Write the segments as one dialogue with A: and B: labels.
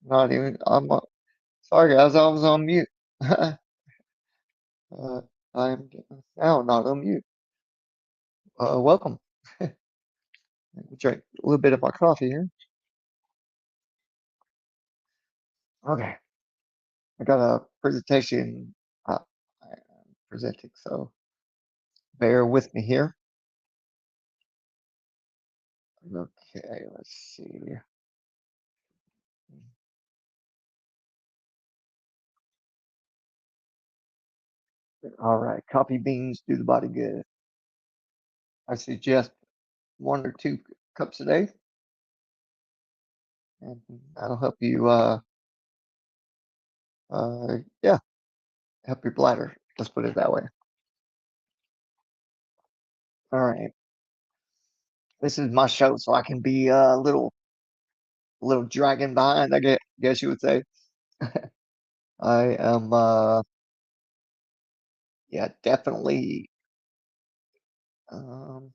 A: Not even. Sorry, guys. I was on mute. I'm now not on mute. Welcome. Drink a little bit of my coffee here. Okay, I got a presentation I'm presenting, so bear with me here. Okay, let's see. All right, coffee beans do the body good. I suggest 1 or 2 cups a day, and that'll help you. Yeah, help your bladder. Let's put it that way. All right, this is my show, so I can be a little dragging behind. I guess you would say. I am. Yeah, definitely. Um,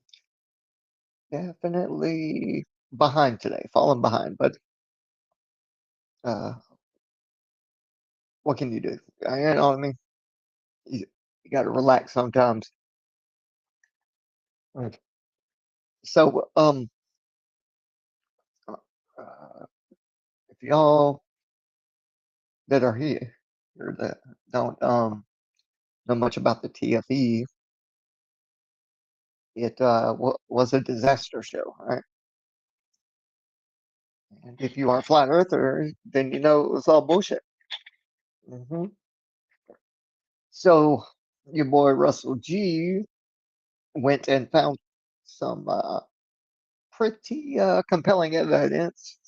A: definitely behind today, falling behind. But uh, what can you do? You know what I mean? You got to relax sometimes. Right. So, uh, if y'all that are here or that don't know much about the TFE, it was a disaster show, right? And if you are a flat earther, then you know it was all bullshit. Hmm. So your boy Russell G went and found some pretty compelling evidence,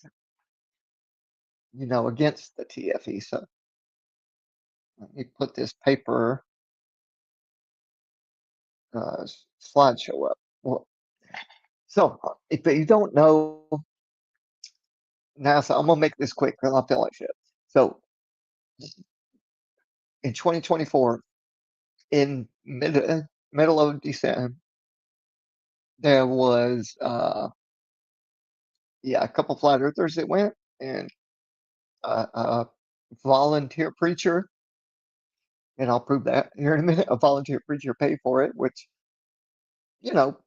A: against the TFE. So let me put this paper slideshow up. Well, so if you don't know NASA, I'm gonna make this quick because I feel like shit. So in 2024, in middle of December, there was yeah, a couple flat earthers that went, and a volunteer preacher, and I'll prove that here in a minute. A volunteer preacher paid for it, which, you know,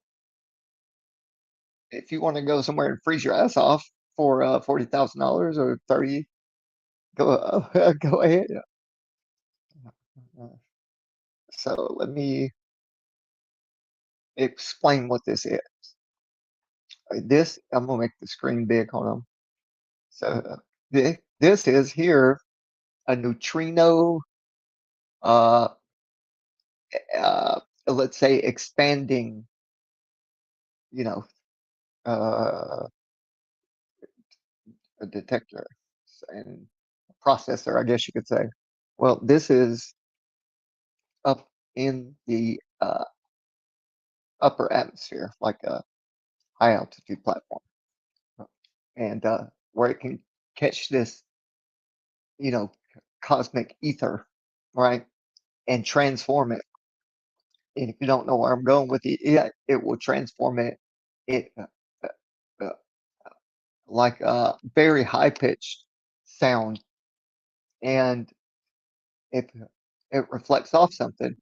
A: if you want to go somewhere and freeze your ass off for $40,000 or 30, go go ahead. Uh, So let me explain what this is. This I'm gonna make the screen big. Hold on. So this is here a neutrino, uh, let's say expanding, you know, uh, a detector and processor, I guess you could say. Well, this is up in the upper atmosphere, like a high altitude platform, and where it can catch this, you know, cosmic ether, right, and transform it. And if you don't know where I'm going with it, it will transform it uh, like a very high pitched sound, and if it reflects off something,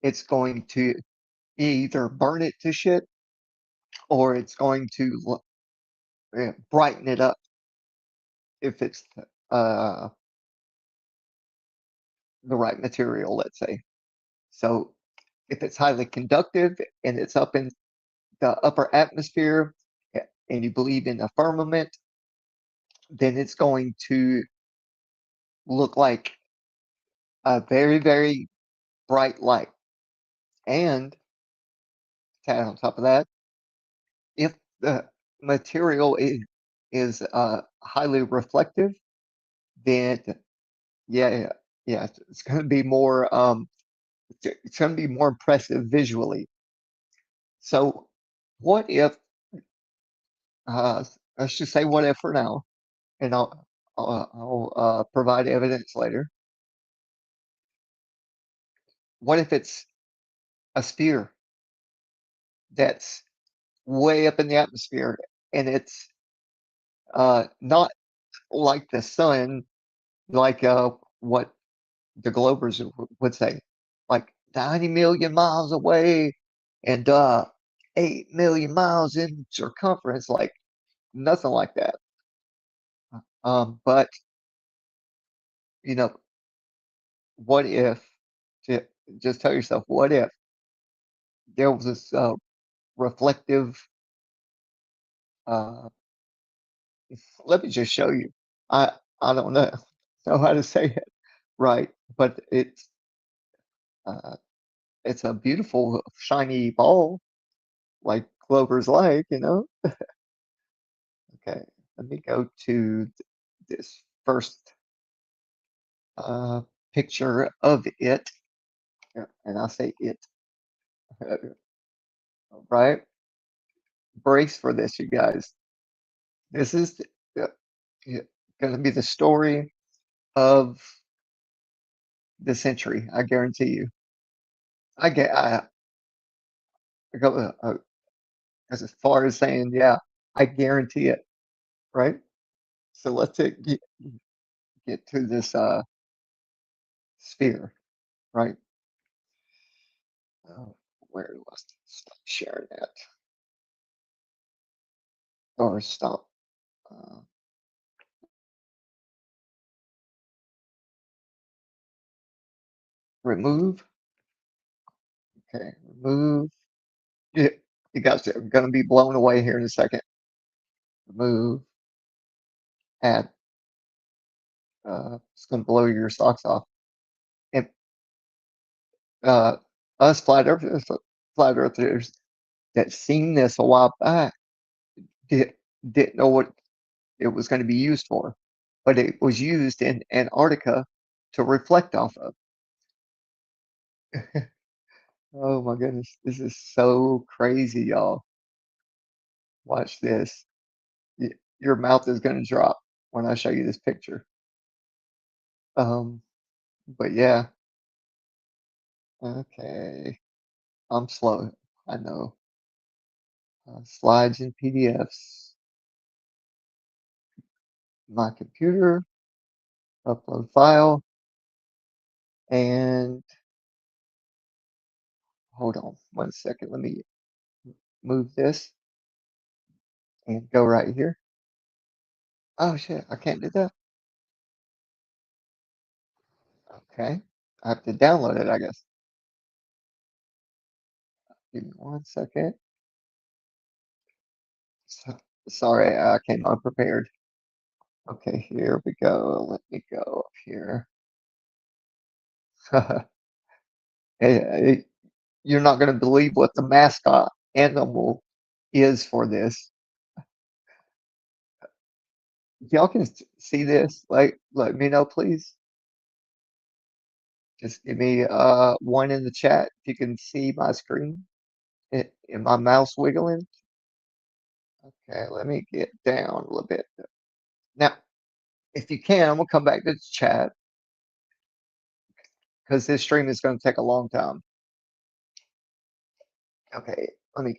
A: it's going to either burn it to shit or it's going to brighten it up if it's uh, the right material, let's say. So if it's highly conductive and it's up in the upper atmosphere and you believe in the firmament, then it's going to look like a very, very bright light. And on top of that, if the material is highly reflective, then yeah, yeah, it's going to be more it's going to be more impressive visually. So, what if let's just say what if for now, and I'll provide evidence later. What if it's a sphere that's way up in the atmosphere and it's not like the sun, like what the Globers would say, like 90 million miles away and 8 million miles in circumference, like nothing like that. But you know, what if, ju- just tell yourself, what if there was this reflective, uh, let me just show you. I, I don't know how to say it right, but uh, it's a beautiful shiny ball like Clover's like, you know? Okay, let me go to this first uh, picture of it, and I'll say it, right? Brace for this, you guys. This is going to be the story of the century. I guarantee you. I go as far as saying, yeah, I guarantee it, right? So let's get to this sphere, right? Uh, where do I stop sharing that or stop? Uh, remove. Okay, remove. You, you guys are going to be blown away here in a second. Remove. Add. It's going to blow your socks off. And uh, us flat earthers that seen this a while back did, didn't know what it was going to be used for, but it was used in Antarctica to reflect off of. Oh my goodness, this is so crazy, y'all. Watch this. Your mouth is going to drop when I show you this picture. Um, but yeah, okay. I'm slow. I know. Slides and PDFs. My computer, upload file, and hold on 1 second. Let me move this and go right here. Oh shit, I can't do that. Okay. I have to download it, I guess. Give me 1 second. So, sorry, I came unprepared. Okay, here we go. Let me go up here. Hey, you're not going to believe what the mascot animal is for this. If y'all can see this, like, let me know, please. Just give me one in the chat if you can see my screen and my mouse wiggling. Okay, let me get down a little bit. Now, if you can, I'm gonna come back to the chat because this stream is going to take a long time. Okay, let me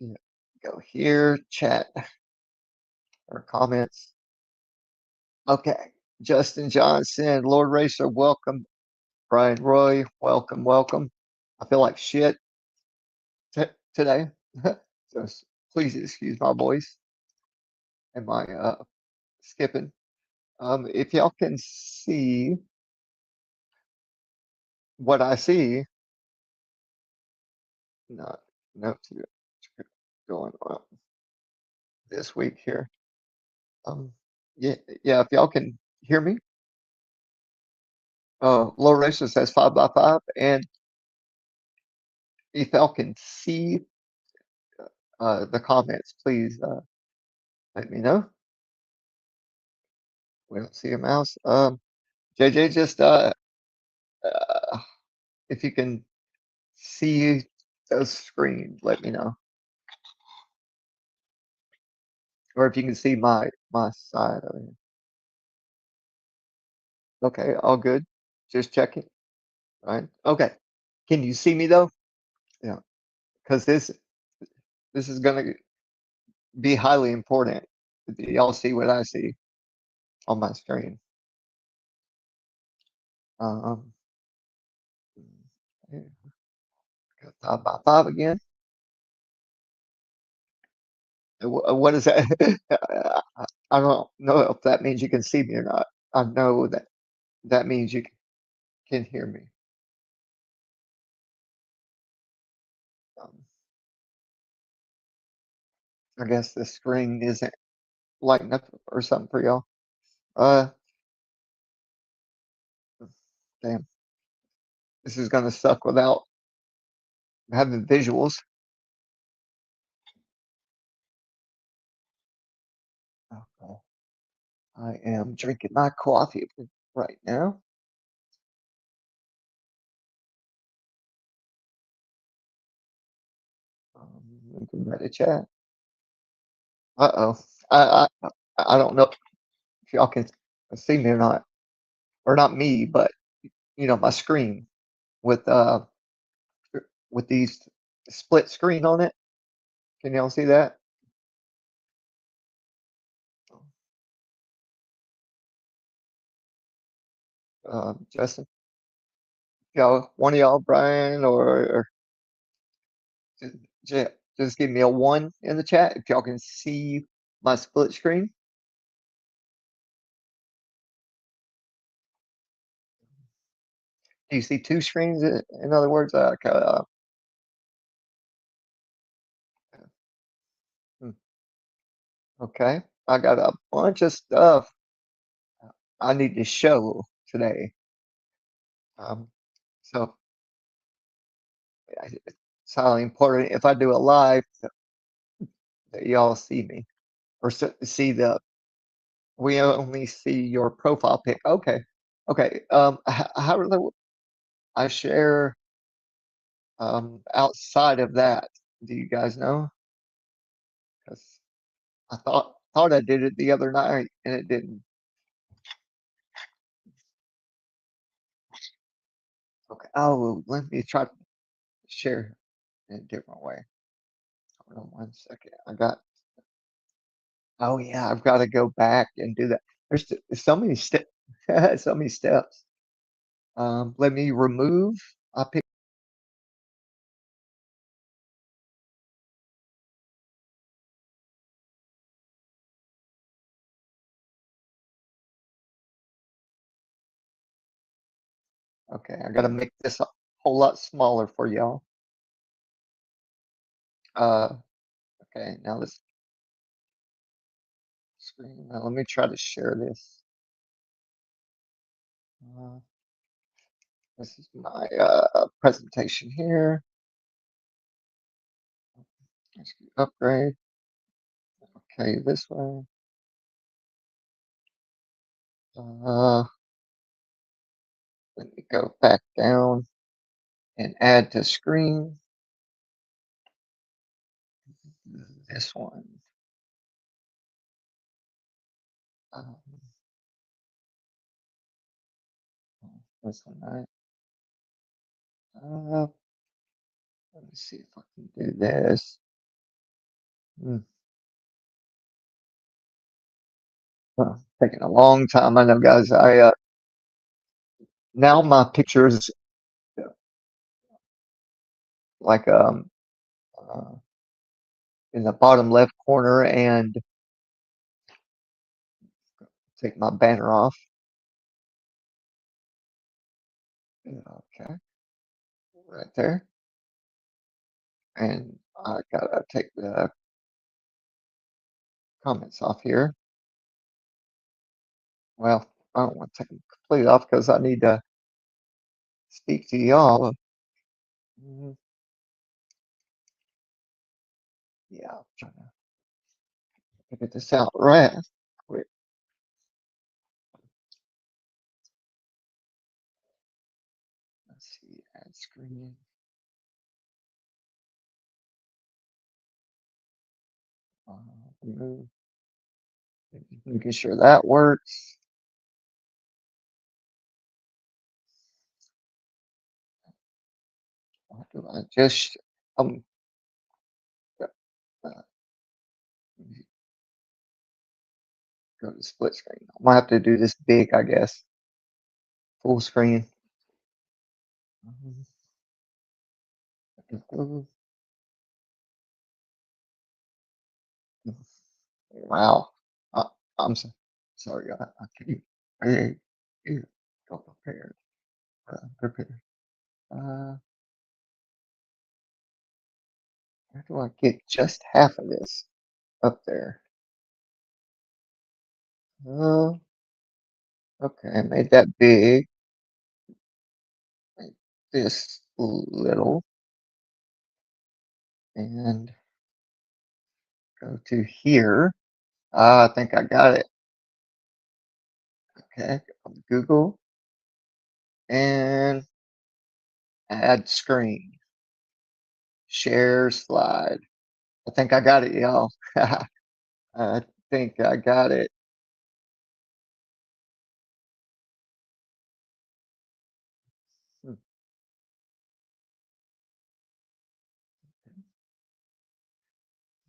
A: go here, chat or comments. Okay, Justin Johnson, Lord Racer, welcome. Brian Roy, welcome, welcome. I feel like shit today, so please excuse my voice and my skipping. If y'all can see what I see, not no going on this week here. Yeah, yeah. If y'all can hear me, low ratio says 5 by 5, and if y'all can see the comments, please let me know. We don't see a mouse. JJ, just uh, if you can see those screens, let me know, or if you can see my side of it. Okay, all good. Just checking. Right. Okay. Can you see me though? Yeah, because this is gonna be highly important. Y'all see what I see. on my screen. Um, yeah, got 5 by 5 again. What is that? I don't know if that means you can see me or not. I know that that means you can hear me. Um, I guess the screen isn't lighting up or something for y'all. Uh, damn, this is gonna suck without having visuals. Okay. I am drinking my coffee right now. We can read a chat. Uh-oh. I don't know if y'all can see me or not me, but my screen with with these split screen on it. Can y'all see that? Justin, y'all, one of y'all, Brian, or ju- just give me a one in the chat if y'all can see my split screen. Do you see two screens? In other words, hmm, okay. I got a bunch of stuff I need to show today. Um, so it's highly important if I do a live that y'all see me or see the. We only see your profile pic. Okay, okay. How do I share outside of that? Do you guys know? Because I thought I did it the other night and it didn't. Okay. Oh, let me try to share in a different way. Hold on 1 second. I got. Oh yeah, I've got to go back and do that. There's so many steps. So many steps. Let me remove. I pick. Okay, I got to make this a whole lot smaller for y'all. Uh, okay, now this screen. Now let me try to share this. Uh, this is my presentation here. Let's upgrade. Okay, this way. Uh, Let me go back down and add to screen. This one. Um, this one, right? Let me see if I can do this. Hmm. Taking a long time. I know, guys. I Now my picture is like uh, in the bottom left corner, and take my banner off. Okay, right there. And I gotta take the comments off here. Well, I don't want to take them completely off because I need to speak to y'all. Mhm. Yeah, I'm trying to figure this out right quick. Let's see, add screen. Uh, Remove. Making sure that works. Or do I just um uh, Go to split screen. I'm gonna have to do this big, I guess. Full screen. Mhm. Mhm. Wow. I, I'm so, sorry. I can't. I, you go prepared. Prepared. Uh, how do I get just half of this up there? Uh, okay, I made that big. Make this little, and go to here. Ah, I think I got it. Okay, Google and add screen, share slide. I think I got it, y'all. I think I got it. Hmm,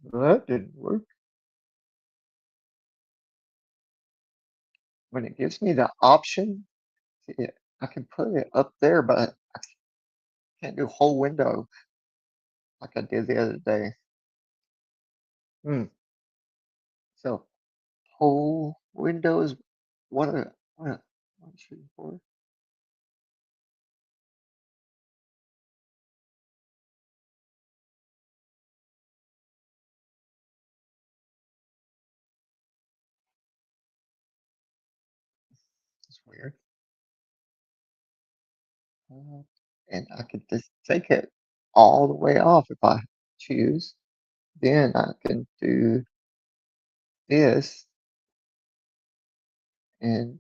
A: well, that didn't work. When it gives me the option, yeah, I can put it up there, but I can't do whole window like I did the other day. Hmm. So whole windows. What? 1, 2, 4. That's weird. Uh, and I could just take it all the way off if I choose. Then I can do this and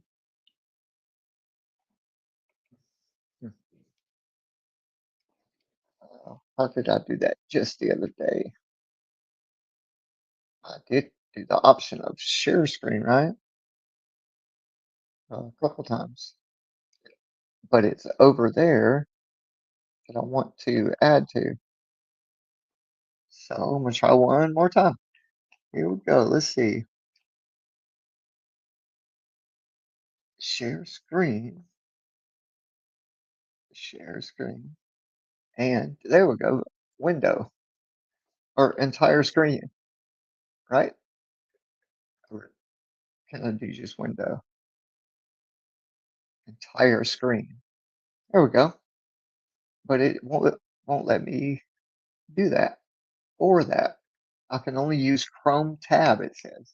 A: hmm, how did I do that just the other day? I did do the option of share screen, right? A couple times, but it's over there that I want to add to. So I'm gonna try one more time. Here we go. Let's see. Share screen, share screen, and there we go. Window or entire screen, right? Or can I do just window? Entire screen. There we go. But it won't let me do that or that. I can only use Chrome tab, it says.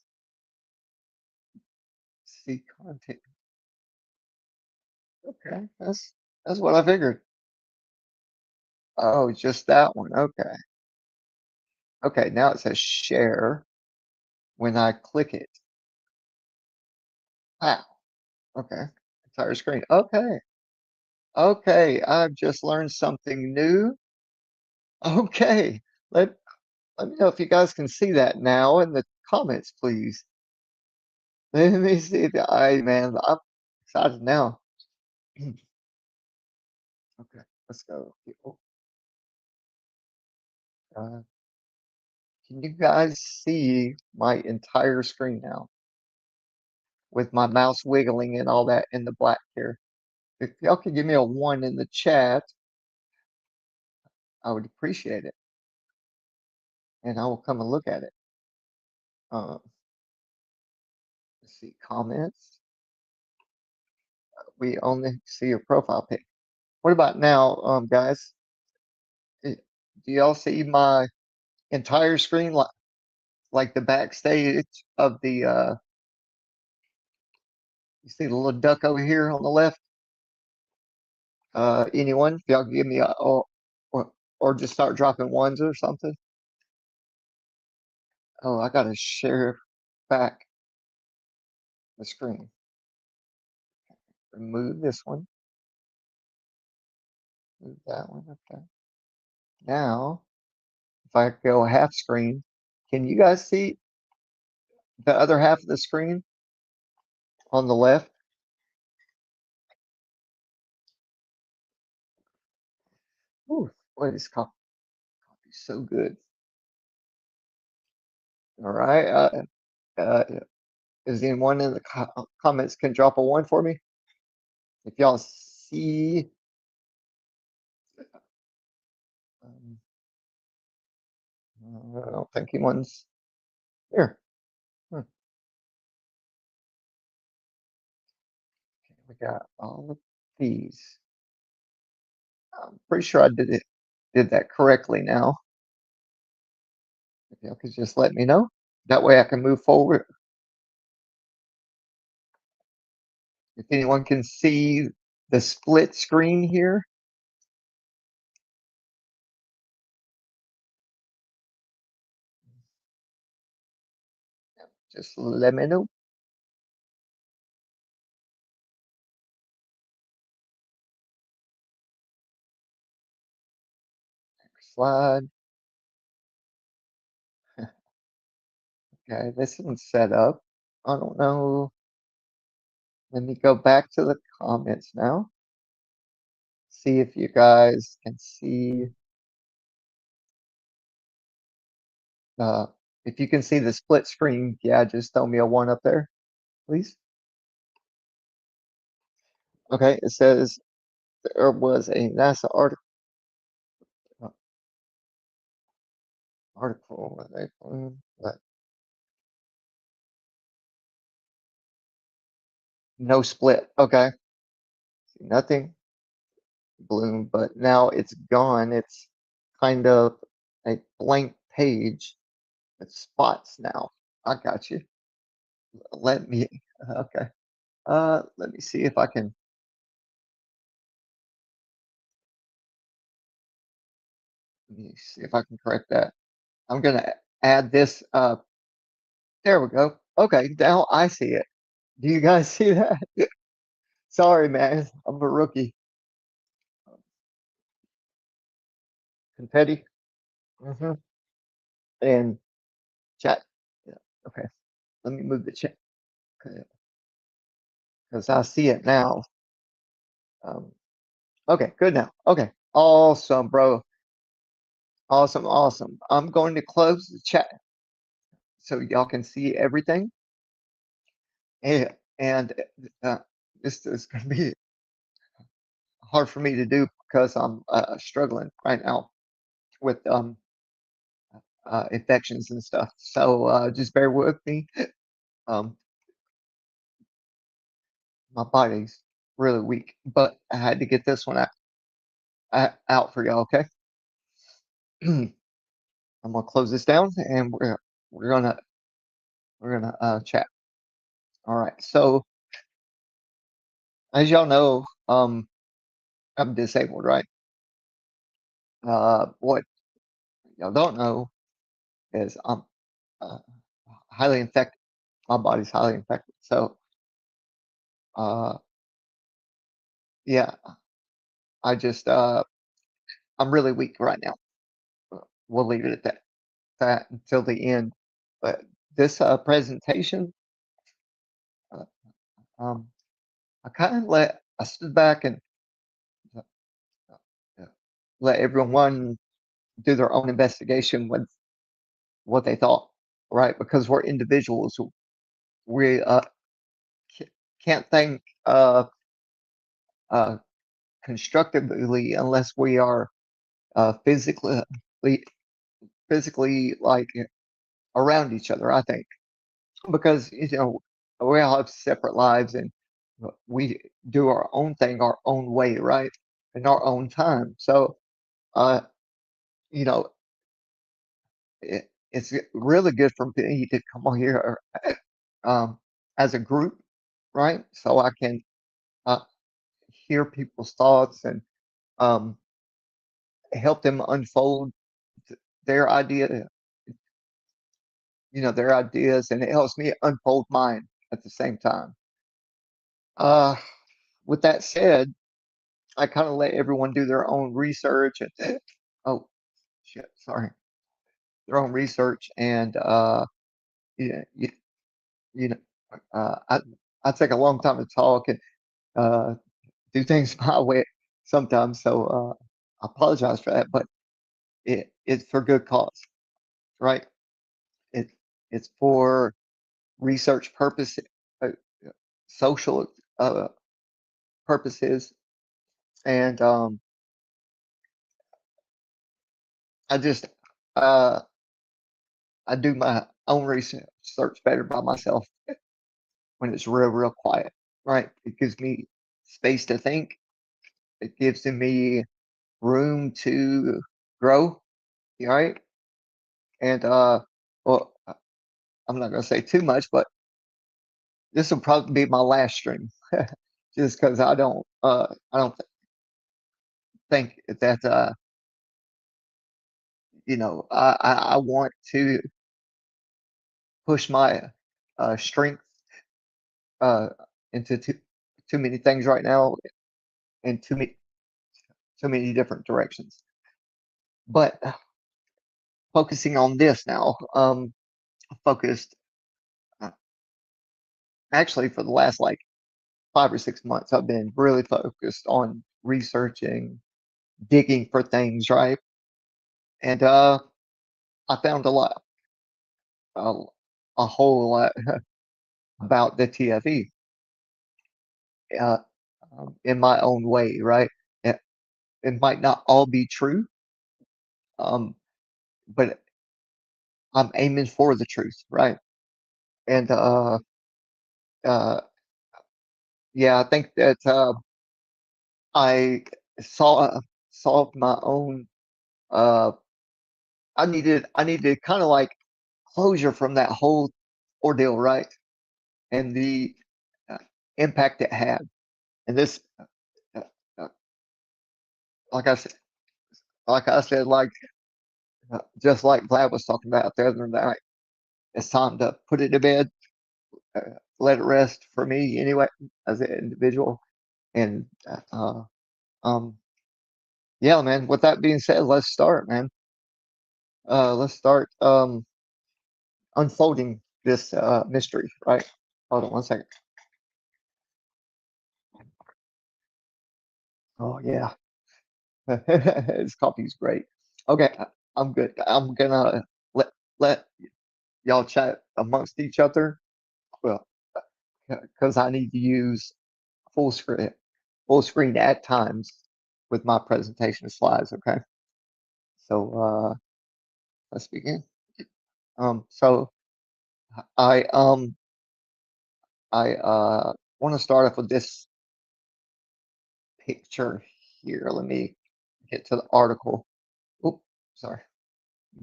A: See content. Okay, that's what I figured. Oh, just that one. Okay. Okay, now it says share when I click it. Wow. Okay. Entire screen. Okay. Okay. I've just learned something new. Okay. Let let me know if you guys can see that now in the comments, please. Let me see the I man. I'm excited now. Okay, let's go. People. Uh, can you guys see my entire screen now with my mouse wiggling and all that in the black here? If y'all could give me a one in the chat, I would appreciate it, and I will come and look at it. Uh, let's see, comments. We only see your profile pic. What about now, guys? eh, Do y'all see my entire screen like the backstage of the? You see the little duck over here on the left? Anyone? If y'all give me a or or just start dropping ones or something. Oh, I gotta share back the screen. Remove this one. Move that one. Okay. Now, if I go half screen, can you guys see the other half of the screen on the left? Ooh, boy, this coffee is so good. All right. Is anyone in the comments can drop a one for me? If y'all see, um, I don't think anyone's here. Hmm. We got all of these. I'm pretty sure I did that correctly now. If y'all could just let me know. That way I can move forward. If anyone can see the split screen here, just let me know. Slide. Okay, this one's set up. I don't know. Let me go back to the comments now. See if you guys can see. Uh, if you can see the split screen, yeah, just throw me a one up there, please. Okay, it says there was a NASA uh, article. But no split. Okay, nothing bloom, but now it's gone. It's kind of a blank page with spots now. I got you. Let me. Okay. Let me see if I can. Let me see if I can correct that. I'm gonna add this. There we go. Okay, now I see it. Do you guys see that? Sorry, man. I'm a rookie. Confetti. Hmm. And chat. Yeah. Okay. Let me move the chat because I see it now. Um, okay, good now. Okay. Awesome, bro. Awesome, awesome. I'm going to close the chat so y'all can see everything. And this is going to be hard for me to do because I'm struggling right now with infections and stuff. So just bear with me. Um, my body's really weak, but I had to get this one out for y'all. Okay, I'm gonna close this down, and we're gonna chat. All right. So as y'all know, I'm disabled, right? What y'all don't know is I'm uh, highly infected. My body's highly infected. So uh, yeah, I just I'm really weak right now. We'll leave it at that until the end. But this presentation, uh, um, I stood back and uh, uh, let everyone do their own investigation with what they thought, right? Because we're individuals, we can't think uh, constructively unless we are physically like around each other. I think because we all have separate lives and we do our own thing our own way, right? In our own time. So uh, you know, it's really good for me to come on here um, as a group, right? So I can uh, hear people's thoughts and um, help them unfold their idea, their ideas, and it helps me unfold mine at the same time. Uh, with that said, I kind of let everyone do their own research and oh shit, sorry, their own research and yeah, you know, I take a long time to talk and uh, do things my way sometimes. So I apologize for that, but it's for good cause, right? It it's for research purpose, uh, social uh, purposes, and I just uh, I do my own research better by myself when it's real quiet, right? It gives me space to think. It gives me room to grow, right? And well, I'm not gonna say too much, but this will probably be my last stream, just because I don't think that I want to push my strength uh, into too many things right now in too many different directions. But focusing on this now, focused uh, actually for the last like 5 or 6 months, I've been really focused on researching, digging for things, right? And I found a, a whole lot about the TFE uh, in my own way, right? It, it might not all be true, um, but I'm aiming for the truth, right? And uh, yeah, I think that I saw solved my own. Uh, I needed kind of like closure from that whole ordeal, right? And the uh, impact it had. And this, uh, uh, like I said, like just like Vlad was talking about the other night, it's time to put it to bed, let it rest for me anyway, as an individual. And um, yeah, man. With that being said, let's start, man. Let's start unfolding this mystery, right? Hold on 1 second. Oh yeah, this coffee's great. Okay, I'm good. I'm gonna let y'all chat amongst each other. Well, because I need to use full screen full screen at times with my presentation slides. Okay, so let's begin. So I um I want to start off with this picture here. Let me get to the article. Oh, sorry.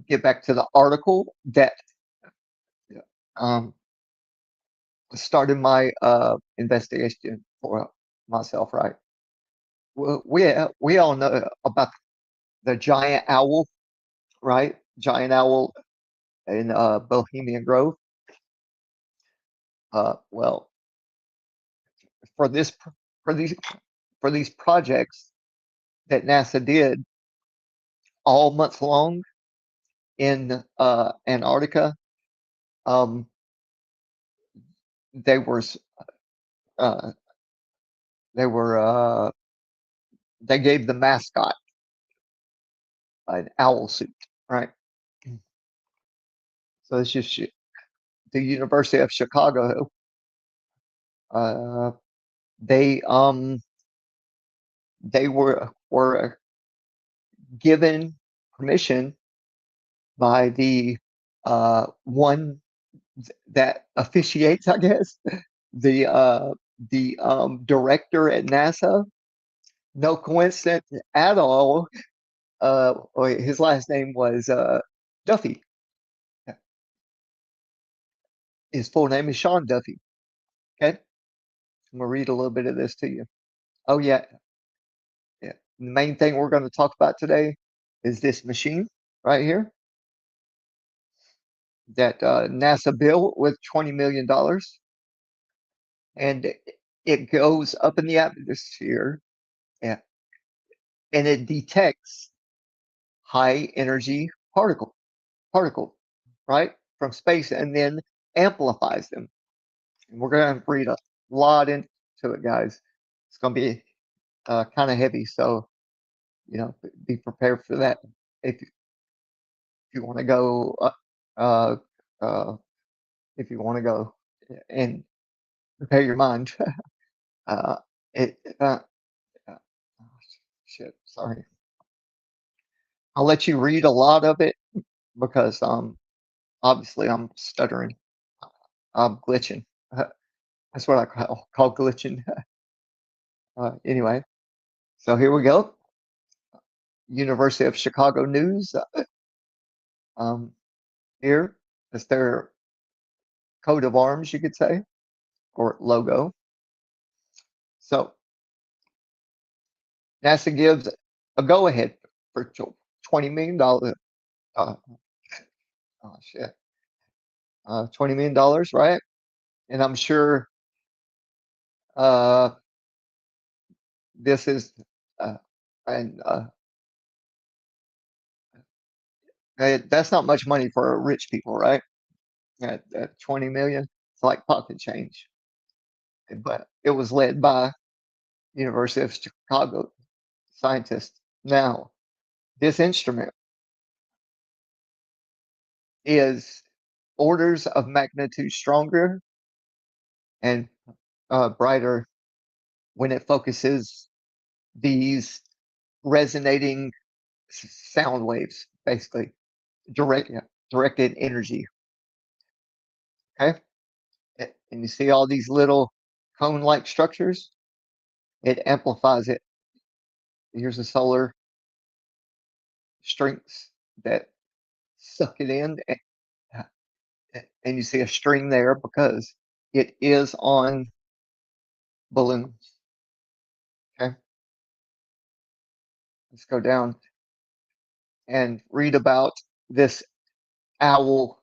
A: Get back to the article that um started my investigation for myself. Right. Well, we all know about the giant owl, right? Giant owl in Bohemian Grove. Well, for this for these for these projects that NASA did all month long in Antarctica, um, they were uh, they were they gave the mascot an owl suit, right? So it's just the University of Chicago. Uh, they they were given permission by the one that officiates, I guess, the director at NASA. No coincidence at all. His last name was Duffy. His full name is Sean Duffy. Okay, I'm gonna read a little bit of this to you. Oh yeah, yeah. The main thing we're going to talk about today is this machine right here that NASA built with $20 million, and it goes up in the atmosphere, and, and it detects high energy particle, right, from space, and then amplifies them. And we're going to read a lot into it, guys. It's going to be kind of heavy, so be prepared for that. If you want to go, uh, uh, if you want to go. and prepare your mind. uh, it, uh, oh, shit, sorry. I'll let you read a lot of it because obviously I'm stuttering. I'm glitching. Uh, That's what I call glitching. Anyway, so here we go. University of Chicago News. Um, Here is their coat of arms, you could say, or logo. So NASA gives a go ahead for $20 million. Uh, oh shit, $20 million, right? And I'm sure uh, this is, uh, and that's not much money for rich people, right? At 20 million, it's like pocket change. But it was led by University of Chicago scientists. Now, this instrument is orders of magnitude stronger and brighter when it focuses these resonating sound waves, basically yeah, directed energy. Okay, and you see all these little cone-like structures. It amplifies it. Here's the solar strings that suck it in, and you see a string there because it is on balloons. Okay, let's go down and read about this owl,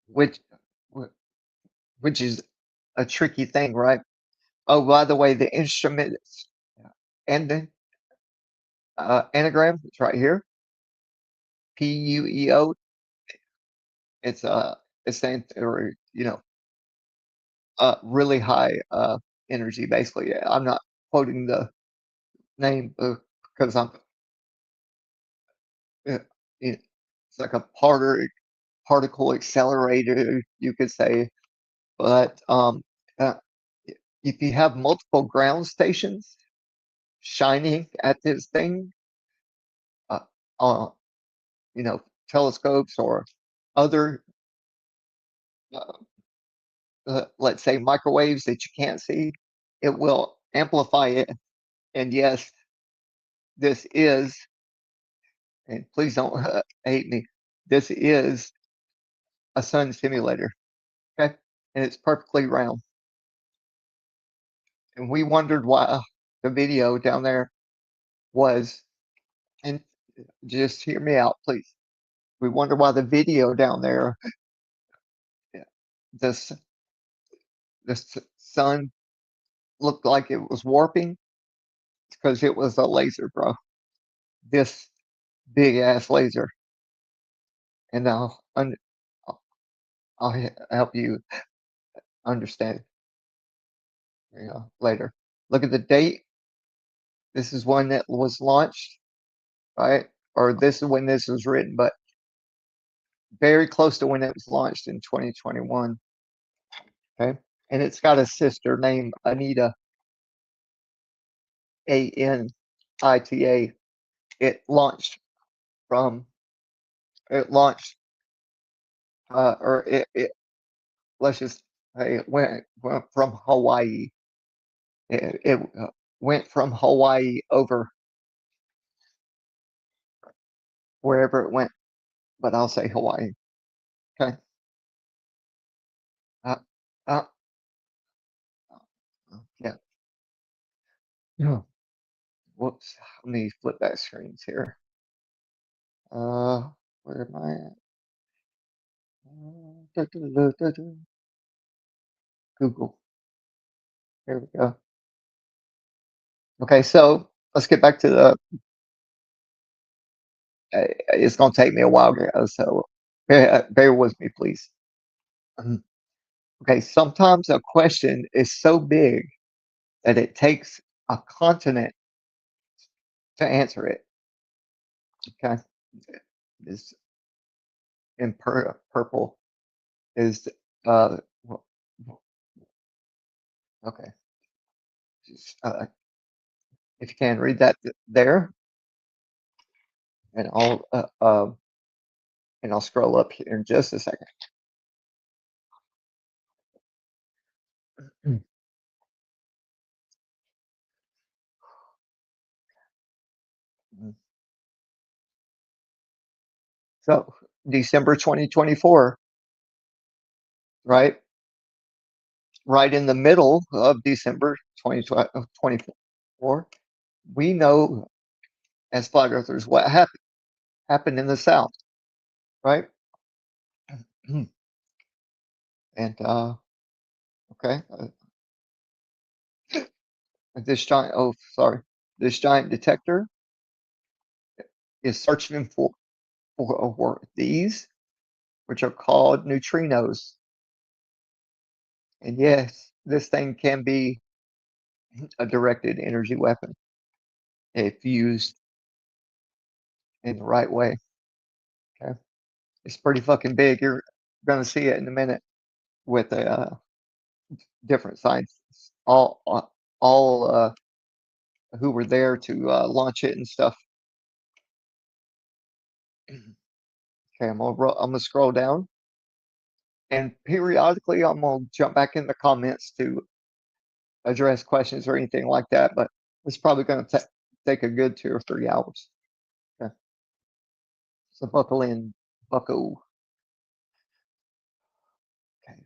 A: which which is a tricky thing, right? Oh, by the way, the instrument and the anagram, it's right here. PUEO. It's it's saying, or really high energy. Basically, yeah, I'm not quoting the name because I'm uh, it's like a particle accelerator, you could say. But uh, if you have multiple ground stations shining at this thing, uh, uh, telescopes or other, uh, let's say, microwaves that you can't see, it will amplify it. And yes, this is, and please don't hate me, this is a sun simulator. Okay. And it's perfectly round. And we wondered why the video down there was, and just hear me out, please. We wonder why the video down there, this the sun looked like it was warping. It's because it was a laser, bro. This big ass laser, and I'll help you understand, later. Look at the date. This is when it was launched, right? Or this is when this was written, but very close to when it was launched in 2021. Okay, and it's got a sister named Anita, Anita. It launched from it launched or it let's just say it went from Hawaii. It went from Hawaii over wherever it went, but I'll say Hawaii. Okay. Uh, uh, yeah. Yeah. Whoops. Let me flip that screens here. Where am I at? Google. Here we go. Okay, so let's get back to the. It's going to take me a while, guys, so bear with me, please. Mhm. Okay, sometimes a question is so big that it takes a continent to answer it. Okay, this in purple is uh, Okay. Just, if you can read that there, and I'll scroll up here in just a second. So December 2024, right? Right in the middle of December 2024, we know as flat earthers what happened in the South, right? And okay, this giant, oh, sorry, this giant detector is searching for these, which are called neutrinos. And yes, this thing can be a directed energy weapon if used in the right way. Okay, it's pretty fucking big. You're gonna see it in a minute with different scientists, all who were there to launch it and stuff. Okay, I'm gonna scroll down, and periodically I'm gonna jump back in the comments to address questions or anything like that. But it's probably gonna take a good 2 or 3 hours. Okay, so buckle in, bucko. Okay,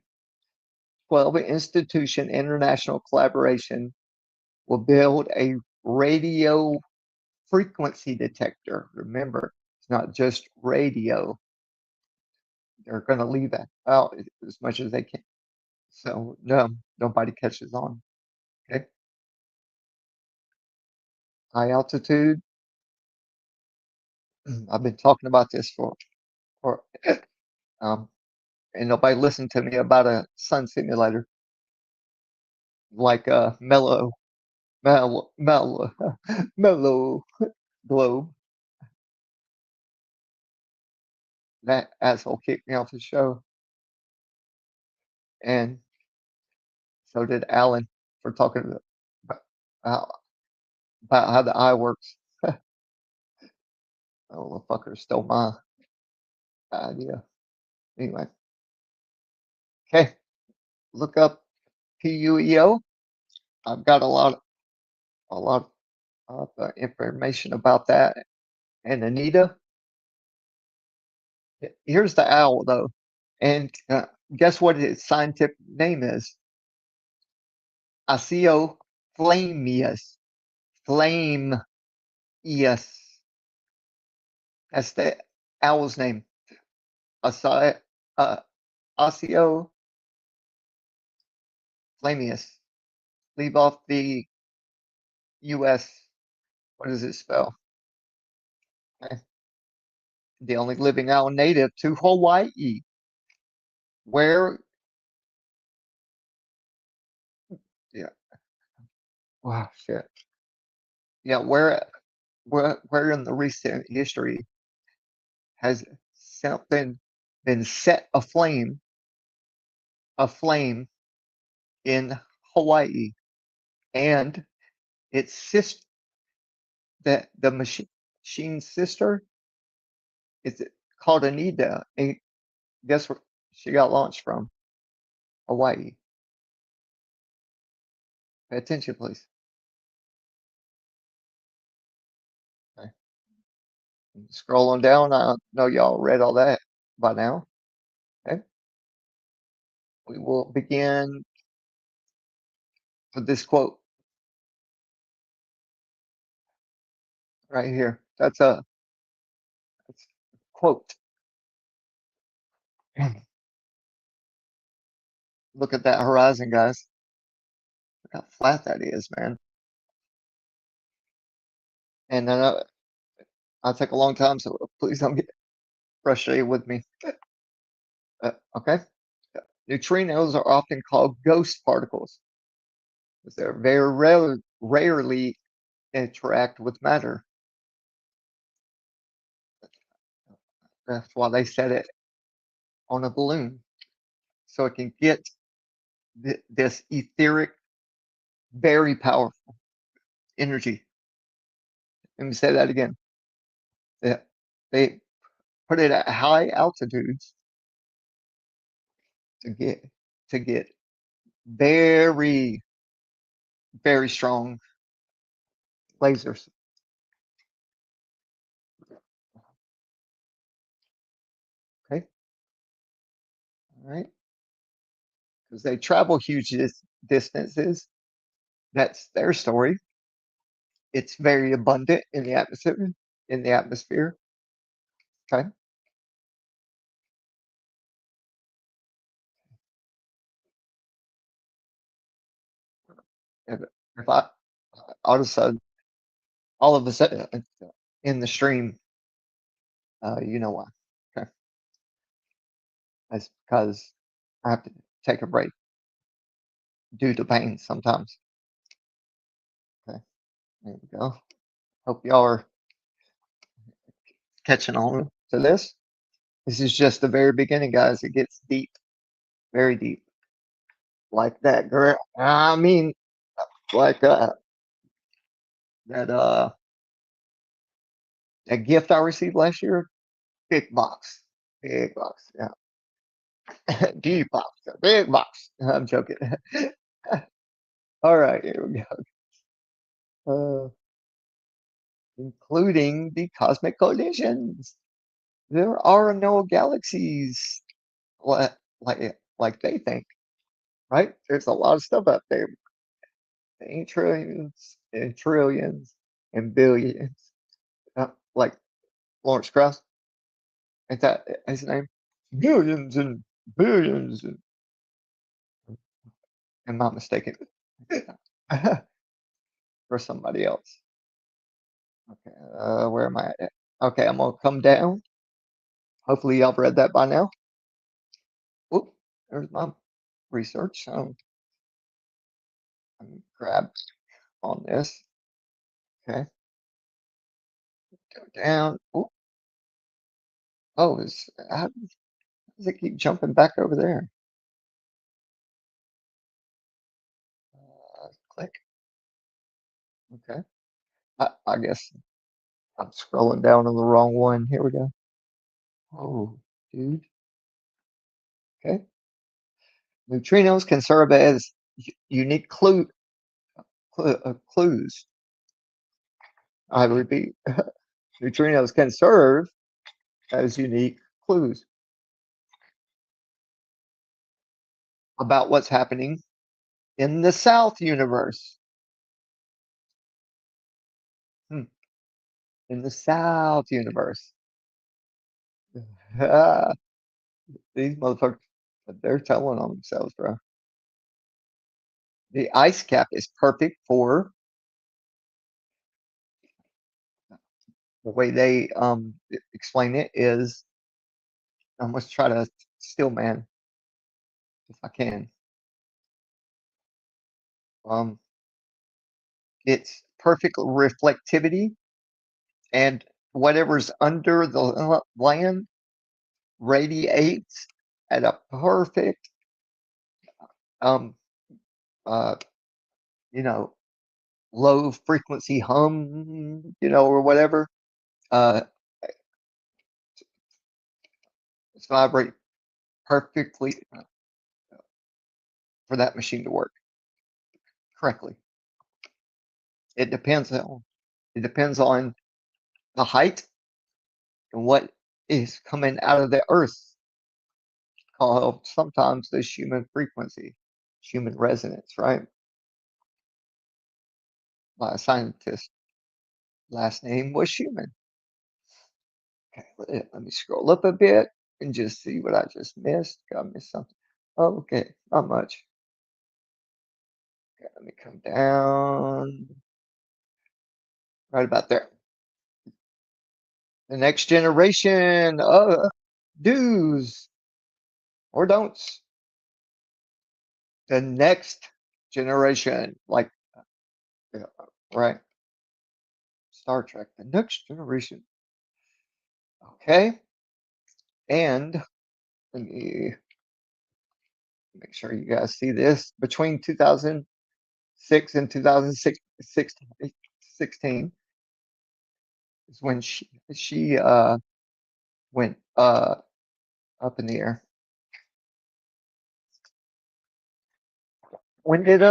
A: 12 institution international collaboration will build a radio frequency detector. Remember, it's not just radio. They're going to leave that out as much as they can. So no, nobody catches on. Okay. High altitude. I've been talking about this for um, and nobody listened to me about a sun simulator like mellow mellow globe. That asshole kicked me off the show, and so did Alan for talking about, about how the eye works. Oh, the fucker stole my idea. Anyway, okay, look up PUEO. I've got a lot of information about that. And Anita, here's the owl though, and guess what its scientific name is? Asio flamius. Flame. Yes, that's the owl's name. Asio, uh, Asio flamius. Leave off the US. What does it spell? Okay. The only living owl native to Hawaii. Where, yeah, wow, shit. Yeah, where in the recent history has something been set aflame in Hawaii, and its sister, the machine's sister, is called Anita, and guess where she got launched from? Hawaii. Pay attention, please. Okay. Scroll on down. I know y'all read all that by now. Okay. We will begin with this quote right here. That's a quote. Look at that horizon, guys. Look how flat that is, man. And I'll take a long time, so please don't get frustrated with me. Okay. Neutrinos are often called ghost particles because they're very rarely interact with matter. That's why they set it on a balloon so it can get this etheric very powerful energy. Let me say that again. Yeah, they put it at high altitudes to get to get very, very strong lasers. Okay, all right, because they travel huge distances. That's their story. It's very abundant in the atmosphere. In the atmosphere. Okay, if, if I all of a sudden, all of a sudden, in the stream, you know why? Okay, that's because I have to take a break due to pain sometimes. Okay, there we go. Hope y'all are catching on to this. This is just the very beginning, guys. It gets deep, very deep, like that girl. I mean, like that that gift I received last year, big box, yeah, deep box, big box. I'm joking. All right, here we go. Including the cosmic collisions. There are no galaxies like they think, right? There's a lot of stuff out there. Ain't trillions and trillions and billions. Like Lawrence Krauss, ain't that his name? Billions and billions. And, am I mistaken? For somebody else. Okay, where am I at? Okay, I'm gonna come down. Hopefully, y'all read that by now. Oop, there's my research. So let me grab on this. Okay, go down. Oop. Oh, how does it keep jumping back over there? Click. Okay. I guess I'm scrolling down on the wrong one. Here we go. Oh, dude. Okay. Neutrinos can serve as unique clues. I repeat, neutrinos can serve as unique clues about what's happening in the South universe. Hmm. In the South universe. These motherfuckers, they're telling on themselves, bro. The ice cap is perfect for the way they explain it is I'm gonna try to steal man if I can. Um, it's perfect reflectivity and whatever's under the land radiates at a perfect um uh you know low frequency hum or whatever uh it's vibrate perfectly for that machine to work correctly. It depends on it depends on the height and what is coming out of the earth called sometimes the human frequency, human resonance, right? By a scientist. Last name was Human. Okay, let me scroll up a bit and just see what I just missed. Got I miss something? Oh, okay, not much. Okay, let me come down right about there. The next generation of do's or don'ts. The next generation, like, yeah, right? Star Trek, the next generation. Okay, and let me make sure you guys see this. Between 2000 6 in 2016 is when she went up in the air. When did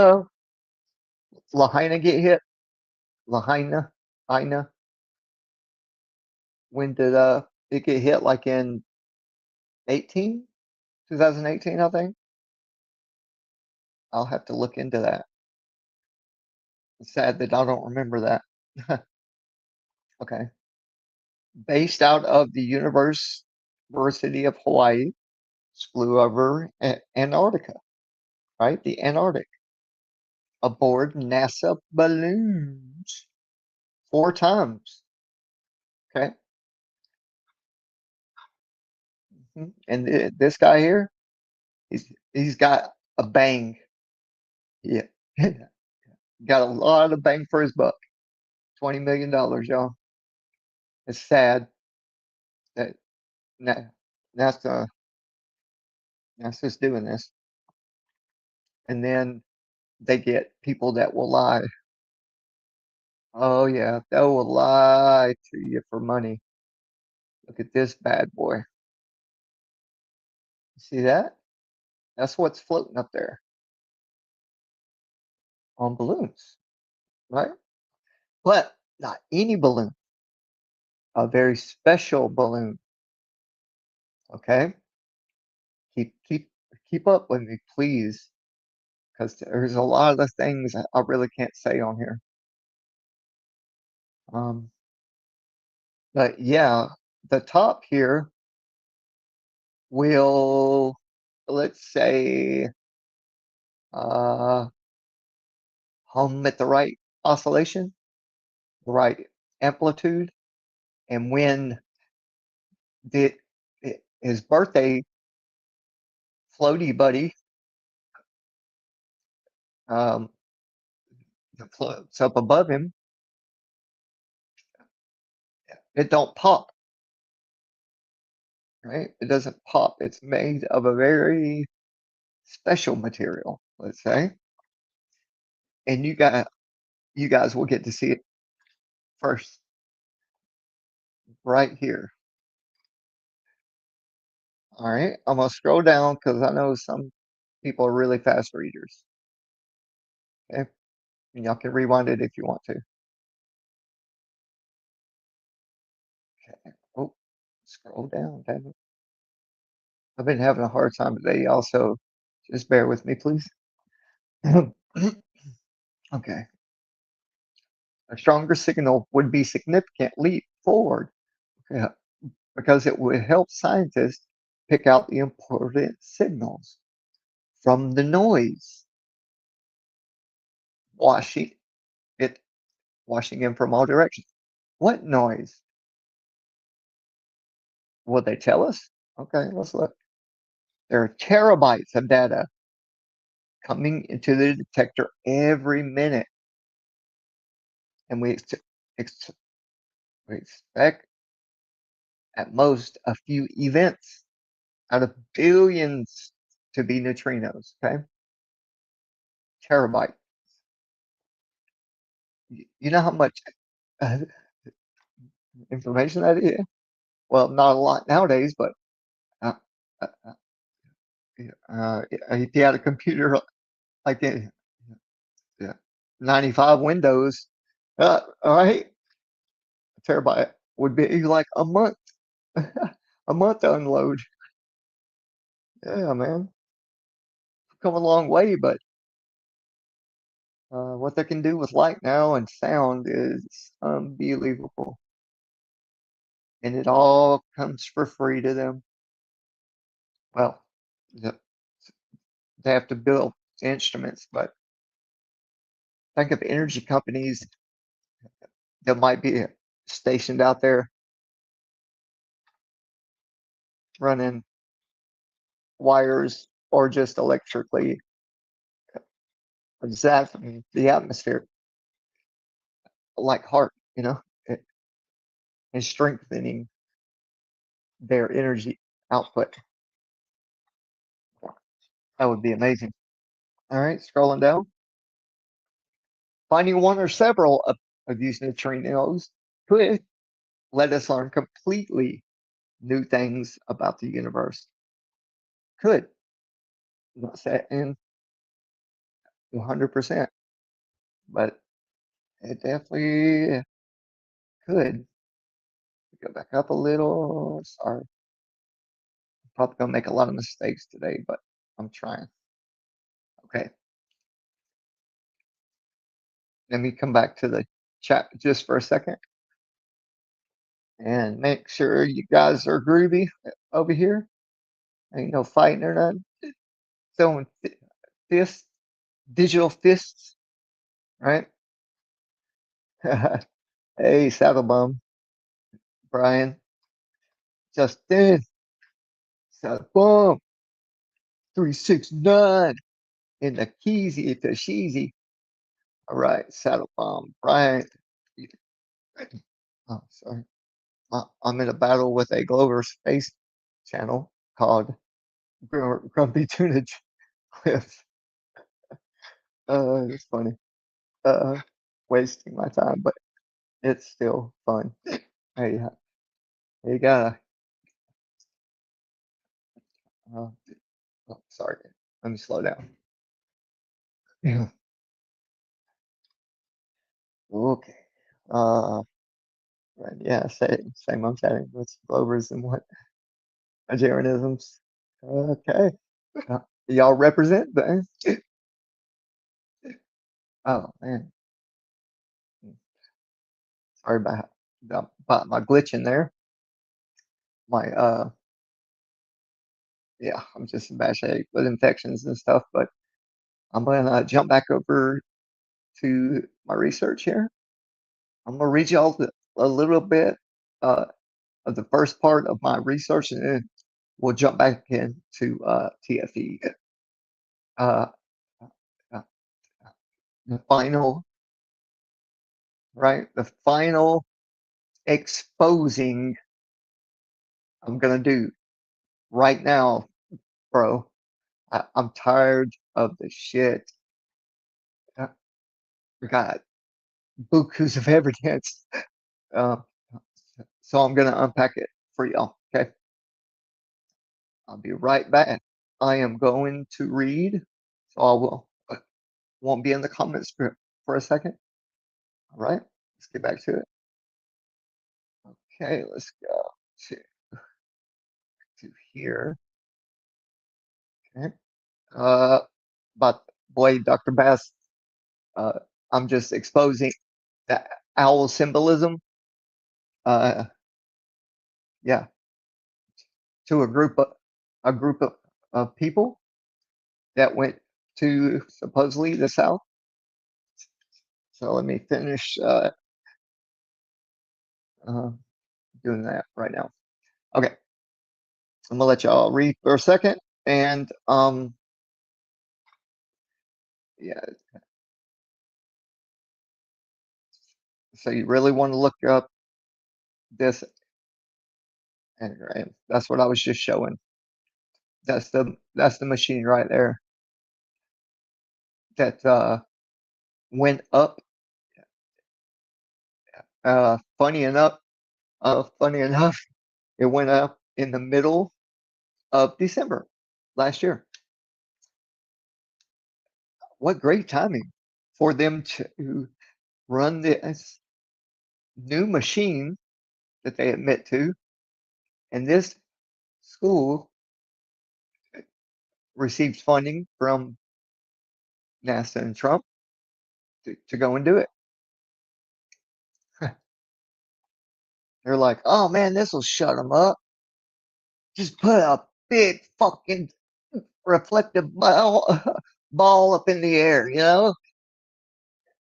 A: Lahaina get hit? Lahaina, Ina. When did it get hit? Like in 2018, I think. I'll have to look into that. It's sad that I don't remember that. Okay. Based out of the University of Hawaii, flew over Antarctica, right? The Antarctic, aboard NASA balloons 4 times. Okay. And this guy here, he's got a bang. Yeah. Got a lot of bang for his buck. $20 million, y'all. It's sad that NASA NASA's doing this, and then they get people that will lie. Oh yeah, they will lie to you for money. Look at this bad boy. See that? That's what's floating up there on balloons, right? But not any balloon, a very special balloon. Okay, keep up with me, please, because there's a lot of things I really can't say on here. Um, but yeah, the top here will, let's say, uh, hum at the right oscillation, the right amplitude, and when the his birthday floaty buddy um, floats up above him, it don't pop, right? It doesn't pop. It's made of a very special material, let's say, and you guys will get to see it first right here. All right, I'm gonna scroll down because I know some people are really fast readers. Okay, and y'all can rewind it if you want to. Okay. Oh, scroll down, damn it. I've been having a hard time today, y'all, so just bear with me, please. Okay. A stronger signal would be significant leap forward, yeah, because it would help scientists pick out the important signals from the noise, washing it, washing in from all directions. What noise? Will they tell us? Okay, let's look. There are terabytes of data coming into the detector every minute, and ex- we expect at most a few events out of billions to be neutrinos. Okay, terabyte. You know how much uh, information that is? Well, not a lot nowadays, but uh, uh, if you had a computer like yeah, 95 Windows, all right, a terabyte would be like a month, a month to unload. Yeah, man, come a long way, but what they can do with light now and sound is unbelievable, and it all comes for free to them. Well, the, they have to build instruments, but think of energy companies that might be stationed out there running wires or just electrically zapping the atmosphere like heart, and strengthening their energy output. That would be amazing. All right, scrolling down. Finding one or several of these neutrinos could let us learn completely new things about the universe. Could. I'm not saying 100%, but it definitely could. Go back up a little. Sorry. I'm probably going to make a lot of mistakes today, but I'm trying. Okay. Let me come back to the chat just for a second and make sure you guys are groovy over here. Ain't no fighting or nothing. Throwing fists, digital fists, right? Hey, Saddle Bum, Brian, Justin, Saddle Bum, 369, in the Keezy to Sheezy. All right, Saddle Bum, Brian. Oh, sorry. I'm in a battle with a Glover Space channel called Grumpy Tunage Clips. It's funny. Uh, Wasting my time, but it's still fun. Hey, you gotta. Uh, oh, sorry. Let me slow down. Yeah. Okay. Uh, right, yeah. Same. I'm chatting with Glovers and what Nigerianisms. Okay. Y'all represent then. Oh man. Sorry about my glitch in there. My yeah, I'm just in bad shape with infections and stuff, but I'm gonna jump back over to my research here. I'm gonna read y'all a little bit uh, of the first part of my research, and then we'll jump back into TFE. Uh, uh, the final, right? The final exposing I'm gonna do right now, bro. I'm tired of the shit. Uh, We got bukus of evidence. Uh, so I'm gonna unpack it for y'all. Okay, I'll be right back. I am going to read, so I won't be in the comments for a second. All right, let's get back to it. Okay, let's go to here. Okay, uh, but boy, Dr. Bass, uh, I'm just exposing that owl symbolism. Uh, yeah, to a group of people that went to supposedly the South. So let me finish uh, doing that right now. Okay, I'm gonna let y'all read for a second, and yeah. So you really want to look up this, and right, that's what I was just showing. That's the machine right there that went up. Funny enough, it went up in the middle of December last year. What great timing for them to run this new machine that they admit to, and this school receives funding from NASA and Trump to go and do it. They're like, oh man, this will shut them up. Just put a big fucking reflective ball up in the air,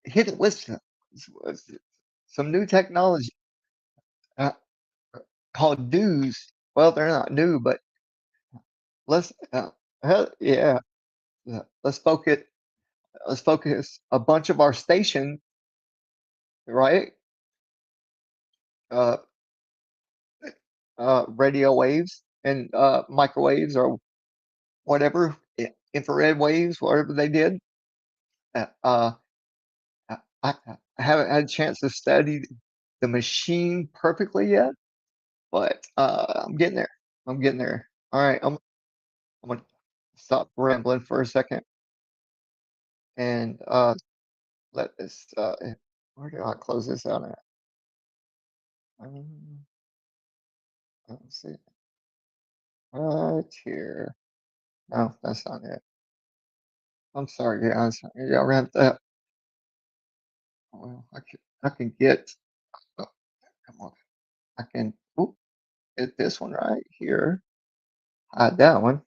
A: hit it with some new technology uh, called dues. Well, they're not new, but let's, yeah, let's focus. Let's focus a bunch of our station, right? Uh, Radio waves and microwaves or whatever, infrared waves, whatever they did. Uh, uh, I haven't had a chance to study the machine perfectly yet, but I'm getting there. I'm getting there. All right, I'm gonna stop rambling for a second and let this. Where do I close this out at? Um, let's see. Right here. No, that's not it. I'm sorry, guys. Yeah, I ran that. Well, I can get. Oh, come on. I can. Oop, get this one right here. Hide that one.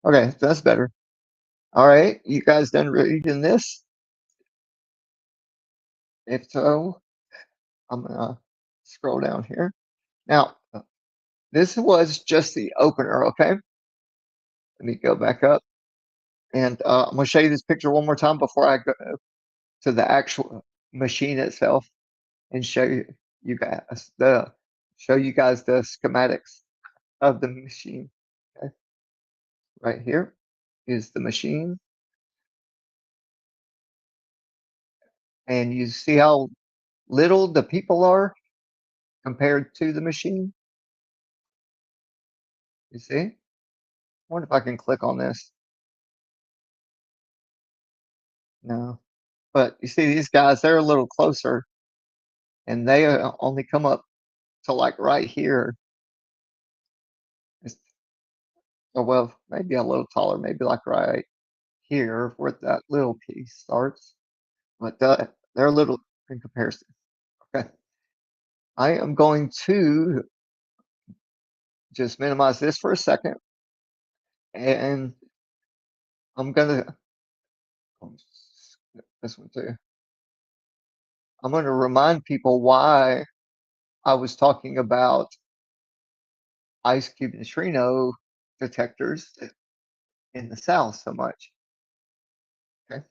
A: Okay, that's better. All right, you guys done reading this? If so, I'm gonna scroll down here. Now, this was just the opener. Okay, let me go back up, and I'm gonna show you this picture one more time before I go to the actual machine itself and show you guys the schematics of the machine. Okay, right here is the machine, and you see how little the people are compared to the machine. You see? I wonder if I can click on this. No, but you see these guys, they're a little closer, and they only come up to like right here. It's, or well, maybe a little taller, maybe like right here where that little piece starts. But they're little in comparison. Okay, I am going to just minimize this for a second, and I'm gonna this one too. I'm going to remind people why I was talking about ice cube neutrino detectors in the South so much. Okay,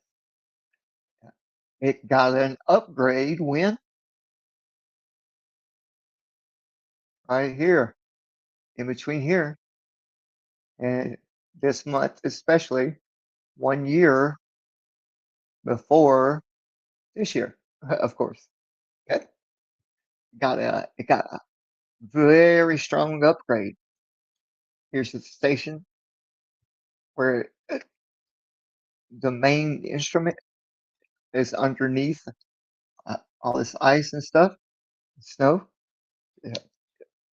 A: it got an upgrade when right here, in between here and this month, especially 1 year before this year, of course. Okay, it got a very strong upgrade. Here's the station where the main instrument is underneath all this ice and stuff, snow. Yeah,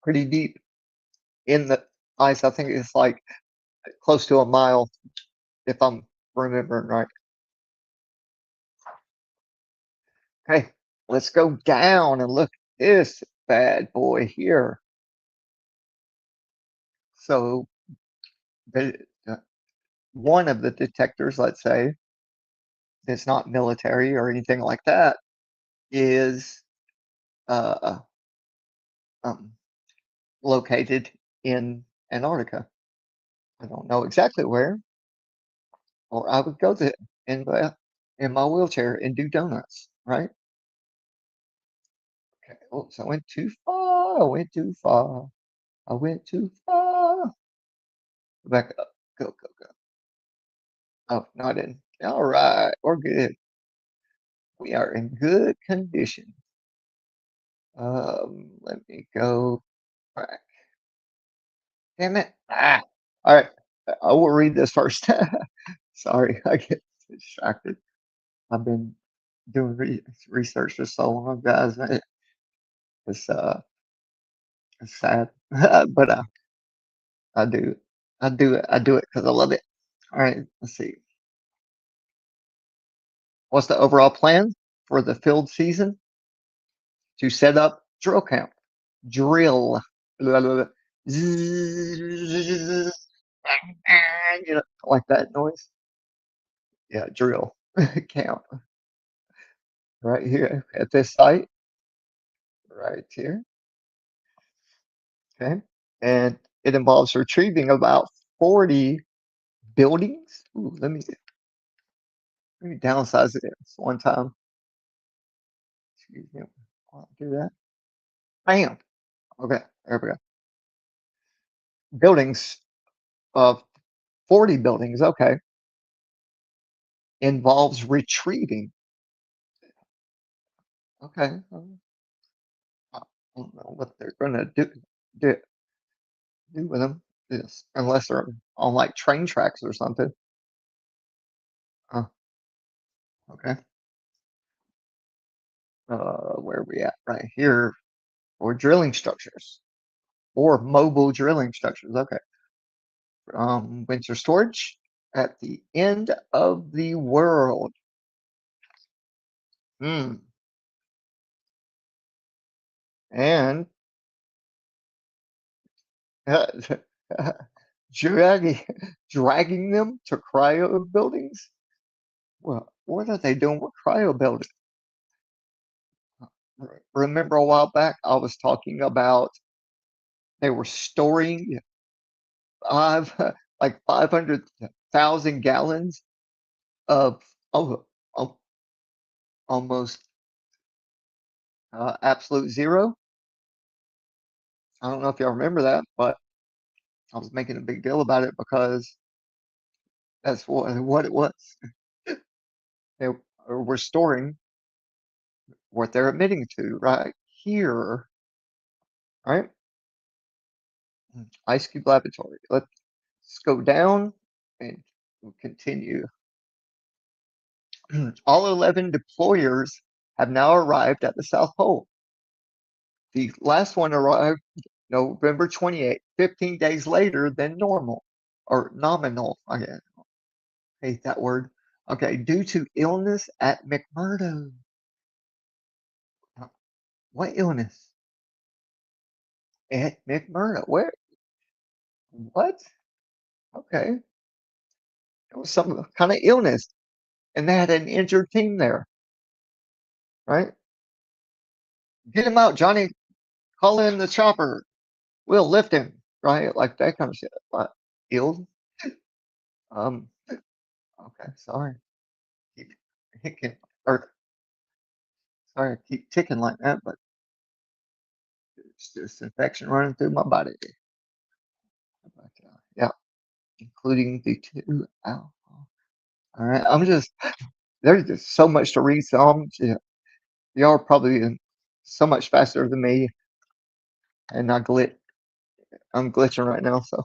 A: pretty deep in the ice. I think it's like close to a mile, if I'm remembering right. Okay, let's go down and look at this bad boy here. So, the, uh, one of the detectors, let's say, that's not military or anything like that, is uh, um, located in Antarctica. I don't know exactly where, or I would go to in my wheelchair and do donuts, right? Okay. Oops, I went too far. I went too far. I went too far. Back up. Go, go, go. Oh, no, I didn't. All right, we're good. We are in good condition. Let me go back. Damn it. Ah. All right. I will read this first. Sorry, I get distracted. I've been doing research for so long, guys. It's it's sad, but I do I do it because I love it. All right, let's see. What's the overall plan for the field season? To set up drill count, drill, blah, blah, blah. Zzz, like that noise. Yeah, drill count right here at this site, right here. Okay, and it involves retrieving about 40 buildings. Ooh, let me downsize it one time. Excuse me. I'll do that. Bam. Okay, there we go. Buildings of 40 buildings. Okay, involves retrieving. Okay. I don't know what they're gonna do, do with them. Yes, unless they're on like train tracks or something. Oh, okay. Where are we at? Right here. Or drilling structures. Or mobile drilling structures. Okay. Winter storage at the end of the world. Hmm. And dragging dragging them to cryo buildings. Well, what are they doing with cryo buildings? Remember a while back I was talking about they were storing five like 500,000 gallons of oh, oh, almost absolute zero. I don't know if y'all remember that, but I was making a big deal about it because that's what it was. They were storing what they're admitting to right here, right? Ice Cube Laboratory. Let's go down and we'll continue. All 11 deployers have now arrived at the South Pole. The last one arrived November 28th, 15 days later than normal or nominal. I hate that word. Okay, due to illness at McMurdo. What illness? At McMurdo. Where? What? Okay. It was some kind of illness. And they had an injured team there, right? Get him out, Johnny. Call in the chopper. We'll lift him, right? Like that kind of shit. What? Ill? Um, okay, sorry. Keep hicking, or sorry, I keep ticking like that, but it's just infection running through my body. But, yeah, including the two alcohol. All right, there's just so much to read. So y'all are probably so much faster than me, and I'm glitching right now, so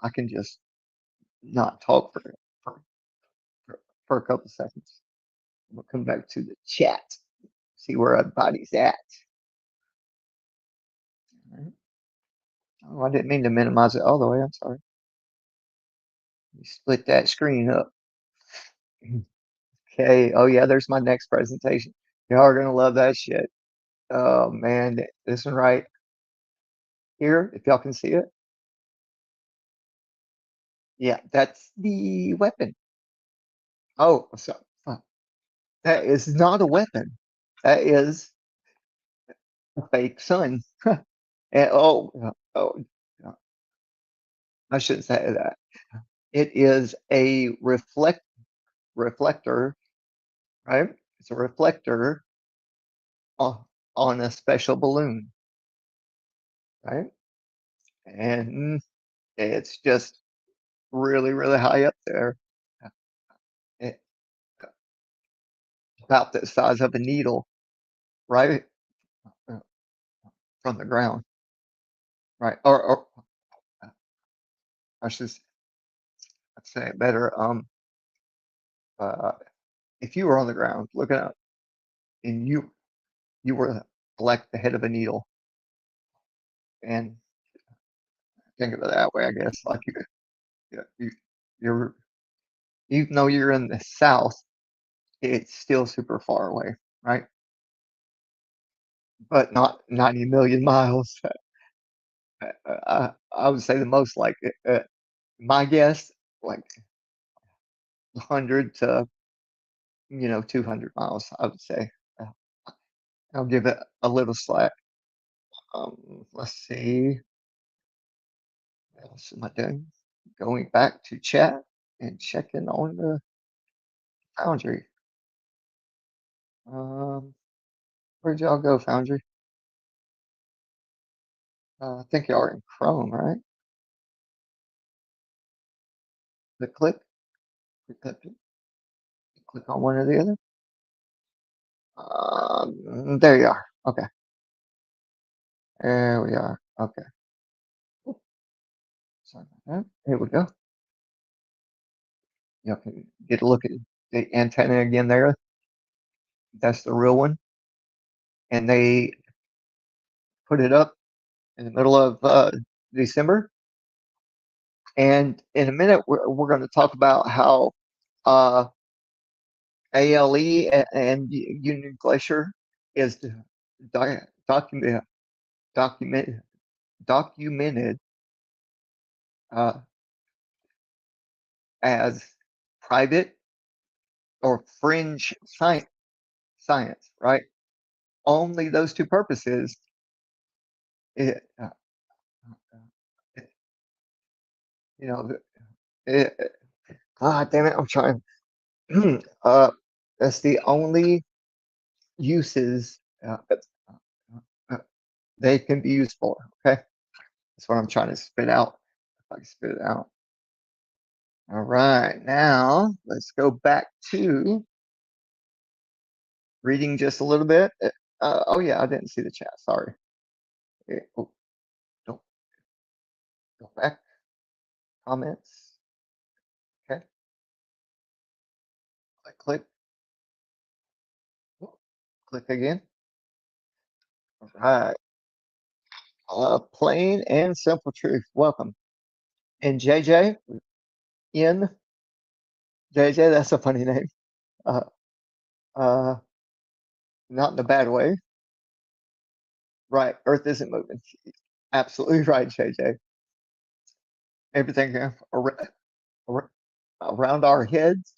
A: I can just not talk for, for a couple seconds. We'll come back to the chat, see where everybody's at. All right. Oh, I didn't mean to minimize it all the way. I'm sorry. You split that screen up. Okay. Oh yeah, there's my next presentation. Y'all are gonna love that shit. Oh man, this one right here, if y'all can see it. Yeah, that's the weapon. Oh, so that is not a weapon. That is a fake sun. And, no, I shouldn't say that. It is a reflector, right? It's a reflector on, on a special balloon, right? And it's just really, really high up there, it, about the size of a needle, right uh, from the ground, right? Or I should say it better. Uh, if you were on the ground looking up and you were like the head of a needle, and think of it that way, I guess. Like you're even though you're in the south, it's still super far away, right? But not 90 million miles. I would say the most like my guess, like 100 to 200 miles. I would say. Uh, I'll give it a little slack. Let's see. What else am I doing? Going back to chat and checking on the Foundry. Um, where'd y'all go, Foundry? I think y'all are in Chrome, right? The click. Click that. Click on one or the other. There you are. Okay, there we are. Okay, sorry about that. Here we go. You can get a look at the antenna again there. That's the real one, and they put it up in the middle of December. And in a minute, we're going to talk about how uh, ALE and Union Glacier is document, document, documented uh, as private or fringe science, right? Only those two purposes. It, it, you know, it, God damn it, I'm trying. That's the only uses uh, they can be used for. Okay, that's what I'm trying to spit out. If I can spit it out. All right, now let's go back to reading just a little bit. Oh yeah, I didn't see the chat. Sorry. Oh, don't go back. Comments. Okay. Click. Oh, click again. All right. Plain and simple truth. Welcome. And JJ, in JJ, that's a funny name. Uh, uh, not in a bad way. Right. Earth isn't moving. Absolutely right, JJ. Everything around our heads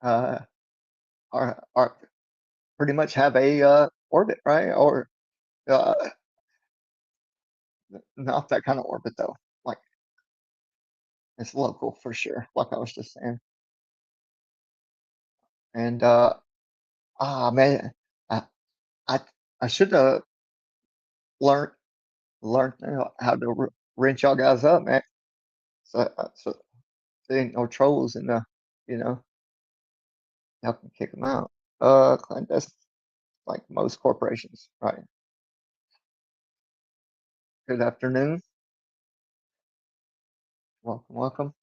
A: uh, are pretty much have a orbit, right? Or uh, not that kind of orbit though. Like it's local for sure. Like I was just saying. And man, I I, I should have learned learned how to wrench y'all guys up, man. So there ain't no trolls in the, you know, y'all can kick them out. Clandestine, like most corporations, right? Good afternoon. Welcome, welcome.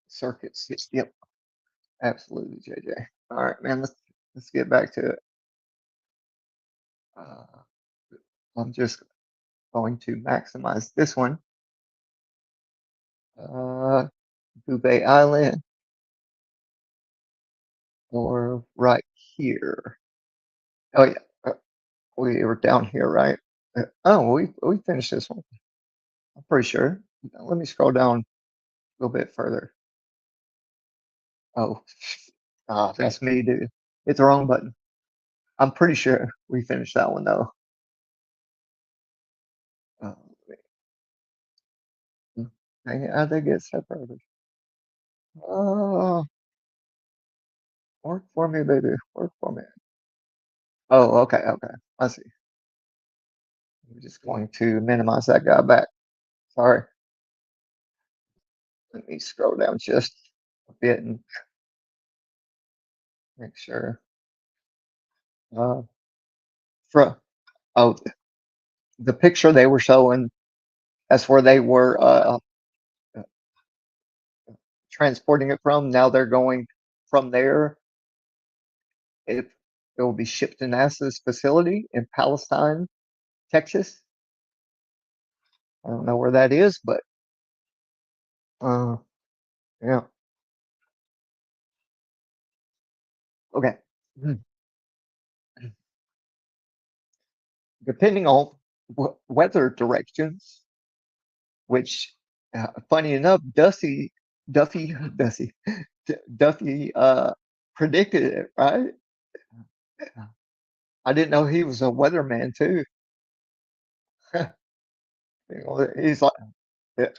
A: Circuits. Yep, absolutely, JJ. All right, man. Let's get back to it. Uh, I'm just going to maximize this one. Uh, Bouvet Island, or right here. Oh yeah, we were down here, right? Oh, we finished this one. I'm pretty sure. Let me scroll down a little bit further. Oh, that's me, dude. Hit the wrong button. I'm pretty sure we finished that one though. Oh, dang it, how'd they get separated? Oh, work for me, baby. Work for me. Oh, okay, okay. I see. I'm just going to minimize that guy back. Sorry. Let me scroll down just a bit and make sure. Uh, from oh, the picture they were showing, that's where they were uh, transporting it from. Now they're going from there. It will be shipped to NASA's facility in Palestine, Texas. I don't know where that is, but uh, yeah. Okay. Hmm. Depending on weather directions, which, funny enough, Duffy, Duffy predicted it, right? I didn't know he was a weatherman too. He's like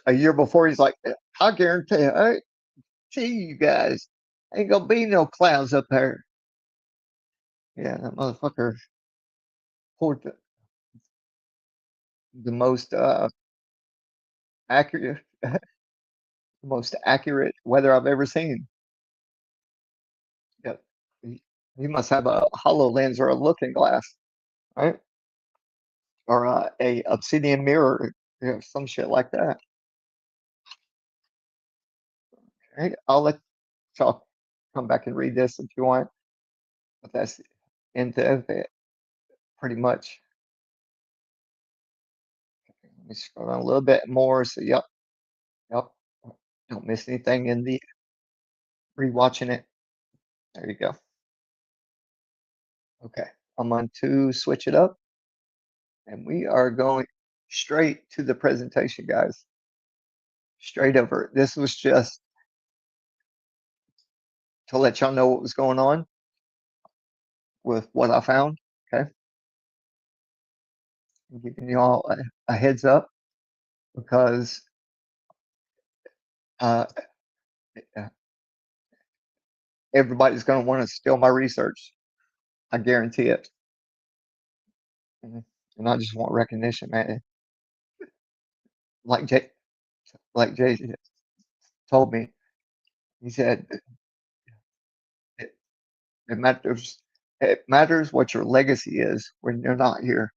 A: a year before. He's like, I guarantee, I see you guys ain't gonna be no clouds up there. Yeah, that motherfucker pulled the most accurate, the most accurate weather I've ever seen. you must have a HoloLens or a looking glass, right? Or a obsidian mirror, some shit like that. Right? I'll let y'all come back and read this if you want, but that's into it pretty much. Let me scroll down a little bit more. So, yep, yep. Don't miss anything in the rewatching it. There you go. Okay, I'm going to switch it up, and we are going straight to the presentation, guys. Straight over. This was just to let y'all know what was going on with what I found. Okay, I'm giving y'all a heads up because uh, everybody's going to want to steal my research. I guarantee it. And I just want recognition, man. Like Jay told me, he said it, it matters. It matters what your legacy is when you're not here,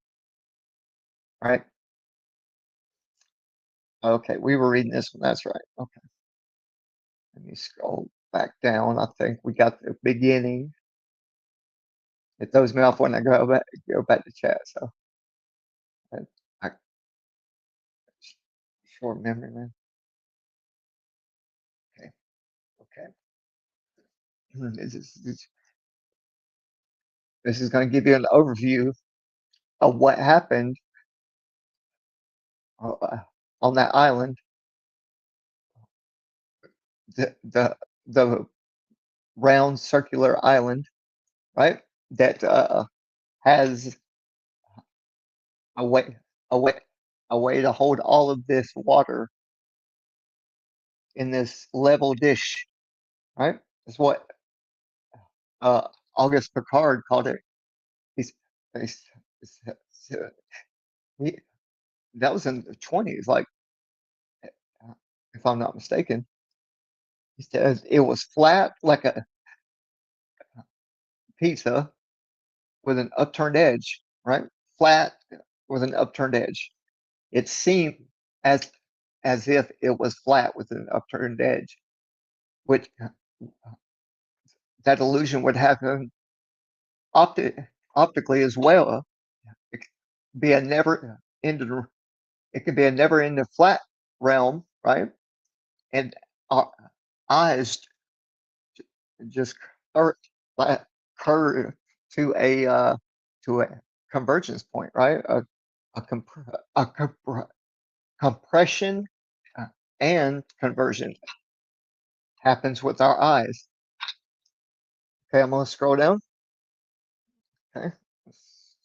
A: right? Okay, we were reading this one. That's right. Okay, let me scroll back down. I think we got the beginning. It throws me off when I go back to chat. So I, I short memory, man. Okay, okay. This is going to give you an overview of what happened uh, on that island. The round circular island, right? That has a way a way a way to hold all of this water in this level dish, right? That's what uh, August Picard called it. He's, he's, he's he, that was in the 20s, like if I'm not mistaken. He says it was flat like a pizza with an upturned edge, right? Flat with an upturned edge. It seemed as as if it was flat with an upturned edge, which that illusion would happen opti- optically as well. It could be a never ending. It could be a never ending flat realm, right? And our eyes just curve, curve to a convergence point, right? A, compression uh, and conversion happens with our eyes. Okay, I'm gonna scroll down. Okay, let's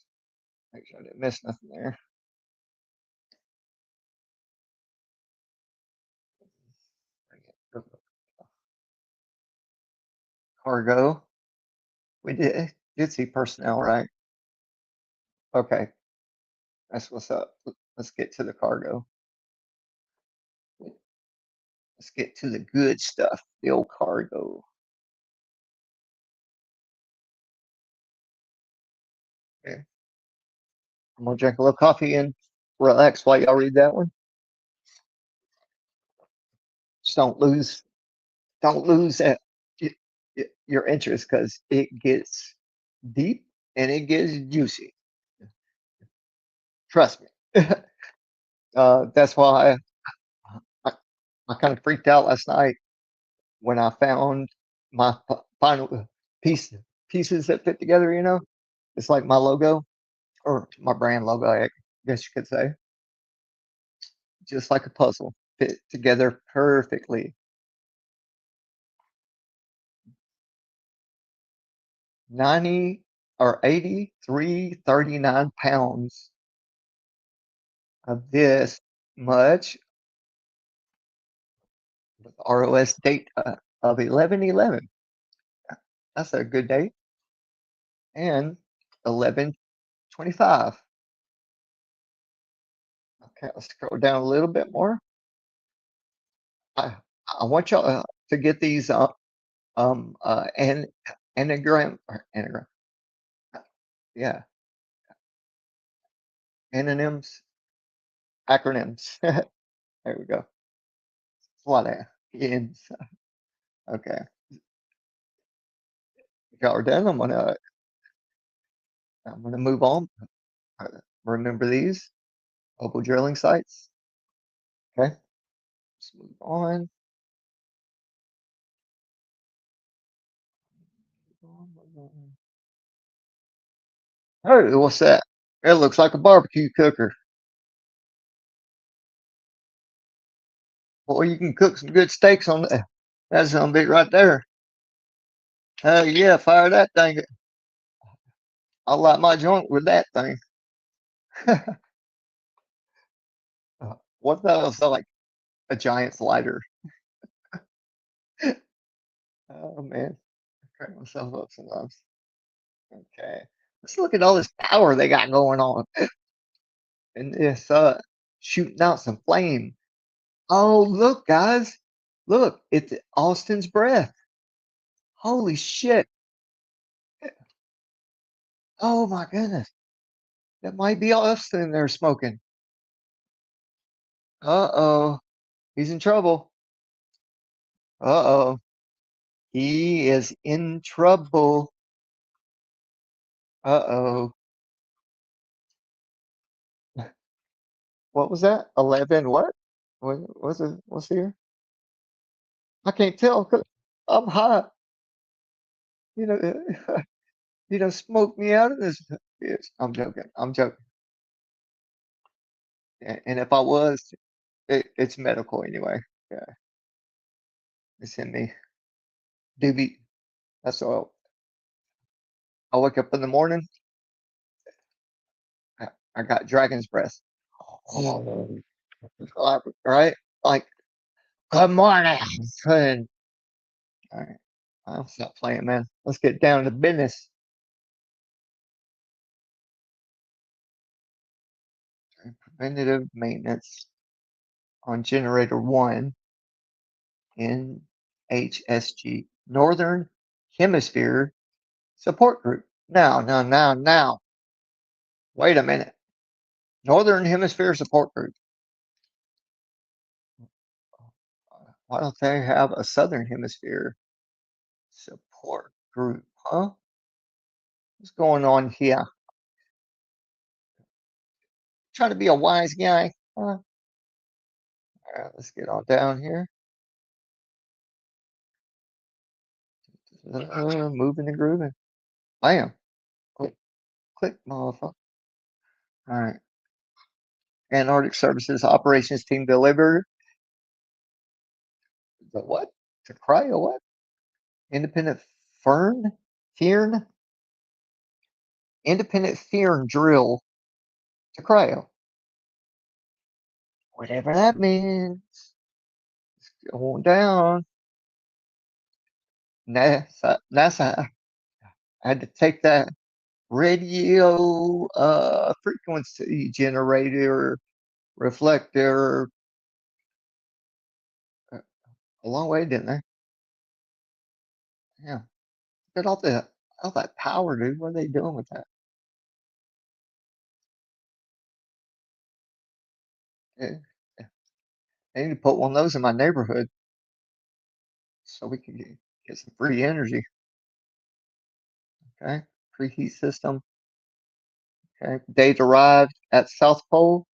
A: make sure I didn't miss nothing there. Cargo. We did see personnel, right? Okay, that's what's up. Let's get to the cargo. Let's get to the good stuff, the old cargo. Okay, I'm gonna drink a little coffee and relax while y'all read that one. Just don't lose that your interest because it gets deep and it gets juicy. Trust me. That's why I, I kind of freaked out last night when I found my final pieces that fit together. It's like my logo or my brand logo, I guess you could say, just like a puzzle, fit together perfectly. 90 or 8339 pounds of this much with ROS date of 11/11. That's a good date. And 11/25. Okay, let's scroll down a little bit more. I, I want y'all to get these and anagram. Yeah, anonyms, acronyms. There we go. A lot of ends. Okay, y'all are done. I'm gonna move on. Uh, Remember these mobile drilling sites. Okay, let's move on. Hey, what's that? It looks like a barbecue cooker. Boy, you can cook some good steaks on that. That's some bit right there. Yeah, fire that thing. I like my joint with that thing. What else? Like a giant slider. Oh man, I crack myself up sometimes. Okay, let's look at all this power they got going on, and this shooting out some flame. Oh, look, guys, look, it's Austin's breath. Holy shit! Oh my goodness, that might be Austin there smoking. Uh-oh, he's in trouble. Uh-oh, he is in trouble. Uh-oh. What was that? 11 what? What was it? What's here? I can't tell 'cause I'm high. You know, smoke me out of this. Yes, I'm joking. I'm joking. And if I was, it's medical anyway. Yeah, it's in me. Doobie. That's all. I wake up in the morning. I got dragon's breath. Right? Like, good morning. And, all right. I'll stop playing, man. Let's get down to business. Preventative maintenance on generator one in HSG, Northern Hemisphere Support Group. Now. Wait a minute. Northern Hemisphere Support Group. Why don't they have a Southern Hemisphere Support Group, huh? What's going on here? Trying to be a wise guy. Huh? All right, let's get on down here. Moving and grooving. Bam. Click, click, motherfucker. All right. Antarctic Services Operations Team delivered. The what? To cry or what? Independent Fern? Fearn? Independent Fearn drill to cryo. Whatever that means. It's going down. NASA. I had to take that radio frequency generator reflector a long way, didn't they? Yeah. Look at all that power, dude. What are they doing with that? Yeah. They need to put one of those in my neighborhood so we can get some free energy. Okay. Preheat system. Okay. Date arrived at South Pole.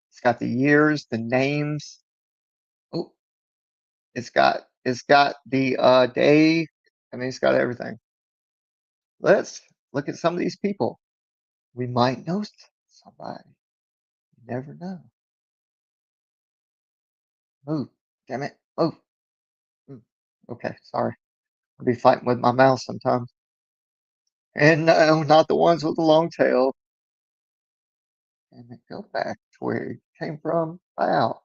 A: It's got the years, the names. Oh, it's got the day. I mean, it's got everything. Let's look at some of these people. We might know somebody. You never know. Move. Damn it. Move. Move. Okay, sorry. I'll be fighting with my mouse sometimes. And no, not the ones with the long tail. And then go back to where it came from. Wow.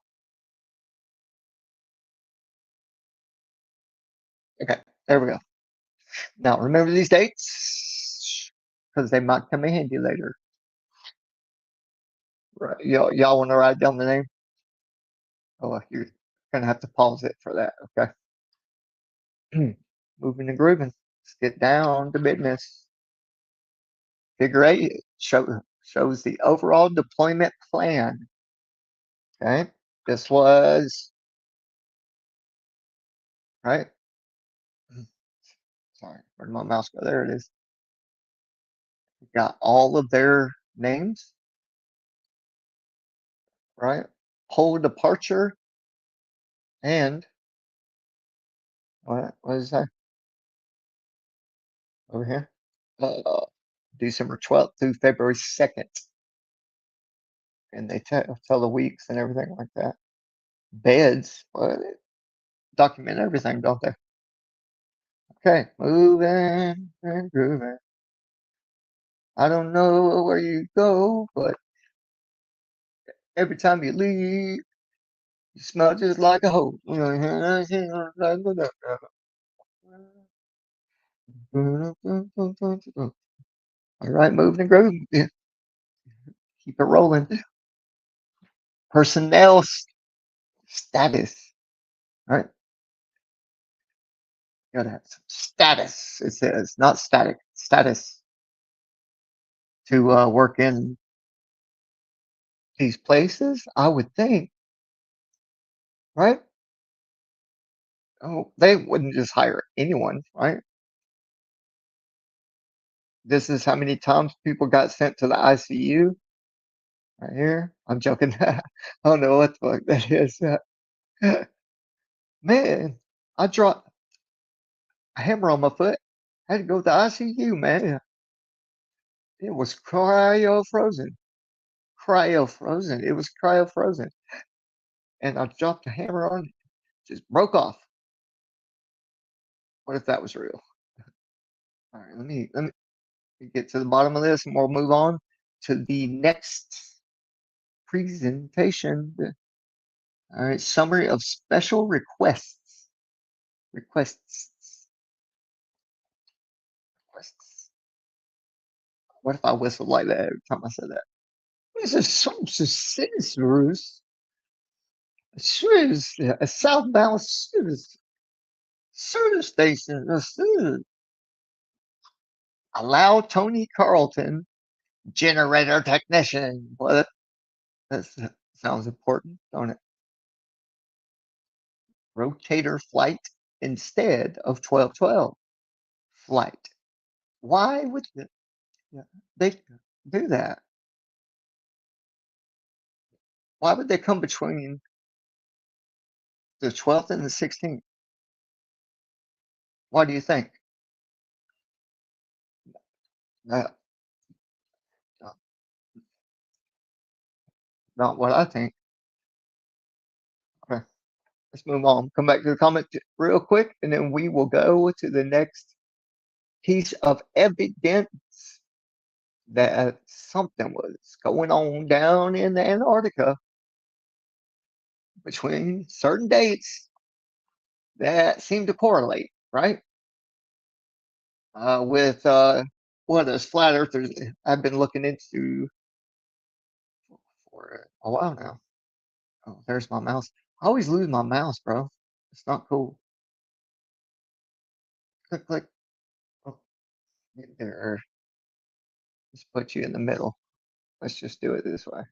A: Okay, there we go. Now remember these dates because they might come in handy later. Right. Y'all want to write down the name? Oh, you're gonna have to pause it for that. Okay. Moving and grooving. Let's get down to business. Figure 8 shows the overall deployment plan. Okay. This was, right? Sorry, where'd my mouse go? There it is. Got all of their names, right? Whole departure and what is that over here? December 12th through February 2nd. And they tell the weeks and everything like that. Beds, what? Document everything, don't they? Okay, moving and grooving. I don't know where you go, but every time you leave, you smell just like a hoe. All right, moving and grooving. Yeah, keep it rolling. Personnel status. All right, gotta have some status. It says not static, status to work in these places. I would think, right? Oh, they wouldn't just hire anyone, right? This is how many times people got sent to the ICU right here. I'm joking. I don't know what the fuck that is. Man, I dropped a hammer on my foot. I had to go to the ICU, man. It was cryo frozen. Cryo frozen. It was cryo frozen. And I dropped a hammer on it, just broke off. What if that was real? All right, let me get to the bottom of this and we'll move on to the next presentation. All right, summary of special requests. Requests. Requests. What if I whistled like that every time I said that? This is some citizens. A southbound service station. Allow Tony Carlton, generator technician. What? That sounds important, don't it? Rotator flight instead of 1212 flight. Why would they do that? Why would they come between the 12th and the 16th? Why do you think? Uh, Not what I think. Okay, let's move on. Come back to the comment real quick, and then we will go to the next piece of evidence that something was going on down in the Antarctica between certain dates that seem to correlate, right? With one of those flat earthers I've been looking into for a while now. Oh, there's my mouse. I always lose my mouse, bro. It's not cool. Click, click. Oh, there. Just put you in the middle. Let's just do it this way.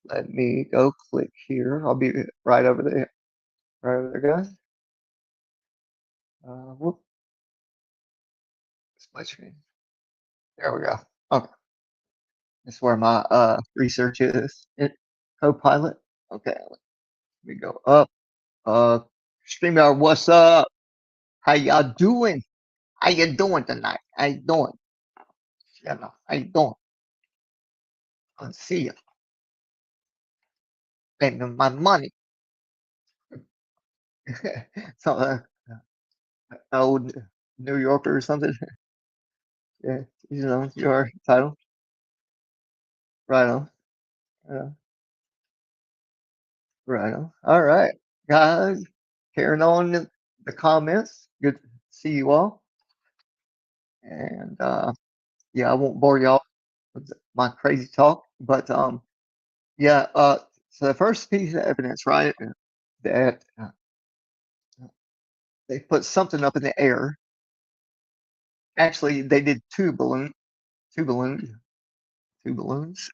A: Let me go click here. I'll be right over there. Right over there, guys. Whoop. Split screen. There we go. Okay. That's where my research is. It Copilot. Okay. Let me go up. StreamYard, what's up? How y'all doing? How you doing tonight? How you doing? Yeah, no. How you doing? Let's see you. Spending my money. So, old New Yorker or something. Yeah, your title. Right on. Uh, right on. All right, guys. Carrying on the comments. Good to see you all. And yeah, I won't bore y'all with my crazy talk, but yeah. So the first piece of evidence, right, that they put something up in the air Actually, they did two balloons, two balloons.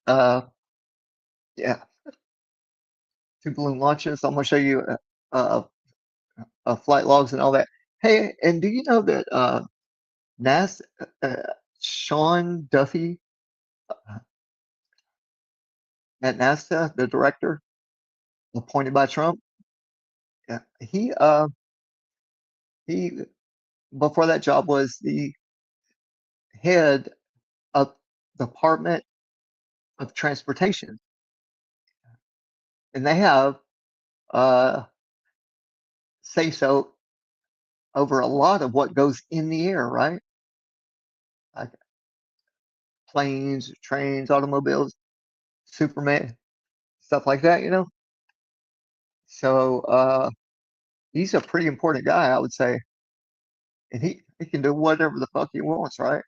A: Yeah, two balloon launches. I'm gonna show you uh, flight logs and all that. Hey, and do you know that NASA, Sean Duffy uh, at NASA, the director appointed by Trump, yeah, he before that job was the head of Department of Transportation, and they have uh, say so over a lot of what goes in the air, right? Like planes, trains, automobiles, Superman, stuff like that, you know. So he's a pretty important guy, I would say, and he can do whatever the fuck he wants, right?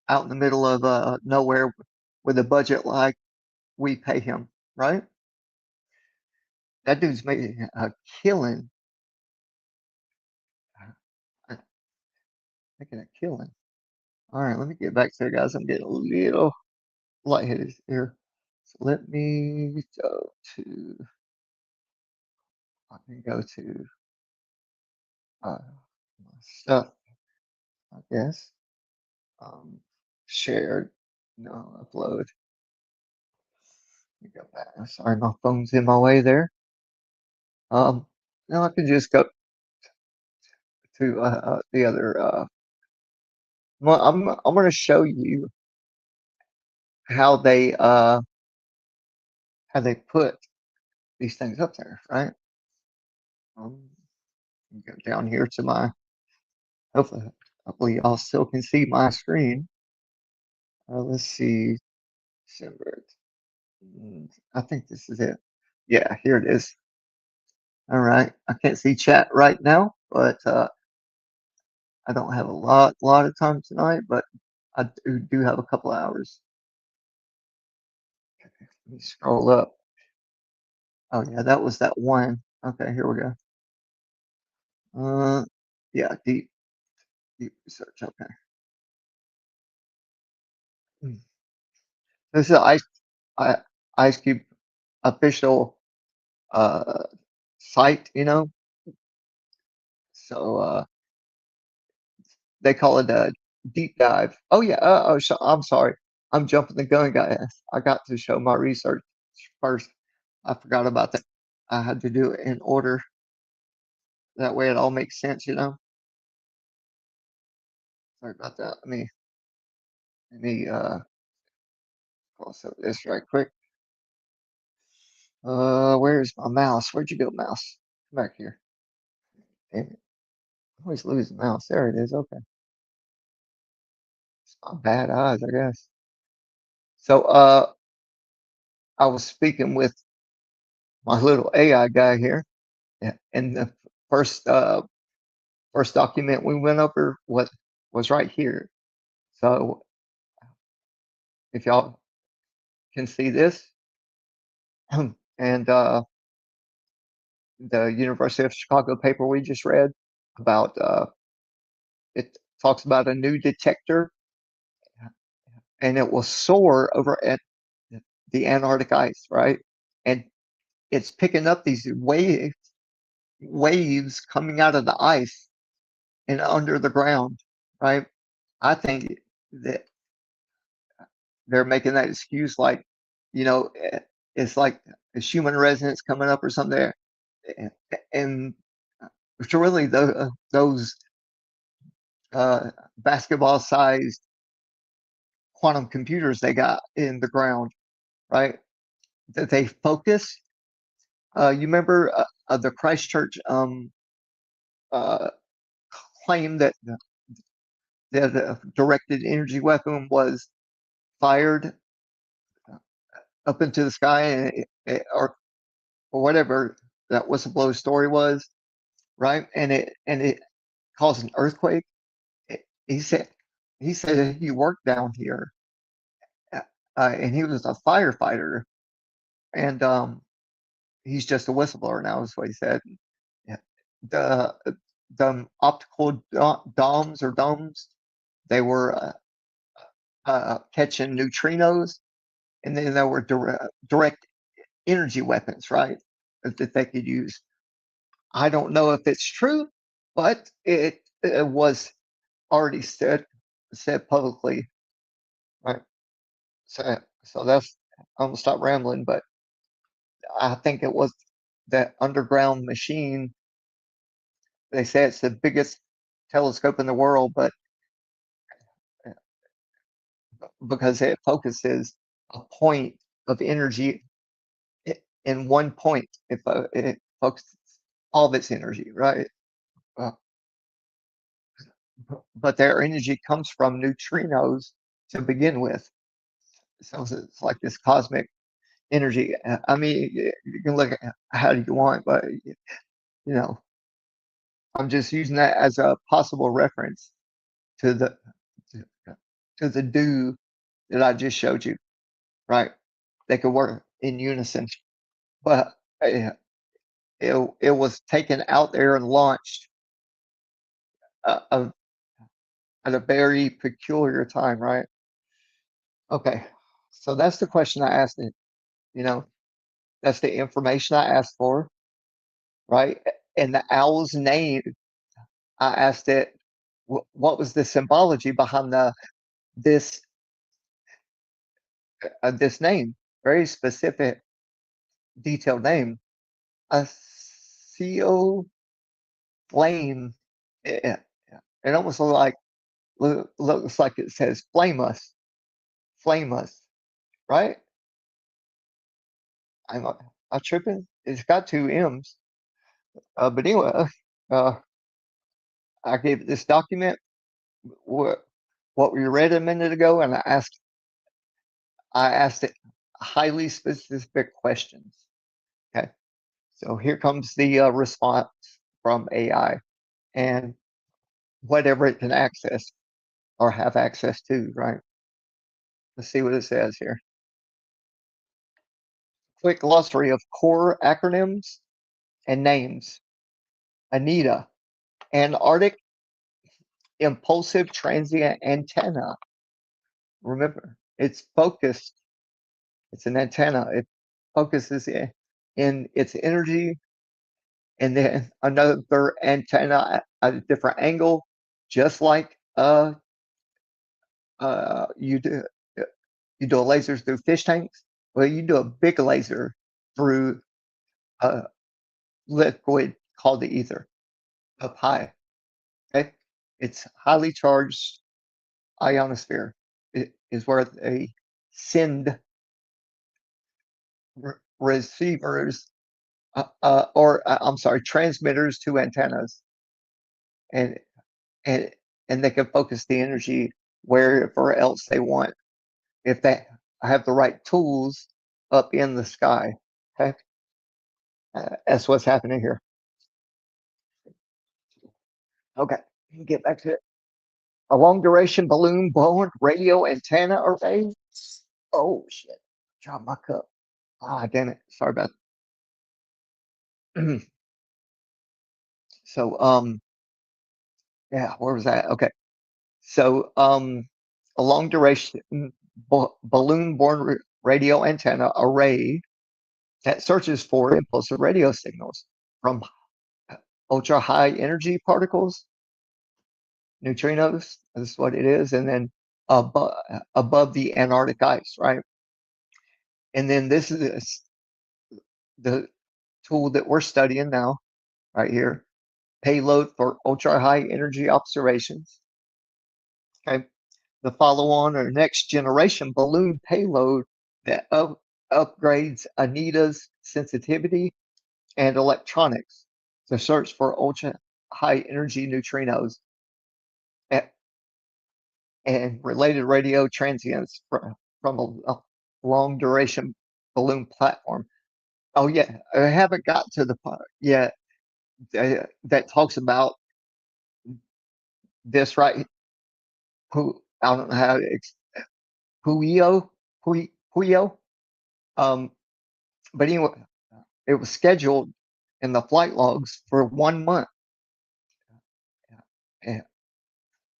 A: Out in the middle of nowhere with a budget like we pay him, right? That dude's making a killing, uh, making a killing. All right, let me get back to it, guys. I'm getting a little lightheaded here. So let me go to. Let me go to uh, my stuff, I guess. Um, shared. No, upload. Let me go back. Sorry, my phone's in my way there. Um, now I can just go to the other. Well, I'm going to show you how they put these things up there, right? Um, go down here to my. Hopefully y'all still can see my screen. Let's see. December. I think this is it. Yeah, here it is. All right. I can't see chat right now, but I don't have a lot of time tonight, but I do have a couple hours. Let me scroll up. Oh yeah, that was that one. Okay, here we go. Uh, yeah, deep research. Okay. Hmm. This is I, Ice Cube official uh site, you know. So they call it a deep dive. Oh yeah. I'm sorry. I'm jumping the gun, guys. I got to show my research first. I forgot about that. I had to do it in order. That way it all makes sense, you know. Sorry about that. Let me cross over this right quick. Where's my mouse? Where'd you go, mouse? Come back here. Damn it. I always lose the mouse. There it is. Okay. It's my bad eyes, I guess. So I was speaking with my little AI guy here. Yeah, and the first first document we went over was right here. So if y'all can see this, and the University of Chicago paper we just read about it talks about a new detector, and it will soar over at the Antarctic ice, right? And it's picking up these waves coming out of the ice and under the ground, right? I think that they're making that excuse like, you know, it's like a human resonance coming up or something there. And it's really those basketball sized quantum computers they got in the ground, right? That they focus. You remember the Christchurch uh, claim that the directed energy weapon was fired up into the sky, or whatever that whistleblower story was, right? And it caused an earthquake. He said that he worked down here, uh, and he was a firefighter, and he's just a whistleblower now, is what he said. Yeah. the optical DOMs or domes. They were catching neutrinos, and then there were direct energy weapons, right? That they could use. I don't know if it's true, but it was already said publicly, right? So that's I'm gonna stop rambling, but I think it was that underground machine. They say it's the biggest telescope in the world, but because it focuses a point of energy in one point, it focuses all of its energy, right? Uh, but their energy comes from neutrinos to begin with. So it's like this cosmic energy. I mean, you can look at how you want, but know, I'm just using that as a possible reference to to, to the do that I just showed you, right? They could work in unison, but it was taken out there and launched uh, at a very peculiar time, right? Okay, so that's the question I asked it. You know, that's the information I asked for, right? And the owl's name, I asked it, what was the symbology behind this this name? Very specific, detailed name. A CO flame. It, it almost looks like it says flame us, right? I'm I tripping. It's got two M's. But anyway, uh, I gave it this document. What what we read a minute ago, and I asked it highly specific questions. Okay, so here comes the response from AI and whatever it can access or have access to, right? Let's see what it says here. Quick glossary of core acronyms and names. ANITA, Antarctic Impulsive Transient Antenna. Remember, it's focused. It's an antenna. It focuses in its energy, and then another antenna at a different angle, just like you do you do a laser through fish tanks. Well, you do a big laser through a liquid called the ether up high. Okay, it's highly charged ionosphere. It is where they send receivers I'm sorry, transmitters to antennas, and and and they can focus the energy wherever else they want if they have the right tools up in the sky. Okay, that's what's happening here. Okay, get back to it. A long duration balloon borne radio antenna array. Oh shit! Drop my cup. Ah, damn it. Sorry about that. So yeah, where was that? Okay. So a long duration balloon borne radio antenna array that searches for impulsive radio signals from ultra high energy particles, neutrinos, is what it is, and then above the Antarctic ice, right? And then this is the tool that we're studying now, right here. Payload for ultra high energy observations. Okay. The follow on or next generation balloon payload that upgrades ANITA's sensitivity and electronics to search for ultra high energy neutrinos and, and related radio transients from a long duration balloon platform. Oh, yeah, I haven't got to the part yet that talks about this right. Who I don't know how to Puyo, Puyo. Um, but anyway, it was scheduled in the flight logs for 1 month.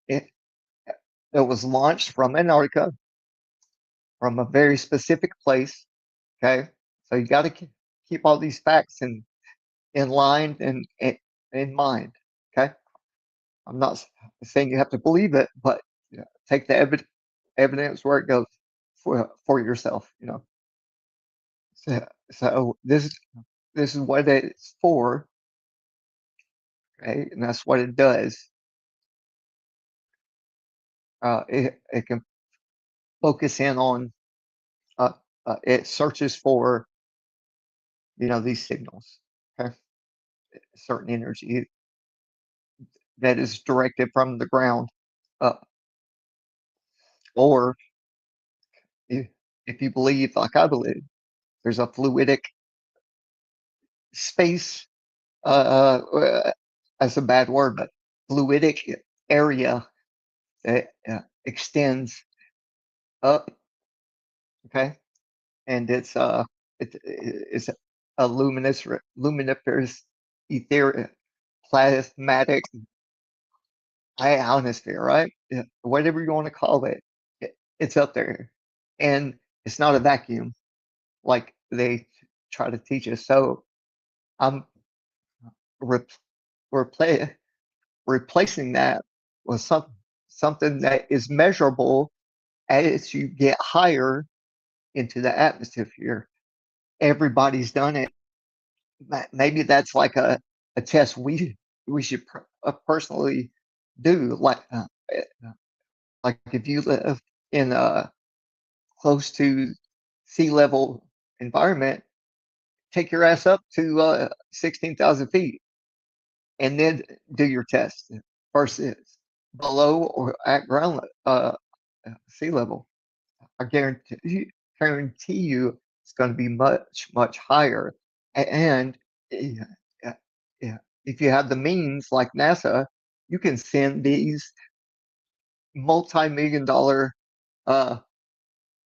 A: it, it was launched from Antarctica, from a very specific place. Okay, so you got to keep all these facts in line and in mind. Okay, I'm not saying you have to believe it, but take the evidence where it goes for yourself. So this is what it's for, okay, and that's what it does. It can focus in on it searches for these signals, okay, certain energy that is directed from the ground up, or if, if you believe like I believe, there's a fluidic space. That's a bad word, but fluidic area that extends up, okay, and it's a luminiferous ether plasmatic ionosphere, right? Yeah, whatever you want to call it's up there, and it's not a vacuum like they try to teach us. So I'm re- repla- replacing that with something that is measurable as you get higher into the atmosphere. Everybody's done it. Maybe that's like a test we should personally do. Like if you live in a close to sea level environment, take your ass up to 16,000 feet and then do your test versus below or at ground sea level. I guarantee you it's going to be much higher. And yeah, yeah, yeah, if you have the means like NASA, you can send these multi-million dollar uh,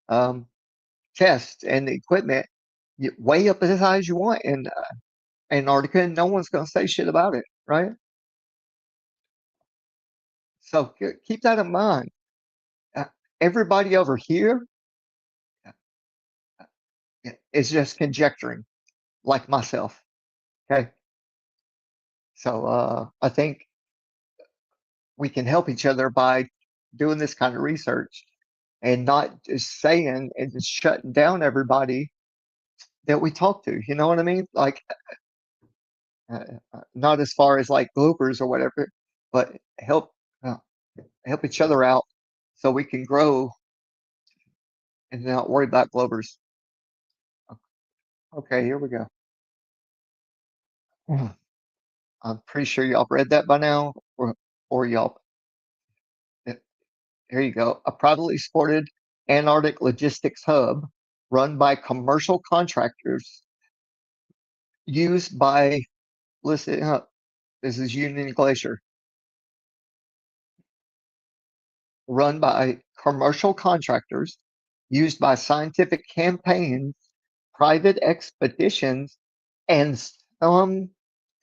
A: um, tests and the equipment way up as high as you want in Antarctica, and no one's going to say shit about it, right? So keep that in mind. Uh, Everybody over here is just conjecturing, like myself. Okay, so I think we can help each other by doing this kind of research and not just saying and just shutting down everybody that we talk to. You know what I mean? Like, uh, not as far as like Globers or whatever, but uh, help each other out so we can grow and not worry about Globers. Okay, here we go. I'm pretty sure y'all read that by now, or y'all. Here you go. A privately supported Antarctic logistics hub run by commercial contractors used by, listen up, this is Union Glacier, run by commercial contractors used by scientific campaigns, private expeditions, and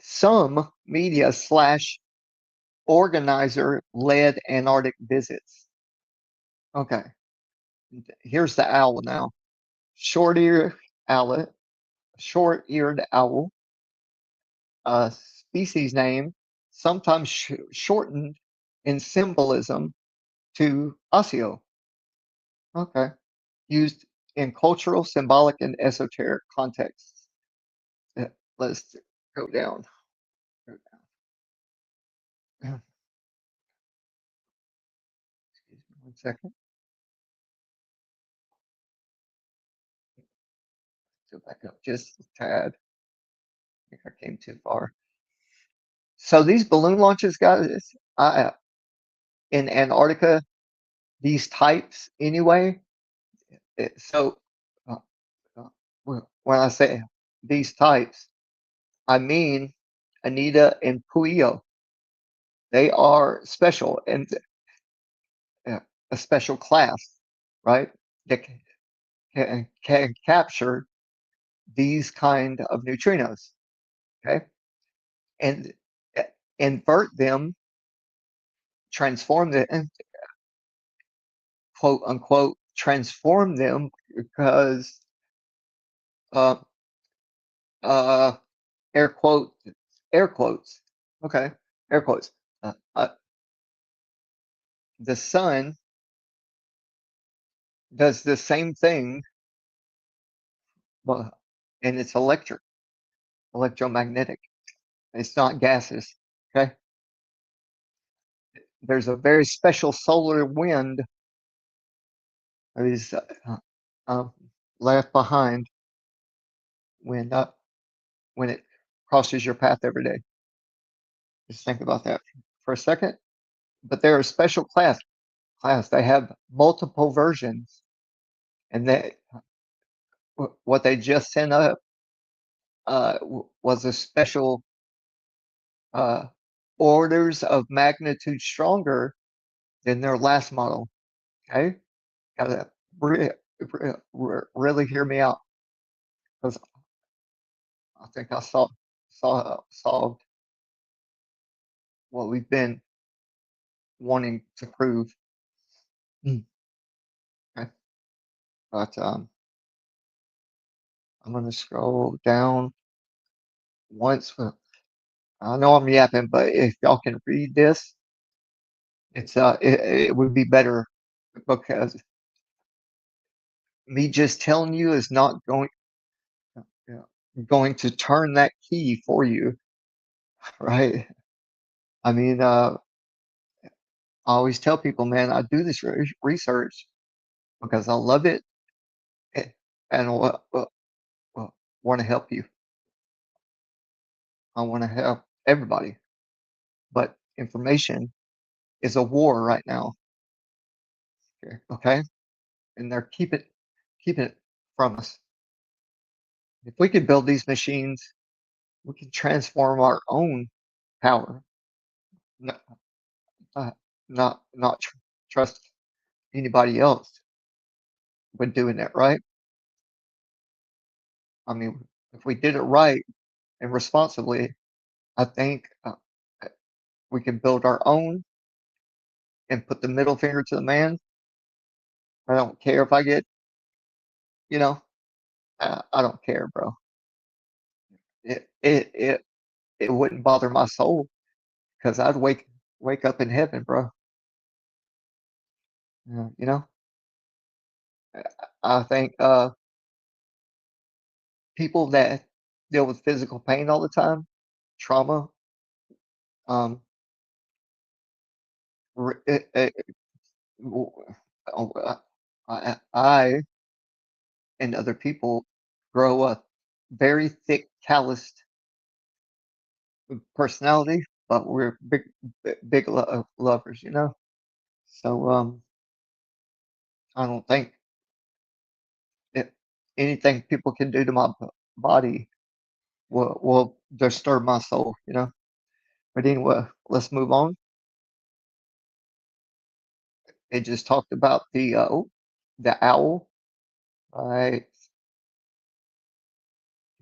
A: some media slash organizer led Antarctic visits. Okay, here's the owl now. Short-eared owlet, short-eared owl, species name, sometimes shortened in symbolism to Osseo. Okay, used in cultural, symbolic, and esoteric contexts. Uh, Let's go down. Go down. Excuse me 1 second. Go back up just a tad. I think I came too far. So these balloon launches, guys, in Antarctica, these types anyway. So uh, when I say these types, I mean Anita and Puyo. They are special and a special class, right? That can capture these kind of neutrinos, okay, and invert them transform the quote unquote transform them because uh uh air quote air quotes okay air quotes uh, uh, the sun does the same thing, well, and it's electromagnetic. It's not gases. Okay, there's a very special solar wind that is uh, left behind when uh, when it crosses your path every day. Just think about that for a second. But they're a special class. They have multiple versions, and what they just sent up was a special uh, orders of magnitude stronger than their last model. Okay, gotta really hear me out because I think I solved what we've been wanting to prove. Mm. Okay, but I'm gonna scroll down once. I know I'm yapping, but if y'all can read this, it would be better because me just telling you is not uh, going to turn that key for you, right? I mean, I always tell people, man, I do this research because I love it a- and want to help you. I want to help everybody, but information is a war right now. Okay, and they're keeping it from us. If we could build these machines, we can transform our own power. No, uh, not trust anybody else with doing it right. I mean, if we did it right and responsibly, I think we can build our own and put the middle finger to the man. I don't care if I get, you know, I don't care, bro. It it it it wouldn't bother my soul because I'd wake up in heaven, bro. You know, I think people that deal with physical pain all the time, trauma, um, it, w- oh, I and other people grow a very thick, calloused personality, but we're big lovers, you know. So I don't think it, anything people can do to my body will disturb my soul, you know. But anyway, let's move on. It just talked about the owl right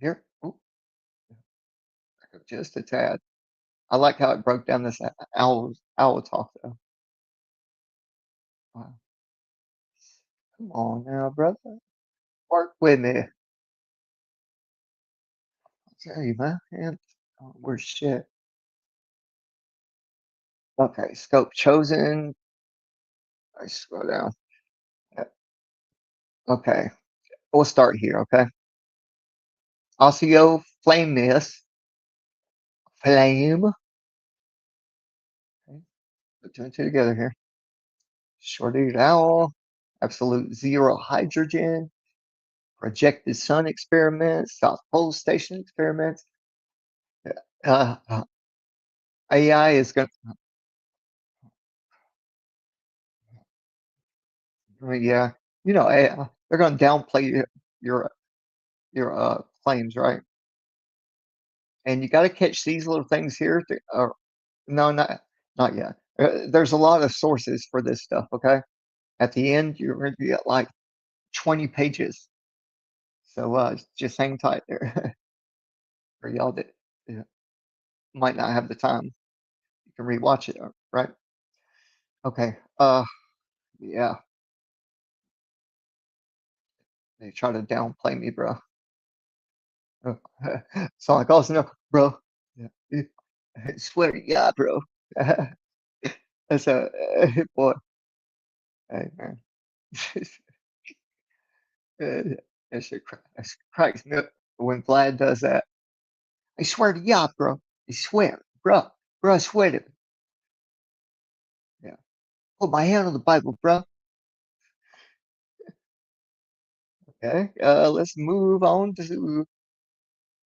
A: here. Oh, just a tad. I like how it broke down this owl talk though. Wow. Come on now, brother. Work with me. I tell you, man. We're shit. Okay, scope chosen. I scroll down. Uh, Okay, we'll start here. Okay, Osseo flame mist. Flame. Okay, put two and two together here. Short-eared owl. Absolute zero hydrogen. Projected sun experiments. South Pole Station experiments. AI is going. Yeah, you know, they're going to downplay your claims, right? And you got to catch these little things here. No, not yet. There's a lot of sources for this stuff. Okay, at the end you're going to get like 20 pages. So just hang tight there for y'all that might not have the time. You can rewatch it, right? Okay. Yeah. They try to downplay me, bro. Uh, so like, oh, no, bro. Yeah. I swear to God, bro. That's a boy. Hey, man. That shit cracks me up when Vlad does that. I swear to God, bro. I swear, bro. Bro, I swear to. Yeah. Put my hand on the Bible, bro. Okay. Let's move on to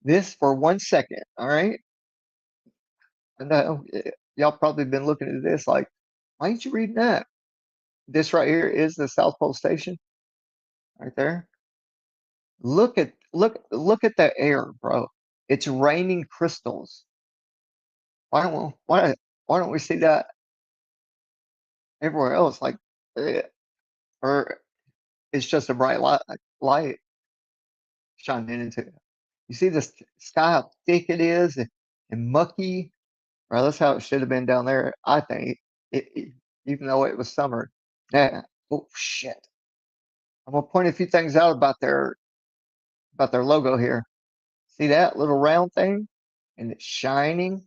A: this for 1 second. All right. I know y'all probably been looking at this like, why ain't you reading that? This right here is the South Pole Station, right there. Look at the air, bro. It's raining crystals. Why don't we see that everywhere else? Like, eh, or it's just a bright light shining into it. You see the sky, how thick it is and mucky. Well, that's how it should have been down there, I think. Even though it was summer. Yeah. Oh shit. I'm gonna point a few things out about their logo here. See that little round thing? And it's shining.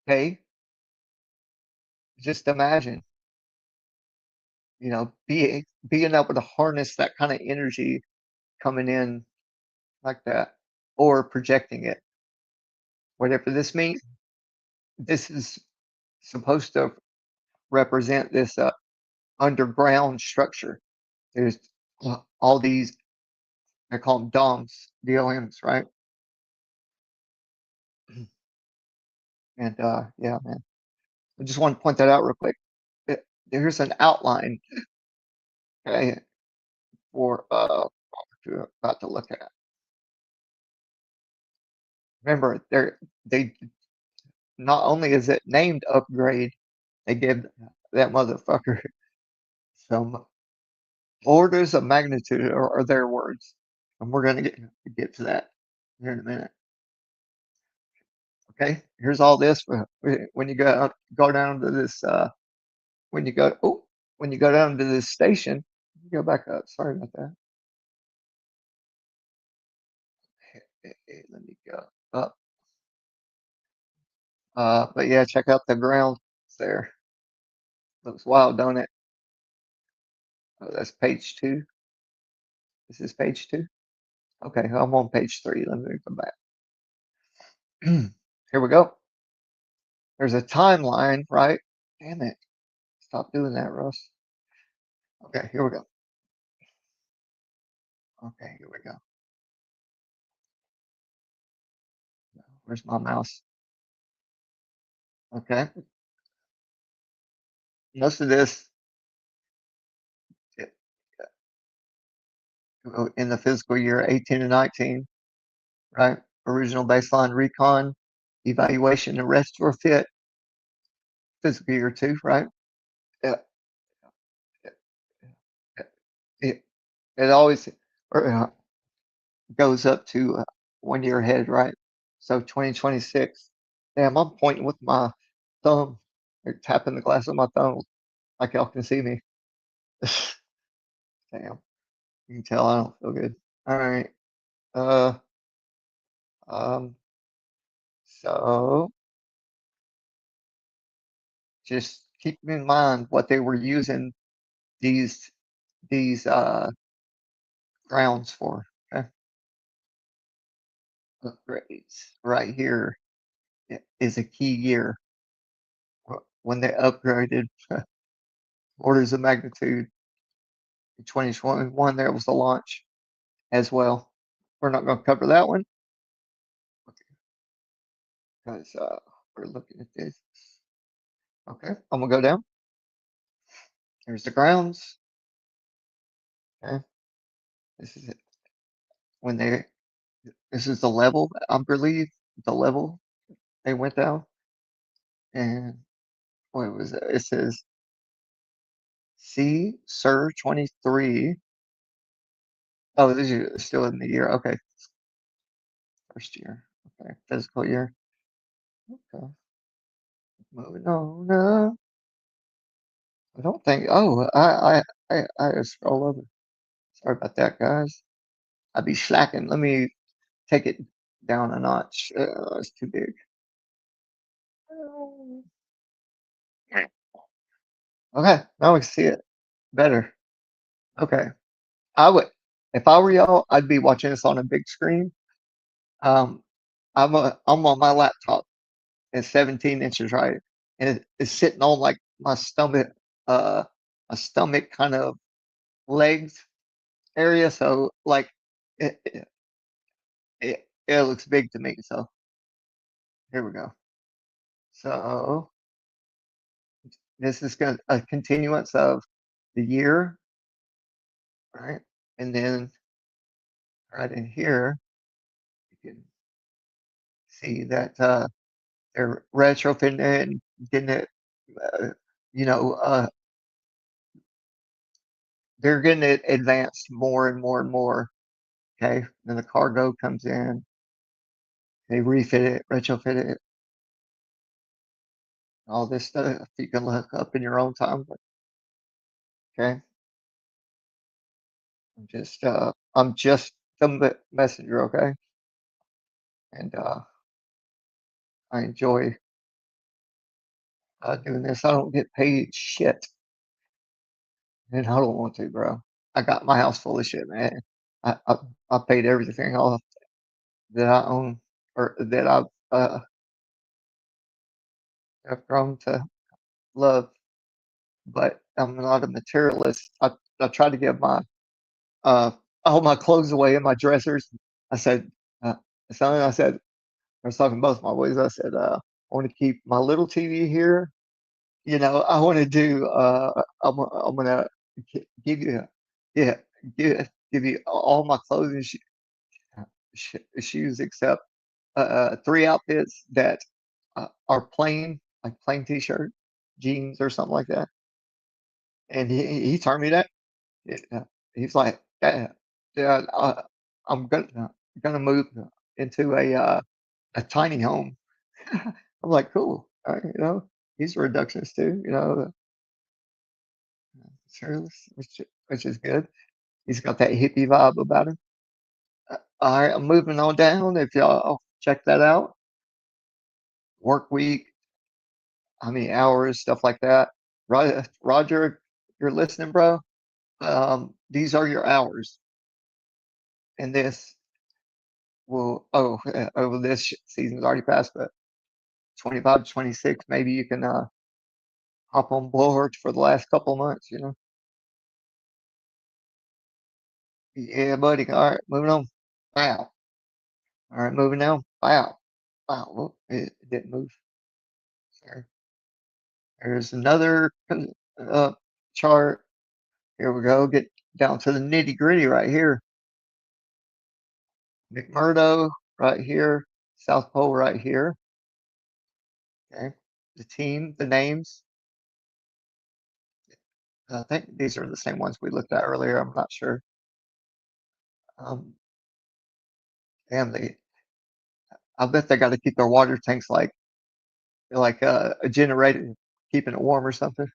A: Okay. Just imagine, being able to harness that kind of energy coming in like that or projecting it. Whatever this means, this is supposed to represent this underground structure. There's all these, they call them DOMs, DOMs, right? And yeah, man. I just want to point that out real quick. There's an outline, okay, for what we're about to look at. Remember, they not only is it named upgrade, they give that motherfucker some orders of magnitude, or their words, and we're gonna get to that here in a minute. Okay, here's all this when you go down to this when you go oh when you go down to this station. Go back up. Sorry about that. Let me go up. But yeah, check out the ground there. Looks wild, don't it? Oh, that's page 2. This is page 2. Okay, I'm on page 3. Let me go back. Here we go. There's a timeline, right? Damn it. Stop doing that, Russ. Okay, here we go. Okay, here we go. Where's my mouse? Okay. Most of this in the fiscal year 18 and 19, right? Original baseline recon, evaluation, and retrofit, fiscal year 2, right? Yeah, it, it always goes up to 1 year ahead, right? So 2026. Damn, I'm pointing with my thumb, or tapping the glass with my thumb, like y'all can see me. Damn, you can tell I don't feel good. All right. Uh, um, so just keep in mind what they were using these these grounds for. Okay? Upgrades right here is a key year when they upgraded orders of magnitude. In 2021, there was the launch as well. We're not going to cover that one because we're looking at this. Okay, I'm gonna go down. There's the grounds. Okay, this is it. When they, this is the level, I believe, the level they went down. And what was it? It says C Sir 23. Oh, this is still in the year. Okay, first year. Okay, physical year. Okay, moving on up. I don't think. Oh, I gotta scroll over. Sorry about that, guys. I'd be slacking. Let me take it down a notch. It's too big. Okay, now we can see it better. Okay, I would, if I were y'all, I'd be watching this on a big screen. Um, I'm on my laptop. It's 17 inches, right? And it's sitting on like uh, my stomach kind of legs area. So like it looks big to me. So here we go. So this is a continuance of the year, right? And then right in here, you can see that they're retrofitting it and getting it, uh, you know, they're getting it advanced more and more and more. Okay. Then the cargo comes in, they refit it, retrofit it, all this stuff you can look up in your own time. Okay. I'm just the messenger. Okay. And I enjoy doing this. I don't get paid shit, and I don't want to, bro. I got my house full of shit, man. I I, I paid everything off that I own or that have grown to love, but I'm not a materialist. I try to give my uh, all my clothes away in my dressers. I said, uh, son, I said, I was talking to both my boys. I said, I want to keep my little TV here. I want to do. I'm gonna give you, yeah, give you all my clothes and shoes except three outfits that are plain, like plain t-shirt, jeans, or something like that. And he told me that. Yeah, he's like, yeah, yeah, I'm gonna move into a tiny home. I'm like, cool. All right, he's a reductionist too. Sure, which is good. He's got that hippie vibe about him. All right, I'm moving on down. If y'all check that out, work week, how many hours, stuff like that. Roger, you're listening, bro. These are your hours, and this will. Oh, this season's already passed, but 25 to 26, maybe you can hop on board for the last couple of months. Yeah, buddy. All right, moving on. Wow. All right, moving down. Wow. Wow. Whoop, it didn't move. Sorry. There's another uh, chart. Here we go. Get down to the nitty gritty right here. McMurdo right here. South Pole right here. Okay. The team, the names. I think these are the same ones we looked at earlier. I'm not sure. Um, damn, I bet they got to keep their water tanks like a generator, keeping it warm or something.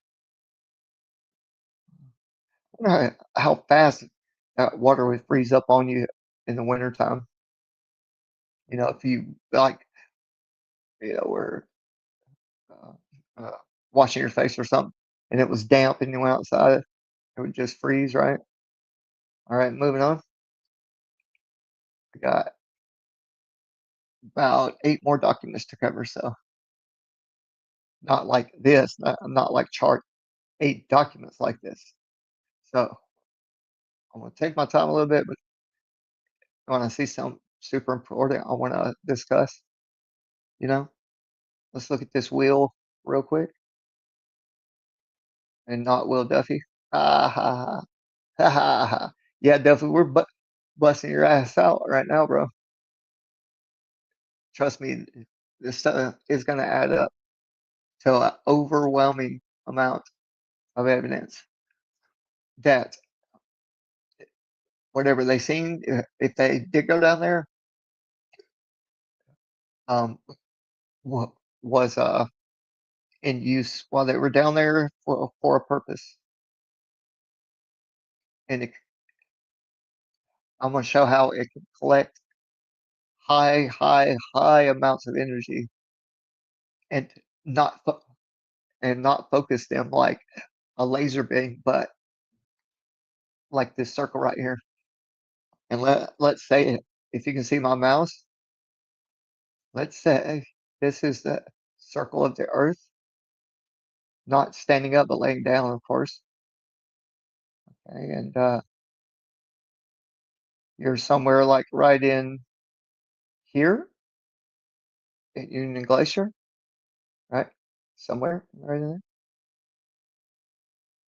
A: I wonder how fast that water would freeze up on you in the wintertime. If you like, were uh, uh, washing your face or something, and it was damp and you went outside, it would just freeze, right? All right, moving on. We got about 8 more documents to cover, so not like this, not like chart 8 documents like this. So I'm gonna take my time a little bit, but when I see something super important, I want to discuss. You know, let's look at this wheel real quick, and not Will Duffy. Ha ha ha ha ha ha. Yeah, Duffy, we're busting your ass out right now, bro. Trust me, this stuff is gonna add up to an overwhelming amount of evidence that whatever they seen, if they did go down there, um, was in use while they were down there for a purpose. And I'm going to show how it can collect high amounts of energy and not not focus them like a laser beam, but like this circle right here. And let's say if you can see my mouse, let's say this is the circle of the Earth, not standing up but laying down, of course. Okay, and you're somewhere like right in here at Union Glacier, right? Somewhere right in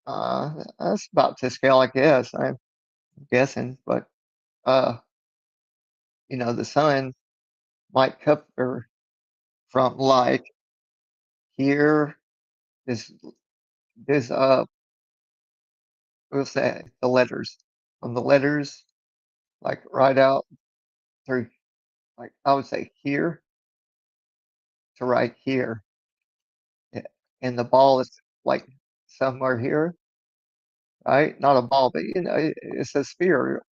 A: there. That's about to scale, I guess. I'm guessing, but uh, the sun might cover from like here, this this we'll say the letters from the letters like right out through like I would say here to right here. Yeah, and the ball is like somewhere here, right? Not a ball, but it's a sphere.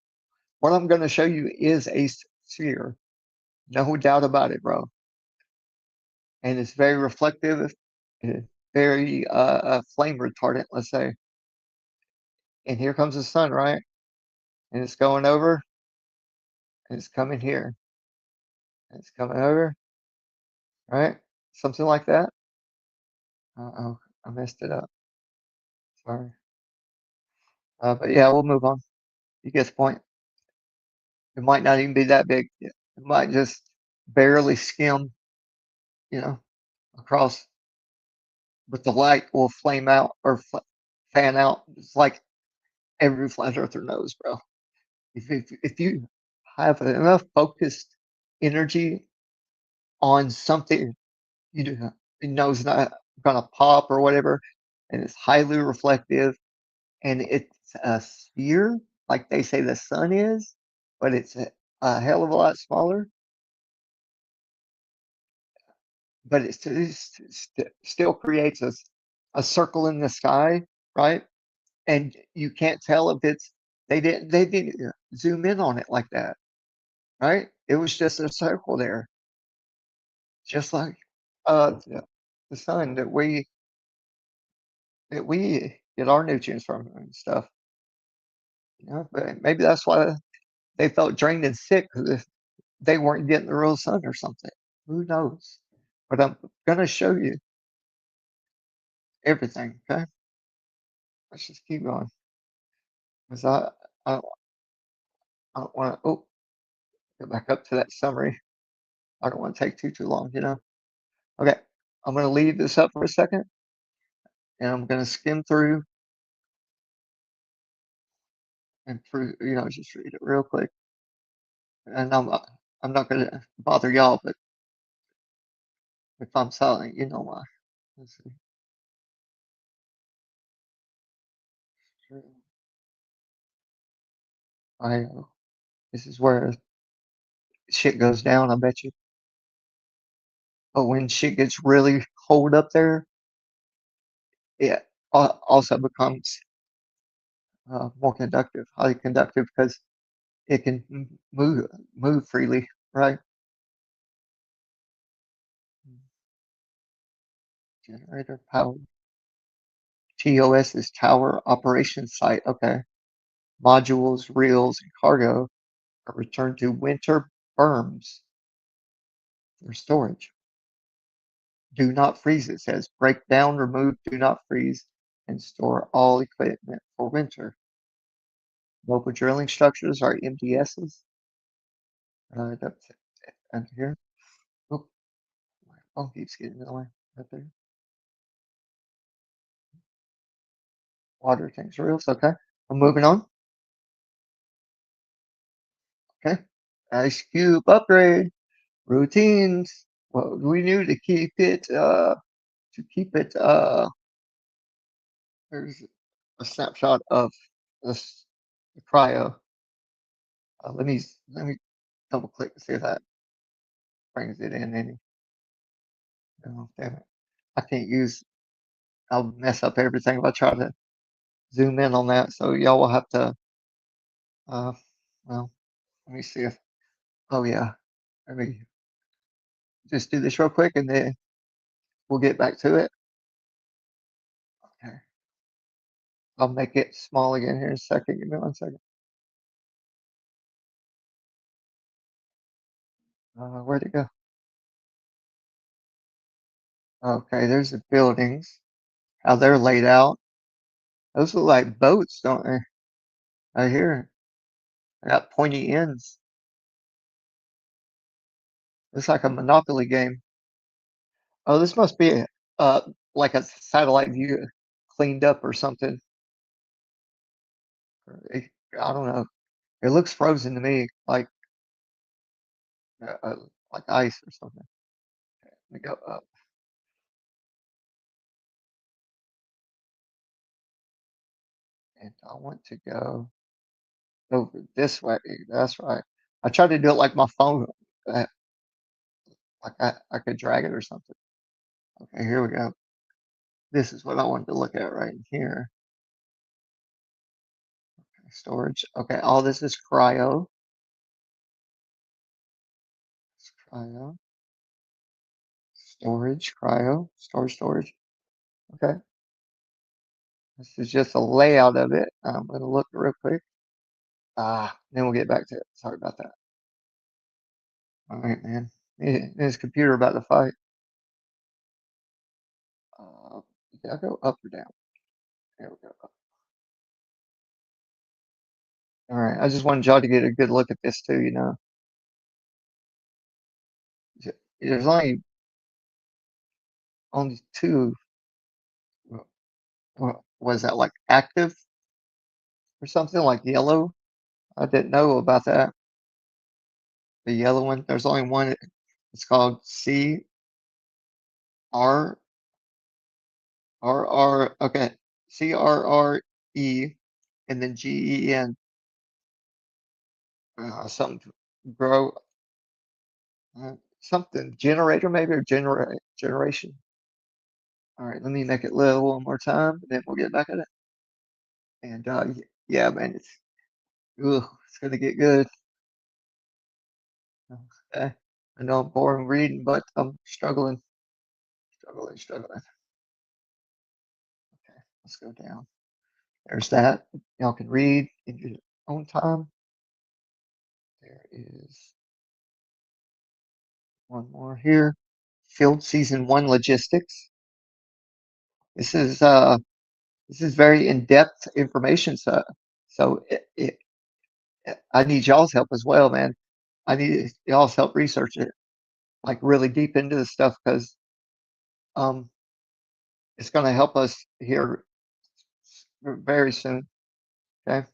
A: What I'm going to show you is a sphere, no doubt about it, bro. And it's very reflective, and very flame retardant, let's say. And here comes the sun, right? And it's going over, and it's coming here, and it's coming over, right? Something like that. Oh, I messed it up. Sorry. But yeah, we'll move on. You get the point. It might not even be that big. It might just barely skim, you know, across, but the light will flame out or fan out. It's like every flat earther knows, bro. If you have enough focused energy on something you do, you know it's not gonna pop or whatever, and it's highly reflective, and it's a sphere, like they say the sun is, but it's a hell of a lot smaller. But still creates a circle in the sky, right? And you can't tell if it's they didn't zoom in on it like that, right? It was just a circle there, just like the sun that we get our nutrients from and stuff. But maybe that's why they felt drained and sick because they weren't getting the real sun or something. Who knows? But I'm gonna show you everything. Okay, let's just keep going because I I don't want to. Oh, go back up to that summary. I don't want to take too long. Okay, I'm going to leave this up for a second, and I'm going to skim through and through. Just read it real quick. And I'm not going to bother y'all, but if I'm silent, you know why. Let's see. Sure. I This is where shit goes down. I bet you. But when shit gets really cold up there, it also becomes more conductive, highly conductive, because it can move freely, right? Generator power. TOS is Tower Operations Site. Okay. Modules, reels, and cargo are returned to winter berms for storage. Do not freeze, it says. Break down, remove, do not freeze, and store all equipment for winter. Mobile drilling structures are MDSs. That's under here. Oh, my phone keeps getting in the way. Right there. Water tanks, reels. Okay. I'm moving on. Okay. Ice cube upgrade. Routines. What we do to keep it. There's a snapshot of this the cryo. Let me double click to see if that brings it in any. Oh, damn it. I can't use I'll mess up everything if I try to zoom in on that. So y'all will have to, uh, well, let me see if, oh yeah, let me just do this real quick and then we'll get back to it. Okay. I'll make it small again here in a second. Give me 1 second. Where'd it go? Okay, there's the buildings, how they're laid out. Those look like boats, don't they? Right here. I got pointy ends. Looks like a Monopoly game. Oh, this must be uh like a satellite view cleaned up or something. It, I don't know. It looks frozen to me, uh, uh, like ice or something. Let me go up, and I want to go over this way. That's right. I tried to do it like my phone, uh, like I could drag it or something. Okay, here we go. This is what I wanted to look at right here. Storage. Okay, all this is cryo. It's cryo. Storage, cryo, storage. Okay. This is just a layout of it. I'm going to look real quick. Then we'll get back to it. Sorry about that. All right, man. His computer about to fight. Uh, did I go up or down? There we go. All right. I just wanted y'all to get a good look at this too. There's only two. Was that like active or something like yellow? I didn't know about that. The yellow one. There's only one. It's called CRRR. Okay, CRRE, and then GEN. Something grow. Something generator maybe or generation. All right, let me make it little one more time, and then we'll get back at it. And yeah, man, it's gonna get good. Okay. I know I'm boring reading, but I'm struggling. Okay, let's go down. There's that. Y'all can read in your own time. There is one more here. Field Season 1 Logistics. This is uh this is very in-depth information. So I need y'all's help as well, man. I need y'all's help research it, like really deep into this stuff, because um it's gonna help us here very soon. Okay.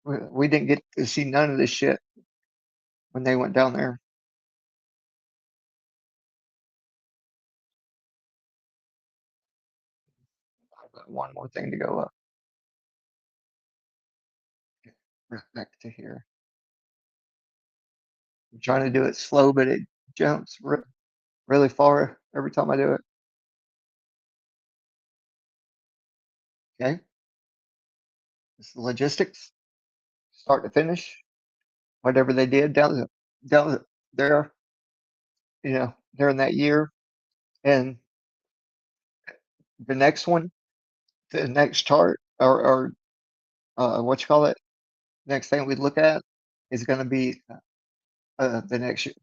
A: We didn't get to see none of this shit when they went down there. I've got one more thing to go up. Right back to here. I'm trying to do it slow, but it jumps really far every time I do it. Okay. It's the logistics, start to finish, whatever they did there, during that year. And the next one, the next chart or what you call it, next thing we look at is going to be the next year.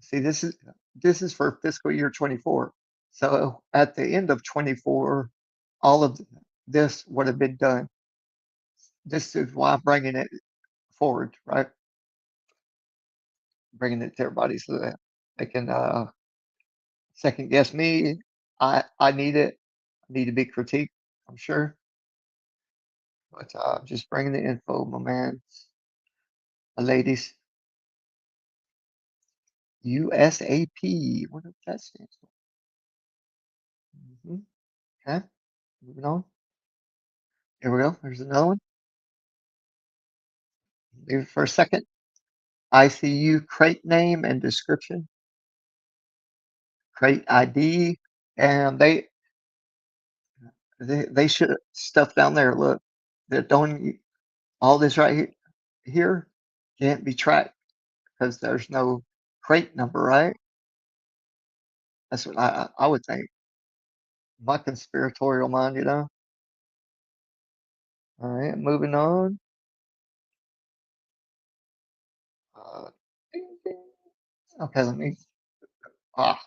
A: See, this is for fiscal year 24. So at the end of 24, all of this would have been done. This is why I'm bringing it forward, right? Bringing it to everybody so that they can second guess me. I need it. I need to be critiqued, I'm sure. But just bringing the info, my man, ladies. USAP. What does that stand for? Okay, moving on. Here we go. There's another one. Leave it for a second. ICU crate name and description, crate ID, and They should stuff down there, look, that don't all this right here can't be tracked because there's no crate number, right? That's what I would think. My conspiratorial mind, you know? Alright, moving on. Uh, ding, ding. Okay, let me ah,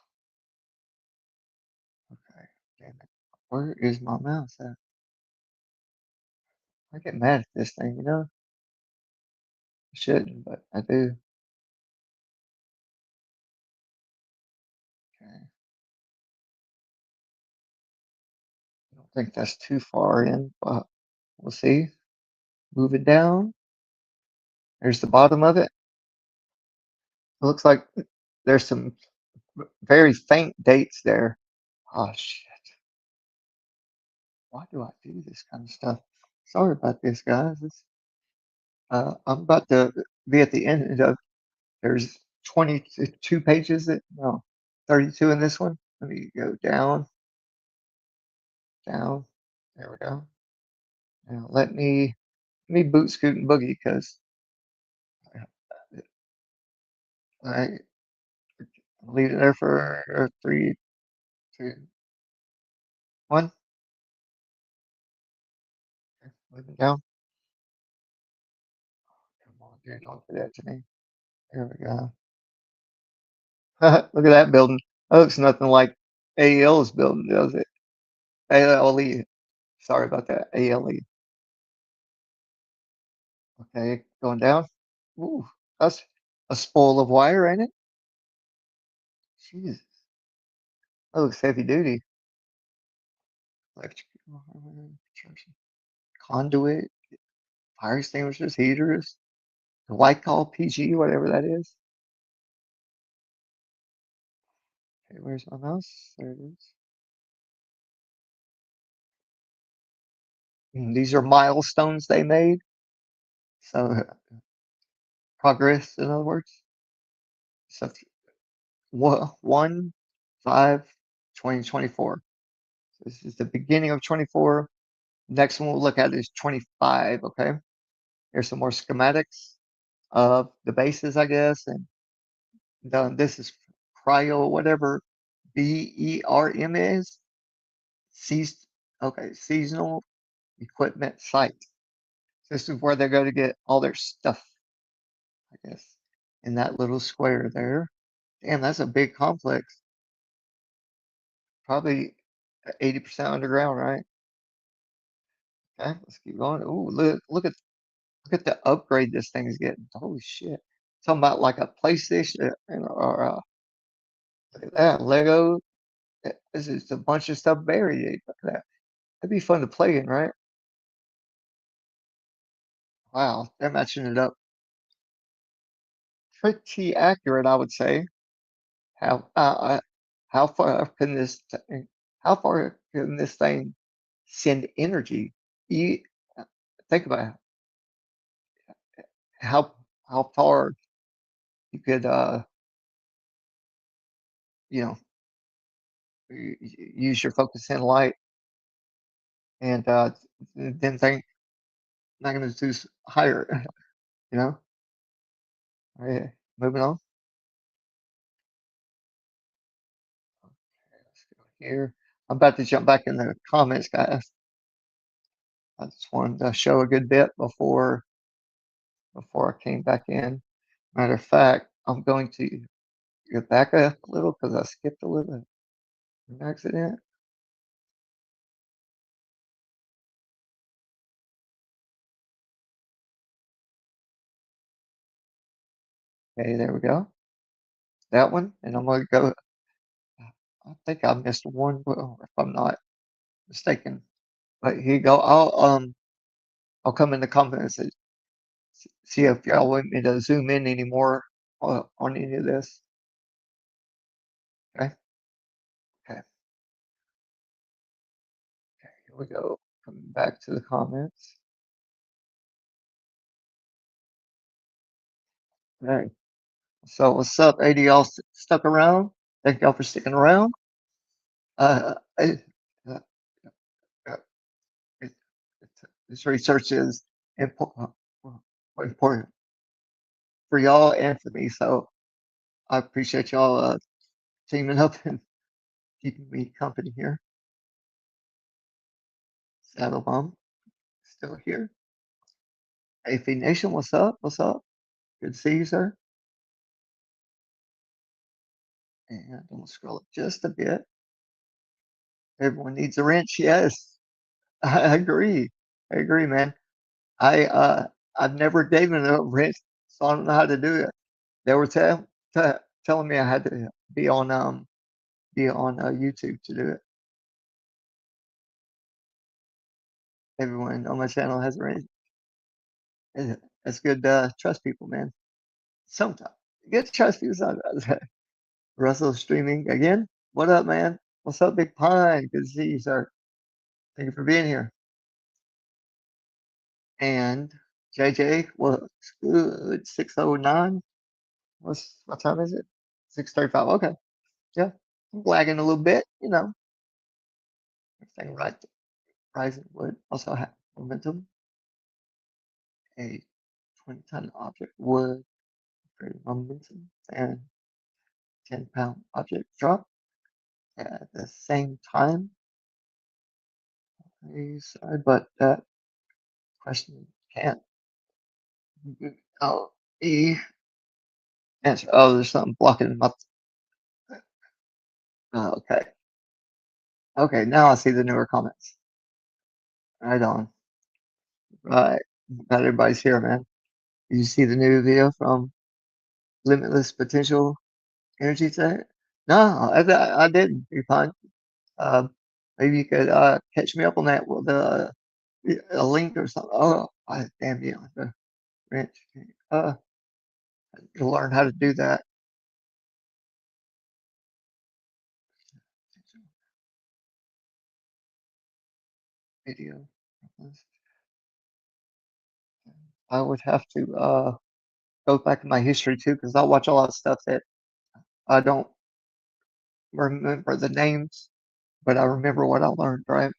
A: okay, damn it. Where is my mouse at? I get mad at this thing, you know? I shouldn't, but I do. Okay. I don't think that's too far in, but we'll see. Moving down. There's the bottom of it. It looks like there's some very faint dates there. Oh shit. Why do I do this kind of stuff? Sorry about this, guys. I'm about to be at the end of there's 22 pages that no 32 in this one. Let me go down, down. There we go. Now let me boot scoot and boogie because I leave it there for three, two, one. Okay, moving down. Come on, dude, don't do that to me. There we go. Look at that building. That looks nothing like AEL's building, does it? ALE. Sorry about that. ALE. Okay, going down. Ooh, that's a spool of wire, ain't it? Jesus, that looks heavy duty. Electric conduit, fire extinguishers, heaters, the white call PG, whatever that is. Okay, where's my mouse? There it is. These are milestones they made. So progress, in other words. So 1/5/2024. This is the beginning of 24. Next one we'll look at is 25. Okay. Here's some more schematics of the bases, I guess. And this is cryo, whatever BERM is. Seas okay, seasonal equipment site. This is where they're going to get all their stuff, I guess, in that little square there. Damn, that's a big complex. Probably 80% underground, right? Okay, let's keep going. Oh, look at the upgrade this thing is getting. Holy shit. Talking about like a PlayStation or look at that. Lego. This is a bunch of stuff buried. Look at that. That'd be fun to play in, right? Wow, they're matching it up pretty accurate, I would say. How how far can how far can this thing send energy? You think about how how far you could you know use your focus in light and then think magnitudes higher. You know. Right, moving on. Let's go here. I'm about to jump back in the comments, guys. I just wanted to show a good bit before I came back in. Matter of fact, I'm going to go back up a little because I skipped a little an accident. Okay, there we go. That one, and I'm going to go. I think I missed one, well, if I'm not mistaken. But here you go. I'll come in the comments and see if y'all want me to zoom in anymore on any of this. Okay. Okay. Okay. Here we go. Coming back to the comments. All right. So what's up, 80 y'all stuck around? Thank y'all for sticking around. Uh, I, uh, This research is important for y'all and for me. So I appreciate y'all teaming up and keeping me company here. Saddle Mom still here. AFC Nation, what's up? What's up? Good to see you, sir. And I'm gonna scroll up just a bit. Everyone needs a wrench. Yes, I agree. I agree, man. I I've never given a wrench, so I don't know how to do it. They were telling me I had to be on YouTube to do it. Everyone on my channel has a wrench. It's good to trust people, man. Sometimes you get to trust people sometimes. Russell streaming again. What up, man? What's up, Big Pine? Good to see you, sir. Thank you for being here. And JJ, what's good? 6:09. What time is it? 6:35. Okay. Yeah. I'm lagging a little bit, Everything right. Rising would also have momentum. A 20-ton object would create momentum and 10-pound object drop at the same time. Sorry, but that question can't. Oh, E answer. Oh, there's something blocking my. Oh, okay. Okay, now I see the newer comments. Right on. Right. Not everybody's here, man. Did you see the new video from Limitless Potential Energy today? No, I didn't. You're fine. Maybe you could catch me up on that with a link or something. Oh, damn you, the wrench. Uh, to learn how to do that. Video. I would have to go back in my history too, because I watch a lot of stuff that I don't remember the names, but I remember what I learned, right?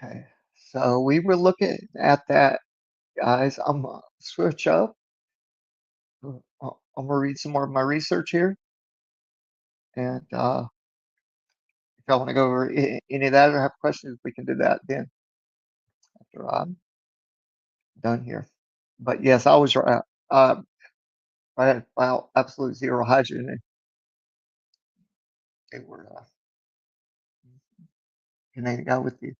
A: Okay. So we were looking at that, guys. I'm gonna switch up. I'm gonna read some more of my research here, and if y'all want to go over any of that or have questions, we can do that then after I'm done here. But yes, I was right. I had about absolute zero hydrogen. And they were Canadian guy with the.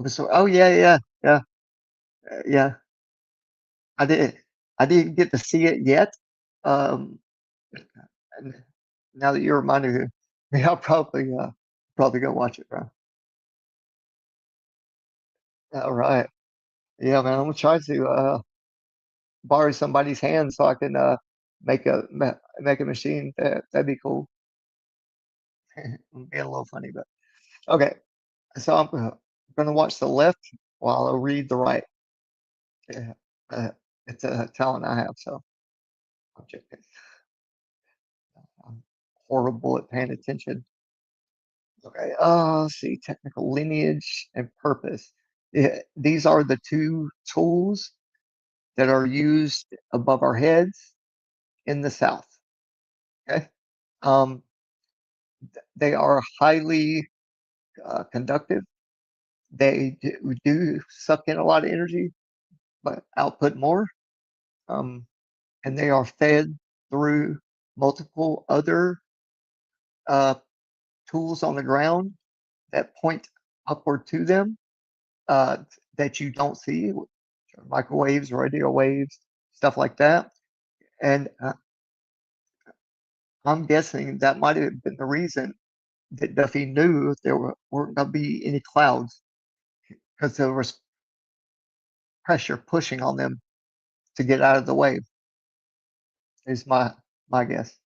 A: So, oh yeah, yeah, yeah, yeah. I did. I didn't get to see it yet. Um, and now that you reminded me, I'll probably go watch it, bro. All right. Yeah, man. I'm gonna try to borrow somebody's hand so I can make a machine. That'd be cool. I'm being a little funny, but okay. So I'm gonna watch the left while I read the right. Yeah, it's a talent I have, so I'm horrible at paying attention. Okay. Let's see. Technical lineage and purpose. Yeah, these are the two tools that are used above our heads in the South. Okay. Um, they are highly conductive. They do suck in a lot of energy, but output more. Um, and they are fed through multiple other uh, tools on the ground that point upward to them uh, that you don't see, microwaves, radio waves, stuff like that. And I'm guessing that might have been the reason that Duffy knew weren't going to be any clouds because there was pressure pushing on them to get out of the wave. Is my guess.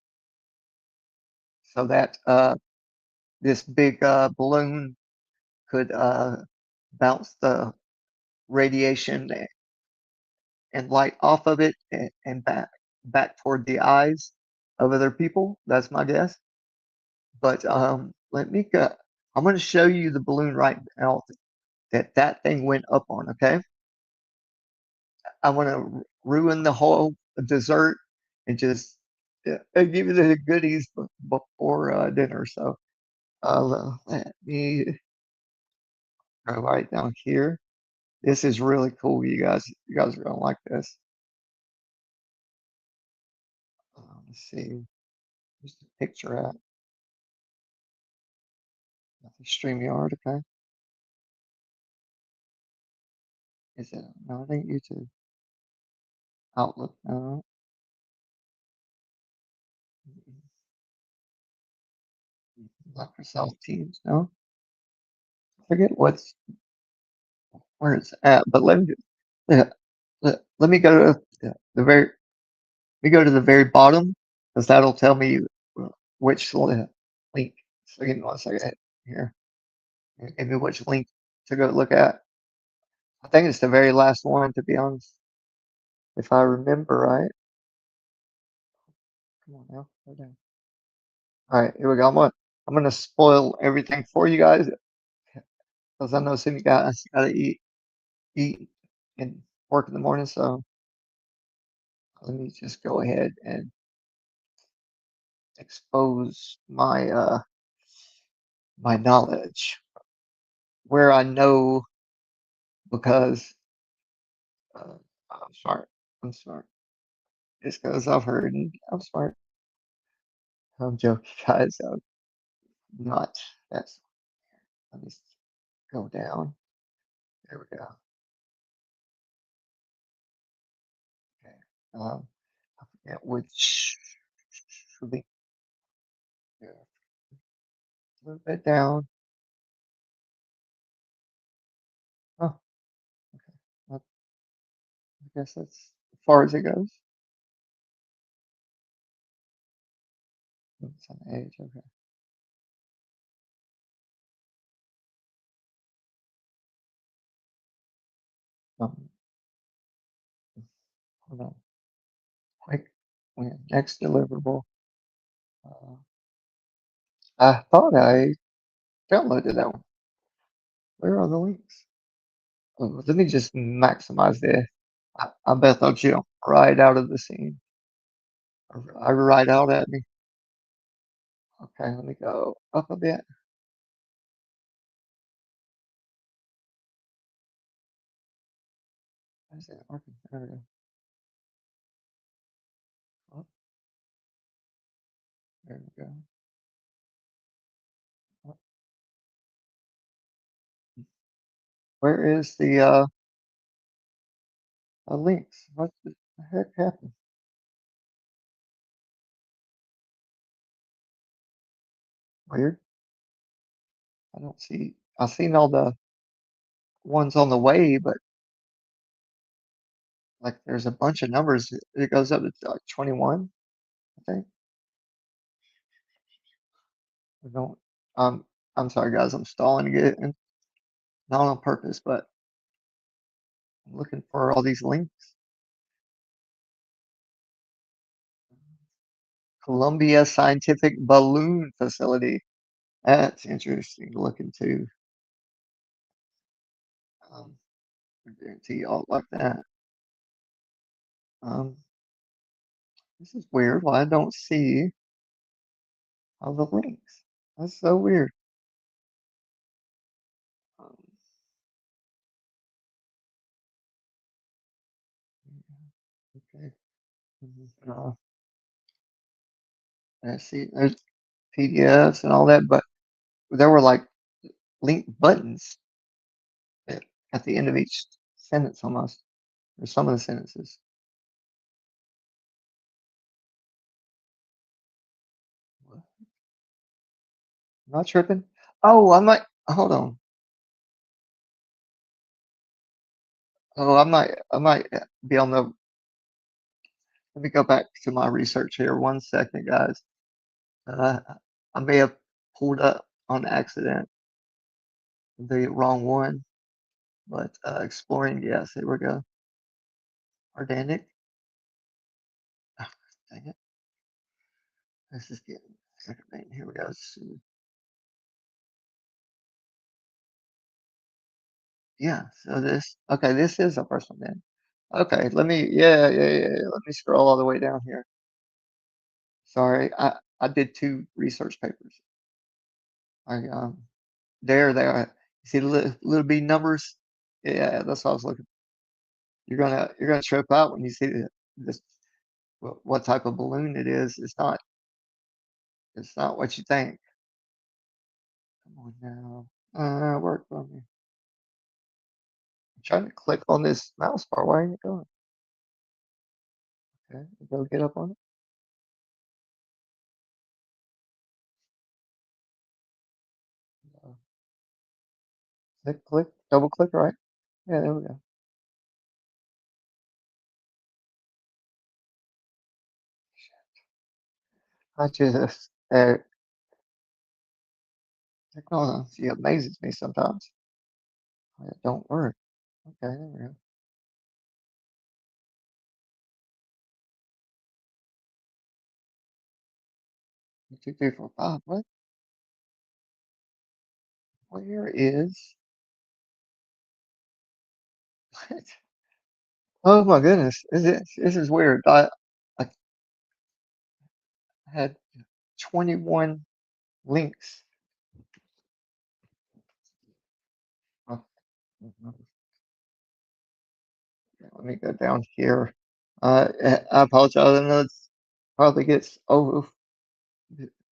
A: So that this big balloon could bounce the radiation and light off of it and back toward the eyes of other people. That's my guess. But let me go. I'm going to show you the balloon right now that thing went up on. Okay, I want to ruin the whole dessert and just give you the goodies before dinner. So let me go right down here. This is really cool, you guys. You guys are gonna like this. Let's see. Where's the picture at? StreamYard, okay. Is it? No, I think YouTube. Outlook, no. Microsoft Teams, no. I forget where it's at, but yeah, let me go to the very let me go to the very bottom because that'll tell me which link. So give me 1 second here. Give me which link to go look at. I think it's the very last one, to be honest, if I remember right. Come on now, go down. All right, here we go. I'm gonna spoil everything for you guys because I know some of you guys gotta eat and work in the morning. So let me just go ahead and expose my knowledge where I know because I'm smart. I'm smart. Just because I've heard and I'm smart. I'm joking, guys. I'm not. That's. Let me go down. There we go. Okay. I forget which. Should be a little bit down. Oh, I guess that's as far as it goes. It's on the edge. Okay. Um, hold on. Quick. Yeah, next deliverable. Uh, I thought I downloaded that one. Where are the links? Oh, let me just maximize this. I bet they'll jump right out of the scene. Right out at me. Okay, let me go up a bit. Is it working? There we go. Oh, there we go. Oh, where is the links? What the heck happened? Weird. I don't see. I've seen all the ones on the way, but like there's a bunch of numbers. It goes up to like 21, I think. I don't. Um, I'm sorry, guys. I'm stalling to get in. Not on purpose, but I'm looking for all these links. Columbia Scientific Balloon Facility. That's interesting to look into. Um, I guarantee y'all like that. Um, this is weird. Why I don't see all the links? That's so weird. Um, okay. I see there's PDFs and all that, but there were like link buttons at, at the end of each sentence almost, or some of the sentences. Am I tripping? Oh, I might. Hold on. Oh, I might be on the. Let me go back to my research here. 1 second, guys. Uh, I may have pulled up on accident the wrong one, but exploring, yes, here we go. Organic. Oh, dang it. This is getting aggravating. Here we go. Yeah, so this is the first one then. Okay, yeah, let me scroll all the way down here. Sorry, I did 2 research papers. I, there they are. You see the little B numbers? Yeah, that's what I was looking. You're gonna trip out when you see this what type of balloon it is. It's not what you think. Come on now. Work for me. I'm trying to click on this mouse bar. Why ain't it going? Okay, go get up on it. Uh, click, double click, right? Yeah, there we go. I just technology amazes me sometimes. It don't work. Okay, there we go. 1, 2, 3, 4, 5. What? Where is what? Oh my goodness. This is weird. I had 21 links. Oh, mhm. Let me go down here. I apologize. I know it's probably gets over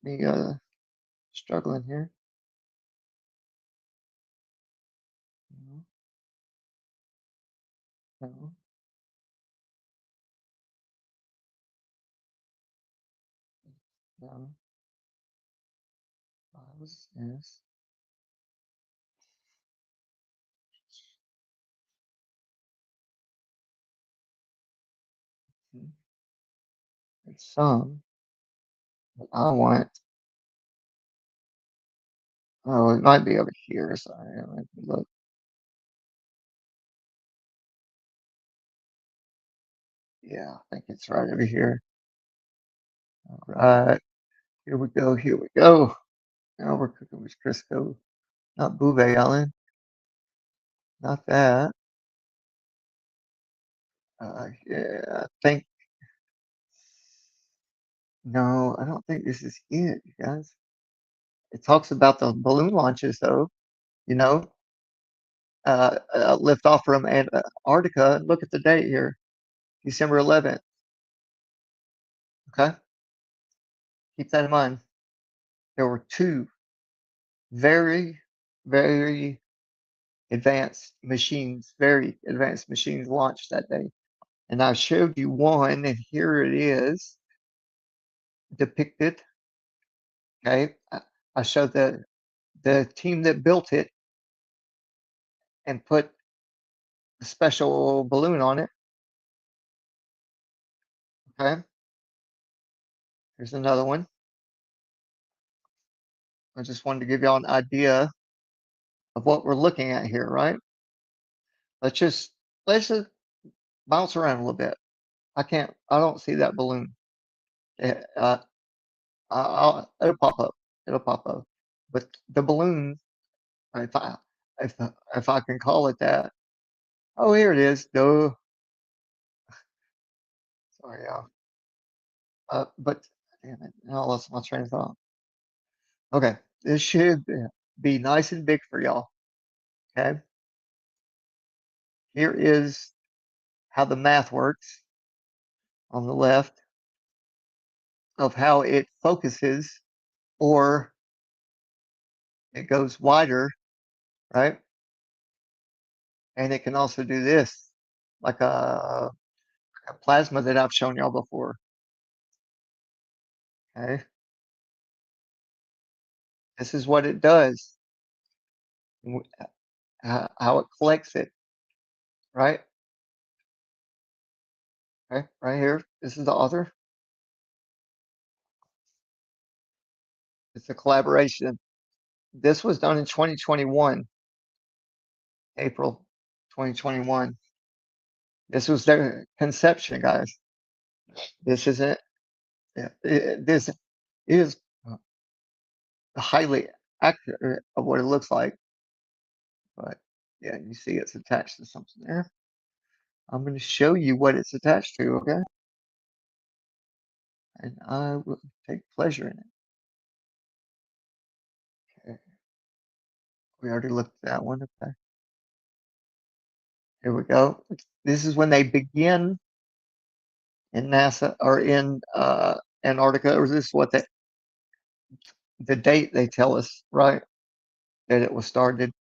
A: me struggling here. No, no, no. Yes. It's some. But I want. Oh, it might be over here. Sorry. Let me look. Yeah, I think it's right over here. All right. Here we go. Here we go. Now we're cooking with Crisco. Not Bouvet Island. Not that. Yeah, I think. No, I don't think this is it, you guys. It talks about the balloon launches, though. You know, lift off from Antarctica. Look at the date here, December 11th. Okay, keep that in mind. There were two very, very very advanced machines launched that day. And I showed you one, and here it is depicted. Okay, I showed the team that built it and put a special balloon on it. Okay, here's another one. I just wanted to give y'all an idea of what we're looking at here, right? Let's just let's just bounce around a little bit. I don't see that balloon. Eh, it'll pop up. It'll pop up. But the balloon, if I if I can call it that. Oh, here it is. Duh. Sorry, y'all. But damn it, now I lost my train of thought. Okay, this should be nice and big for y'all. Okay, here is how the math works on the left of how it focuses or it goes wider, right? And it can also do this, like a plasma that I've shown y'all before. Okay, this is what it does, how it collects it, right? Okay, right here. This is the author. It's a collaboration. This was done in 2021, April 2021. This was their conception, guys. This isn't. This is highly accurate of what it looks like. But Yeah, you see it's attached to something there. I'm going to show you what it's attached to, okay? And I will take pleasure in it. Okay. We already looked at that one. Okay. Here we go. This is when they begin in NASA or in Antarctica, or this is what the date they tell us, right? That it was started,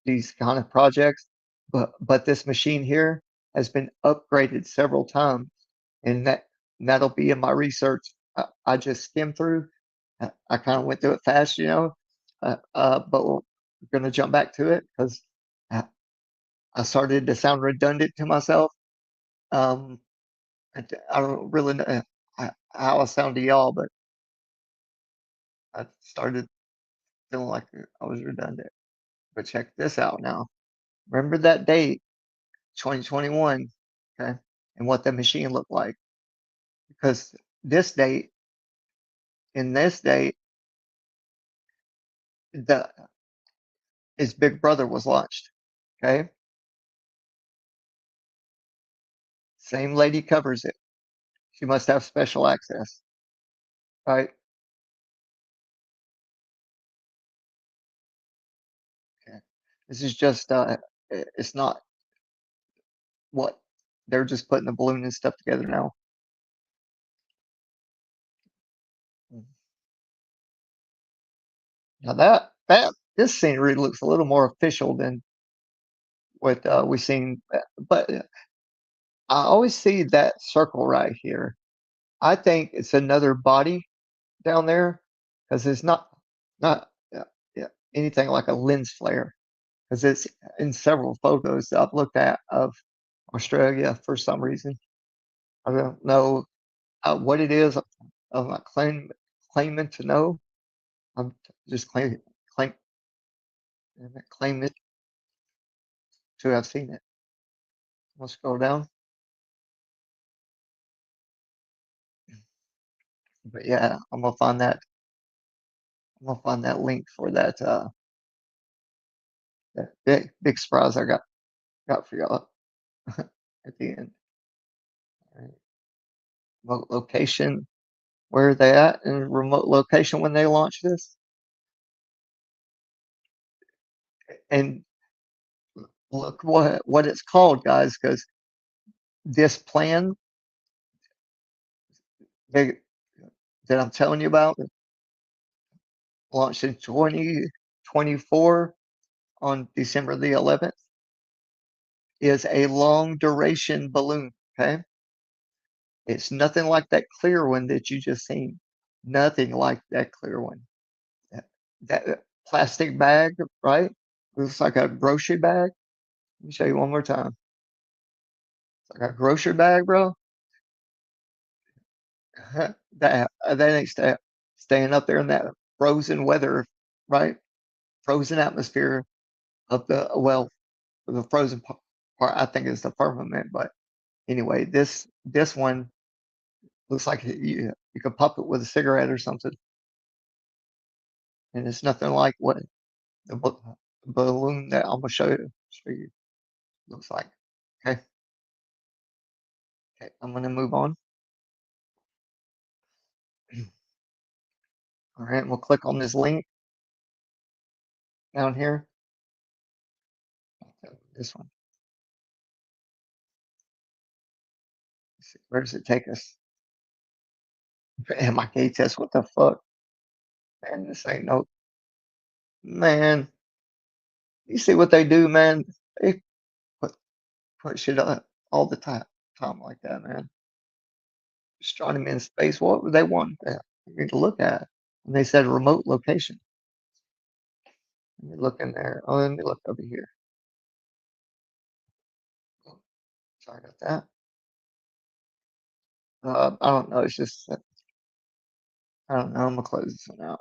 A: these kind of projects. But this machine here has been upgraded several times, and that'll be in my research. I just skimmed through. I kind of went through it fast, but we're going to jump back to it because I, I started to sound redundant to myself. Um, I don't really know how I sound to y'all, but I started feeling like I was redundant. But check this out now. Remember that date, 2021, okay, and what the machine looked like. Because this date, in this date, the his big brother was launched. Okay, same lady covers it. She must have special access, right? Okay. This is just it's not what they're just putting the balloon and stuff together now. Now that this scenery looks a little more official than what we've seen, but I always see that circle right here. I think it's another body down there because it's not yeah, anything like a lens flare because it's in several photos that I've looked at of Australia for some reason. I don't know what it is. I'm not claiming to know. I'm just claim claim it to have seen it. Let's scroll down. But yeah, I'm gonna find that link for that big surprise I got for y'all at the end. All right. Remote location. Where are they at in remote location when they launch this? And look what it's called, guys, because this plan they, that I'm telling you about launched in 2024 on December the 11th is a long duration balloon. Okay, it's nothing like that clear one that you just seen. Nothing like that clear one. That, that plastic bag, right? Looks like a grocery bag. Let me show you one more time. It's like a grocery bag, bro. That ain't staying up there in that frozen weather, right? Frozen atmosphere of the frozen part. I think is the firmament, but anyway, this one looks like you could pop it with a cigarette or something, and it's nothing like what the balloon that I'm gonna show you looks like. Okay, okay, I'm gonna move on. All right, we'll click on this link down here. This one. Let's see, where does it take us? MIK test. What the fuck? Man, this ain't no man. You see what they do, man? They put put shit up all the time like that, man. Astronomy in space. What would they want? Me to look at? And they said remote location. Let me look in there. Oh, let me look over here. Oh, sorry about that. I don't know. It's just I don't know. I'm gonna close this one out.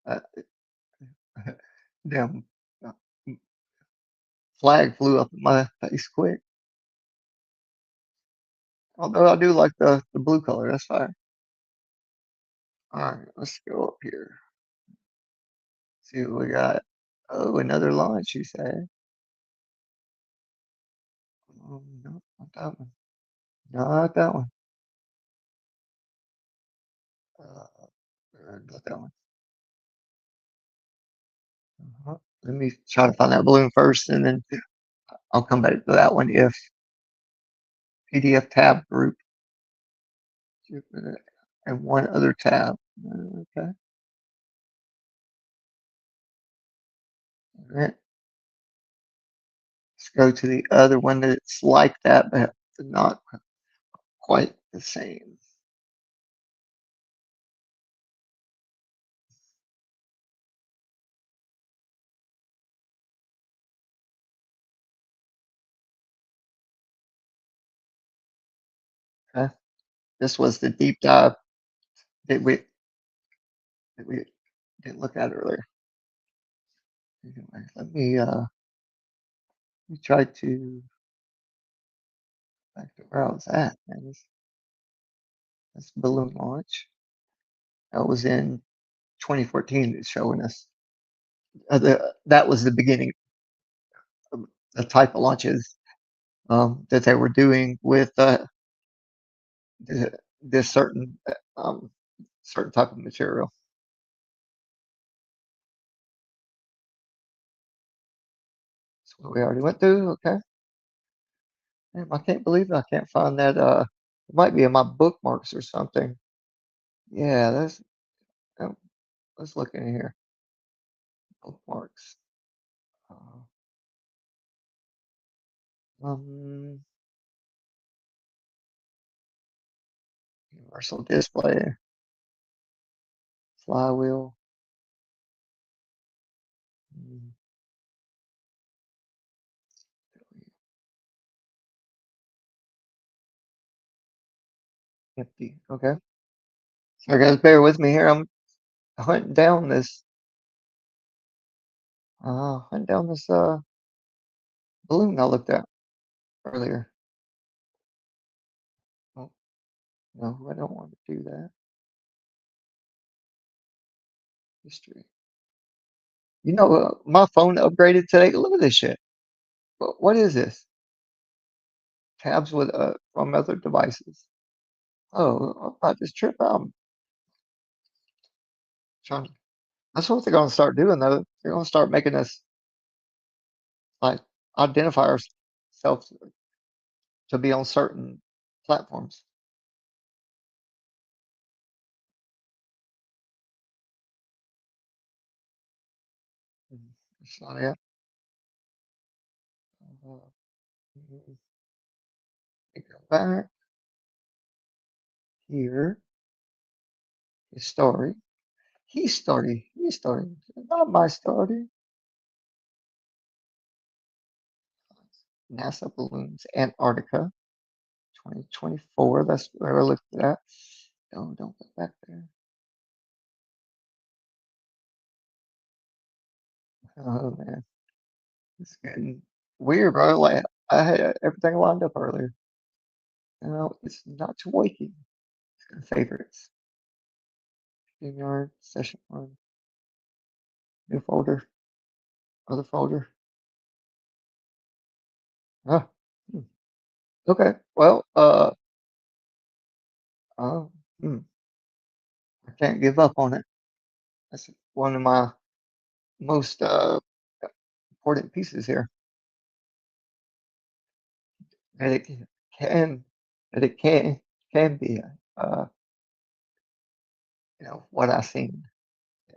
A: Uh, damn uh, flag flew up in my face quick. Although I do like the blue color. That's fine. All right, let's go up here. See what we got. Oh, another launch, you say? No, not that one. Not that one. Uh, not that one. Let me try to find that balloon first, and then I'll come back to that one if PDF tab group and one other tab. Okay. All right. Let's go to the other one that's like that, but not quite the same. Okay. This was the deep dive that we didn't look at earlier. Anyway, let me try to back to where I was at. Man, this balloon launch. That was in 2014. It's showing us that was the beginning of the type of launches that they were doing with this certain type of material. That's what we already went through. Okay. Damn, I can't believe I can't find that. It might be in my bookmarks or something. Yeah, um, let's look in here. Bookmarks. Uh, um, Universal display, flywheel. mm, Empty. Okay. So guys, bear with me here. I'm hunting down this balloon I looked at earlier. Oh, no, I don't want to do that. History. My phone upgraded today. Look at this shit. What is this? Tabs with from other devices. Oh, I just trip out. I'm trying. That's what they're going to start doing, though. They're going to start making us like identify ourselves to be on certain platforms. That's not it. Uh, Go back here. His story. His story. Not my story. NASA balloons, Antarctica, 2024. That's where I looked at. Don't go back there. Oh man, it's getting weird, bro. Like I had everything lined up earlier. It's not working. Favorites. StreamYard, session one, new folder, other folder. Ah, hmm. Okay. Well, uh, hmm, I can't give up on it. That's one of my most important pieces here. That it can, that it can be, uh, what I seen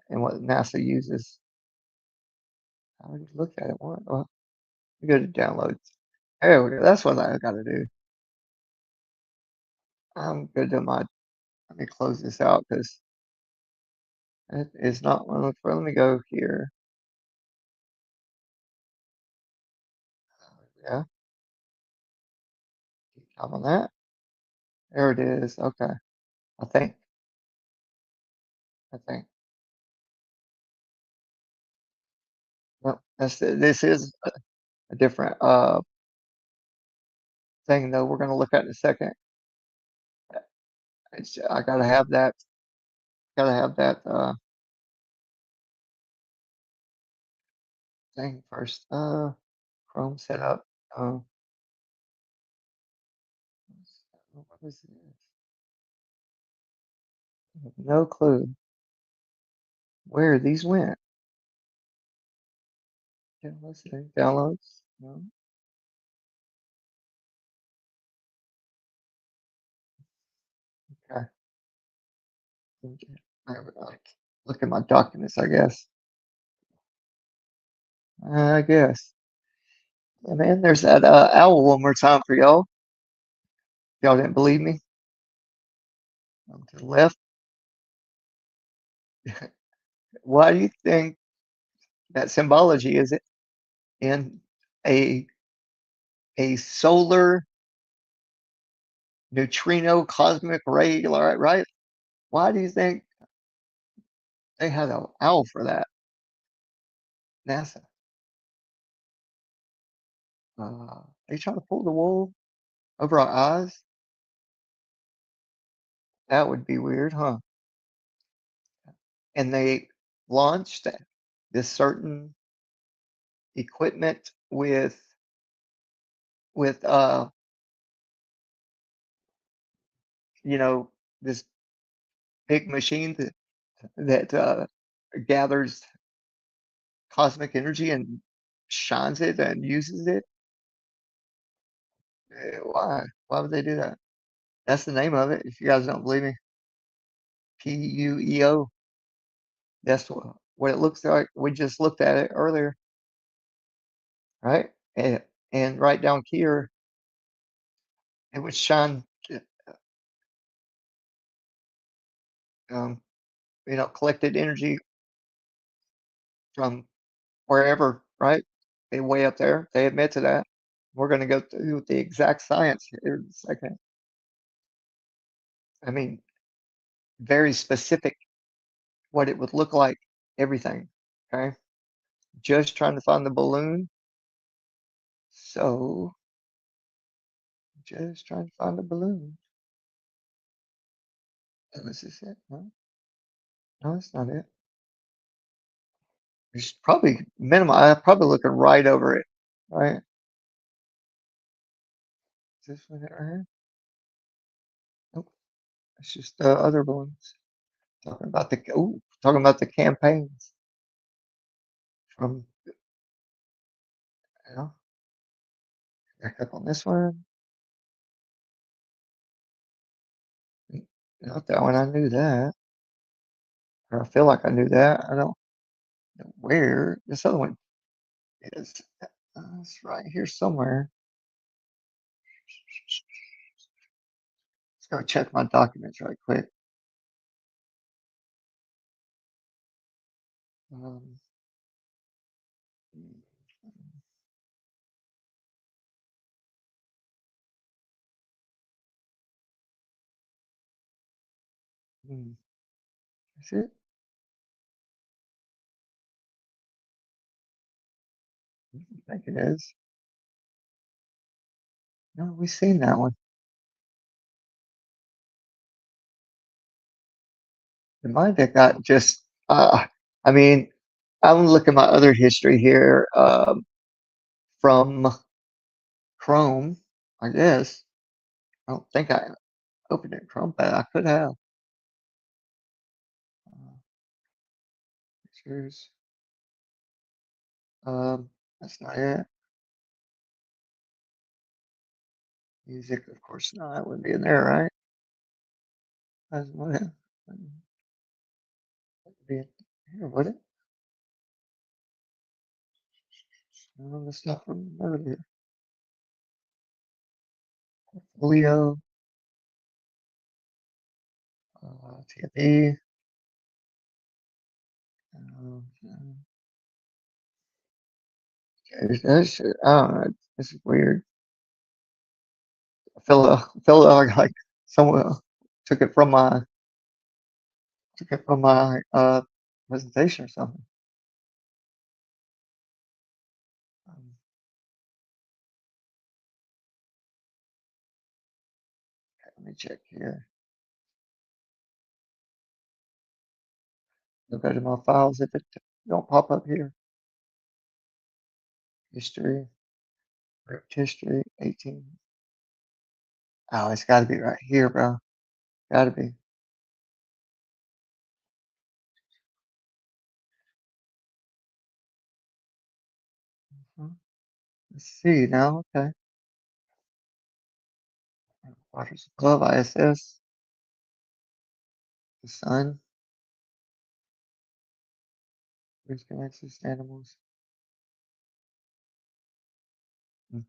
A: and what NASA uses. I already looked at it. What? Well, we go to downloads. There we go. That's what I got to do. I'm good to my. Let me close this out because it is not what I look for. Let me go here. Yeah, I'm on that. There it is. Okay. I think. I think. Well, this is a different thing though. We're going to look at in a second. I gotta have that. Gotta have that thing first. Chrome setup. Oh, What is this? I have no clue where these went. Yeah, let's see. Downloads. No. Okay. Okay. Look at my documents, I guess. I guess. And then there's that owl one more time for y'all. Y'all didn't believe me? To the left. Why do you think that symbology is it in a a solar neutrino cosmic ray, right? Why do you think they had an owl for that? NASA. Are you trying to pull the wool over our eyes? That would be weird, huh? And they launched this certain equipment with you know this big machine that gathers cosmic energy and shines it and uses it. Why? Why would they do that? That's the name of it. If you guys don't believe me, PUEO. That's what it looks like. We just looked at it earlier, right? And right down here, it would shine, um, collected energy from wherever, right? They way up there. They admit to that. We're going to go through the exact science here in a second. I mean, very specific what it would look like, everything. Okay. Just trying to find the balloon. So, just trying to find the balloon. Oh, is this it? No, no, that's not it. It's probably minimal. I'm probably looking right over it. Right? Is this one right here? Nope. It's just the other balloons. Talking about the campaigns from, you know, back up on this one. Not that one. I knew that. Or I feel like I knew that. I don't know where this other one is. It's right here somewhere. Let's go check my documents right quick. Um, hmm, is it? I think it is. No, we've seen that one. It might have got just, I mean, I'm looking at my other history here from Chrome, I guess. I don't think I opened it in Chrome, but I could have. Uh, pictures. That's not it. Music, of course not. It wouldn't be in there, right? That's what it wouldn't be in here, would it? No, the stuff from earlier. Leo, TNT. I don't know. This is weird. I feel like someone took it from my presentation or something. Um, Let me check here. Go to my files if it don't pop up here. History, ripped history, 18. Oh, it's got to be right here, bro. Got to be. Mhm. Let's see now. Okay. Waters above ISS, the sun, which galaxies, animals. Mm,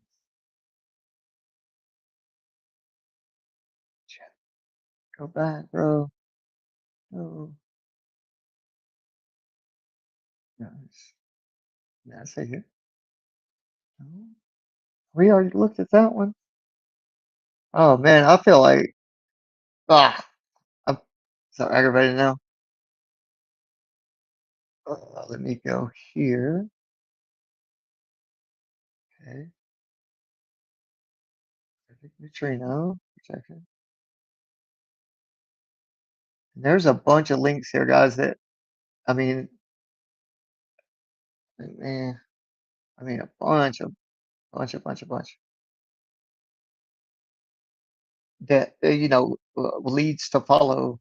A: shit. Go back, bro. No. Nice. That's it here. No. We already looked at that one. Oh man, I feel like I'm so aggravated now. Let me go here. Okay. Perfect neutrino. Protection. And there's a bunch of links here, guys. That I mean, man, I mean a bunch that leads to follow.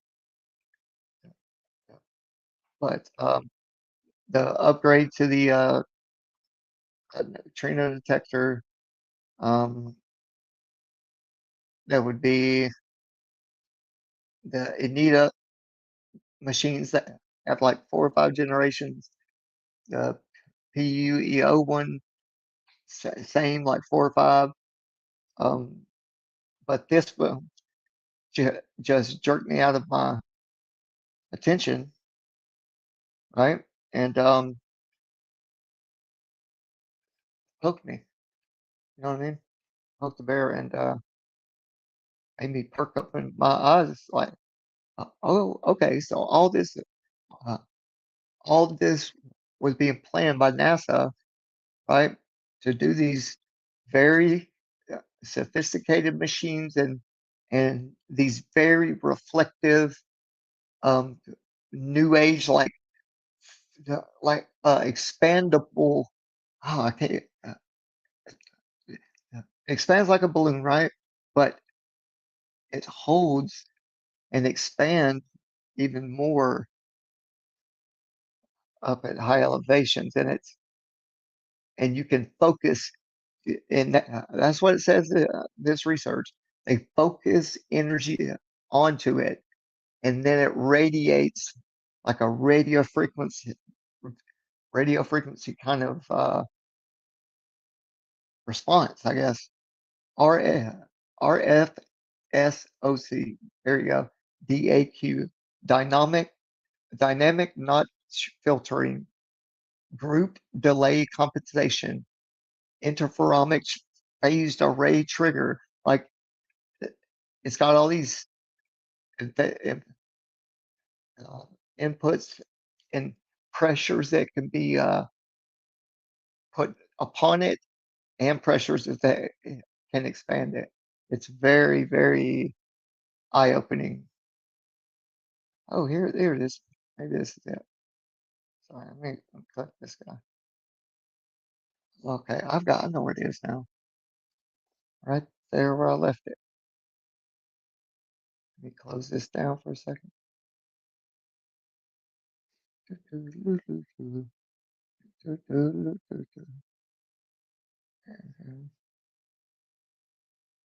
A: But the upgrade to the neutrino detector, um, that would be the Anita machines that have like 4 or 5 generations. The PUEO one, same like 4 or 5. Um, but this will just jerk me out of my attention, right? And hook me. You know what I mean? Hook the bear and made me perk up in my eyes. Like, oh, okay. So uh, all this was being planned by NASA, right? To do these very sophisticated machines and these very reflective, um, new age expandable. Oh, I can't. Expands like a balloon, right? But it holds and expands even more up at high elevations, and you can focus. And that's what it says. This research, they focus energy onto it, and then it radiates like a radio frequency kind of response, I guess. R RFSOC. There you go. DAQ. Dynamic, not filtering. Group delay compensation. Interferomic phased array trigger. Like it's got all these uh, inputs and pressures that can be put upon it, and pressures that can expand it. It's very, very eye opening. Oh, there it is. Maybe this is it. Sorry, let me click this guy. Okay, I know where it is now. Right there where I left it. Let me close this down for a second.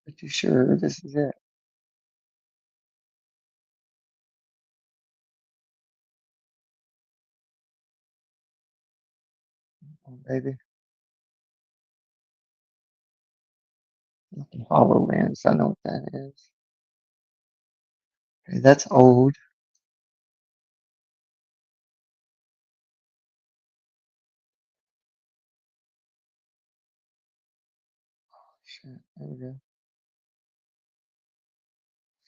A: Pretty sure this is it. Oh, baby. HoloLens. I know what that is. Okay, that's old. Shit, there we go.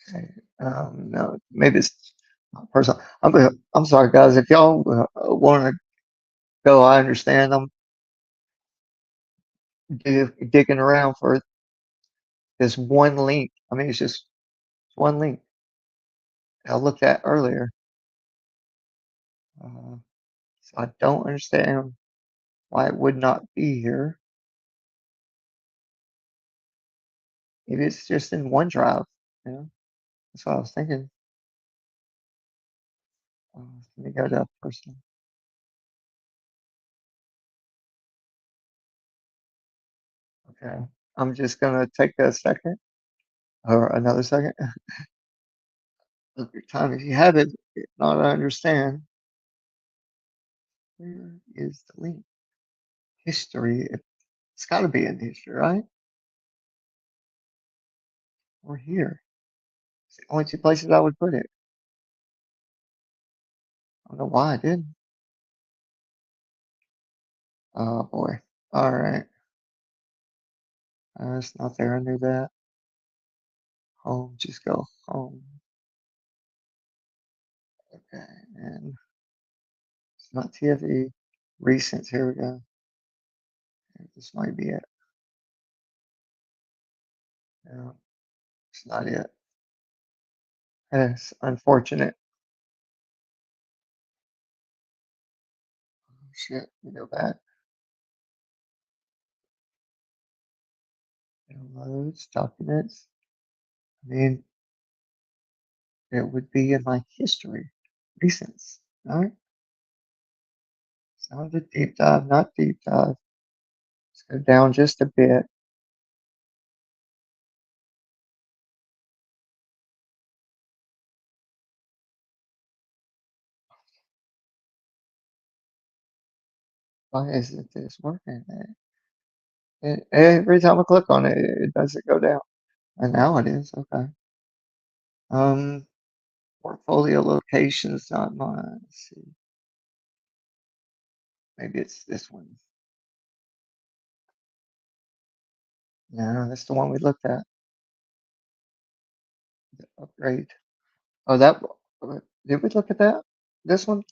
A: Okay. No, maybe it's not personal. I'm sorry, guys. If y'all want to go, I understand. I'm digging around for this one link. I mean, it's just one link I looked at earlier. Uh, so I don't understand why it would not be here. Maybe it's just in OneDrive. You know, that's what I was thinking. Let me go to personal. Okay. I'm just gonna take a second or another second of your time. If you have it, if not, I understand. Where is the link? History. It's got to be in history, right? Or here. It's the only two places I would put it. I don't know why I didn't. Oh boy. All right. It's not there. I knew that. Home. Just go home. Okay. And it's not TFE. Recent. Here we go. This might be it. No, it's not it. It's unfortunate. Shit. We go back. Downloads. Documents. I mean, it would be in my history. Recents. All right. Sounds a deep dive, not deep dive. Let's go down just a bit. Why isn't this working? Every time I click on it, it doesn't go down. And now it is. Okay. Um, portfolio locations, not mine. Let's see. Maybe it's this one. No, that's the one we looked at. The upgrade. Oh, did we look at that? This one?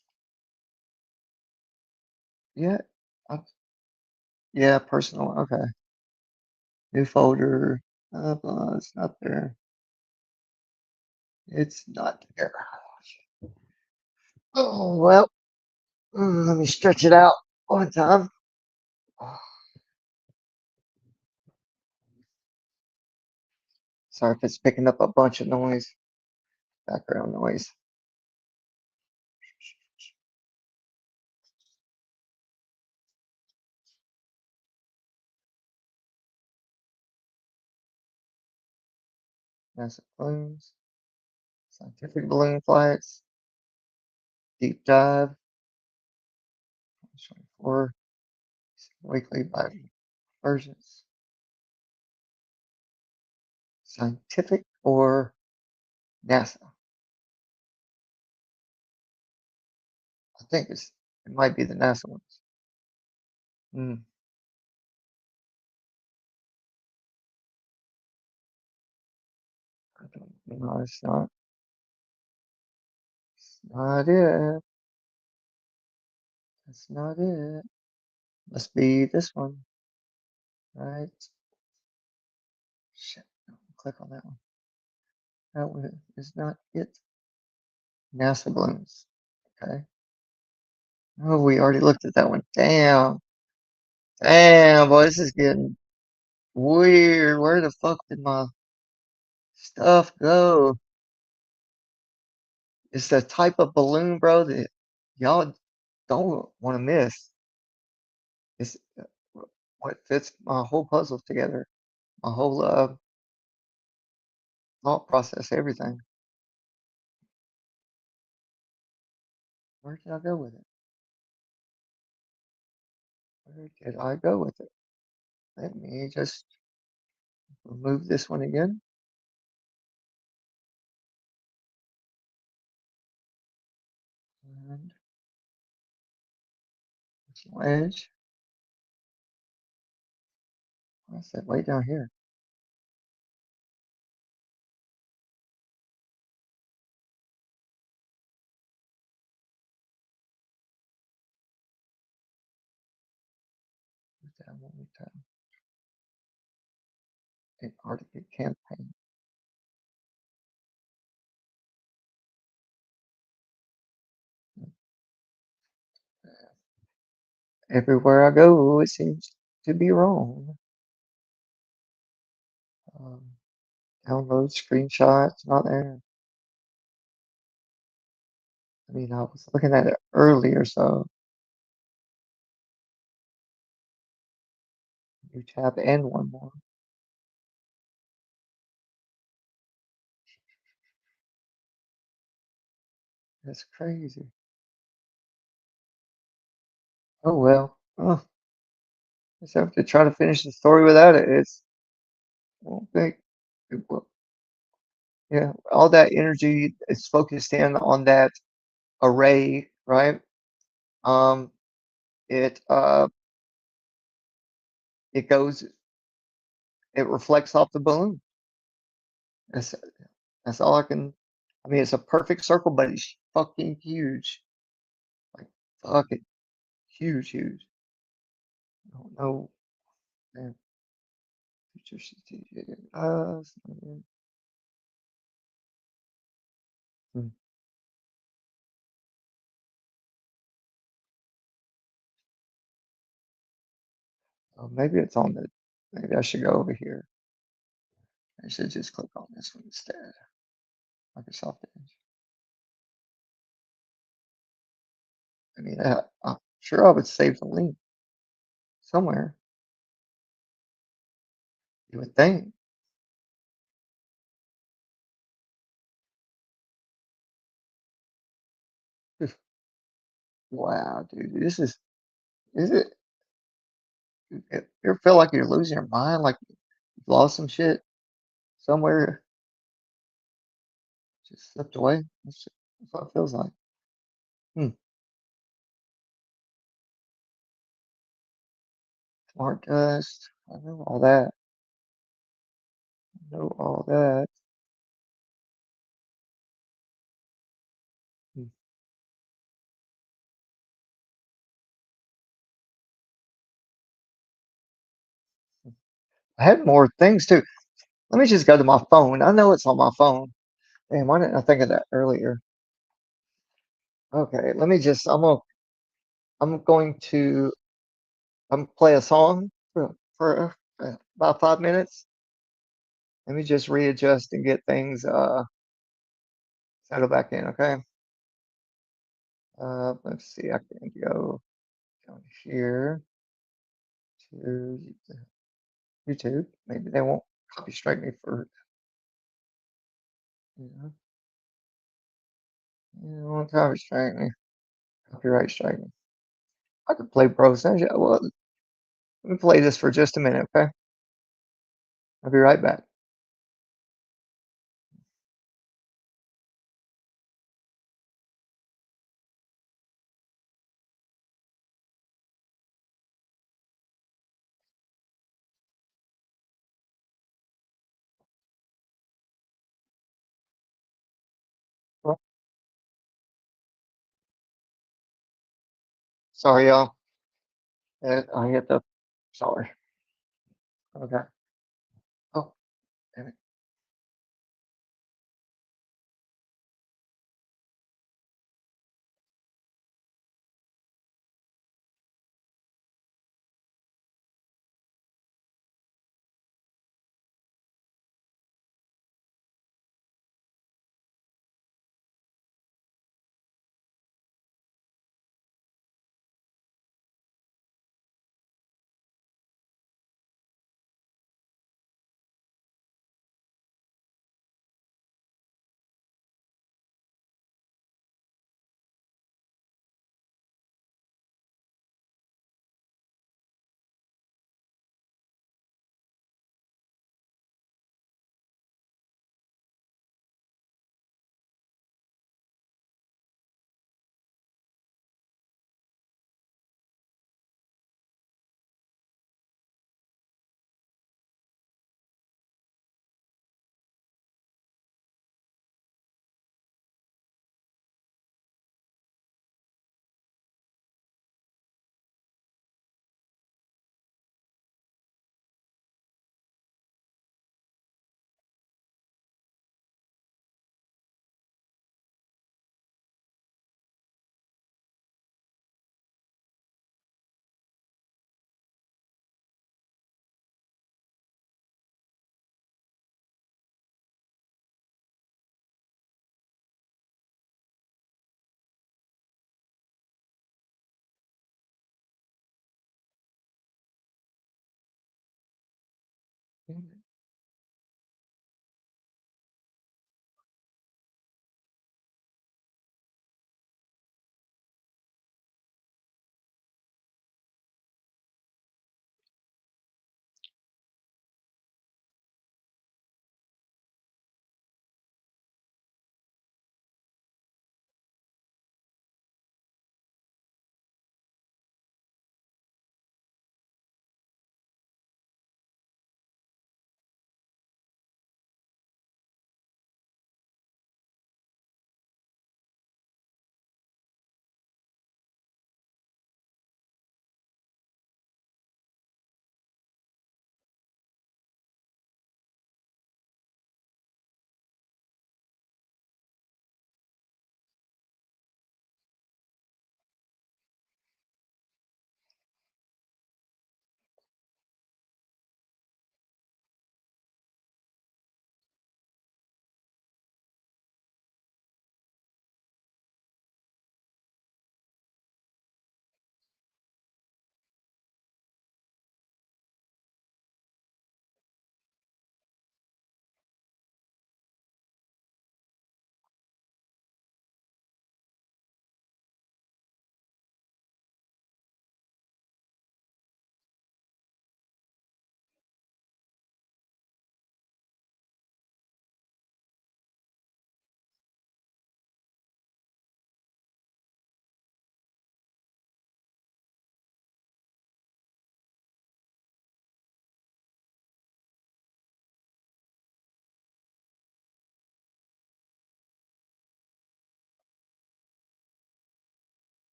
A: Yeah. Uh, yeah, personal. Okay. New folder. It's not there. It's not there. Oh, well, let me stretch it out one time. Sorry if it's picking up a bunch of noise, background noise. NASA balloons, scientific balloon flights, deep dive, 24 weekly by versions, scientific or NASA. I think it might be the NASA ones. Hmm. I don't know. It's not. It's not it. That's not it. Must be this one, right? Shit. Click on that one. That one is not it. NASA balloons. Okay. Oh, we already looked at that one. Damn. Damn, boy, this is getting weird. Where the fuck did my stuff go? It's the type of balloon, bro, that y'all don't want to miss. It's what fits my whole puzzle together, my whole thought process, everything. Where did I go with it? Where did I go with it? Let me just remove this one again. And edge. I said way down here. Down one more time. Antarctica campaign. Everywhere I go, it seems to be wrong. Um, Download screenshots, not there. I mean, I was looking at it earlier, so new tab and one more. That's crazy. Oh well. Oh, just have to try to finish the story without it. It's won't think it will. Yeah, all that energy is focused in on that array, right? Um, it it goes, it reflects off the balloon. That's that's all I can. I mean, it's a perfect circle, but it's fucking huge. Like fucking huge, huge. I don't know. Man, future strategic. Hmm. Oh, maybe it's on the. Maybe I should go over here. I should just click on this one instead. Microsoft Edge. I mean, I'm sure I would save the link somewhere. You would think. Wow, dude, this is it? You ever feel like you're losing your mind, like you've lost some shit somewhere, just slipped away? That's what it feels like. Hmm. Smart dust. I know all that. I know all that. Hmm. I had more things too. Let me just go to my phone. I know it's on my phone. Damn, why didn't I think of that earlier? Okay, let me just. I'm going to. Play a song for about 5 minutes. Let me just readjust and get things settled back in. Okay. Let's see. I can go down here to YouTube. Maybe they won't copy strike me for. Yeah, they won't copy strike me. Copyright strike me. I could play Pro Essential. Well, let me play this for just a minute. Okay. I'll be right back. Well, sorry, y'all. I hit the. Sorry. Okay. Oh, damn it. Mhm.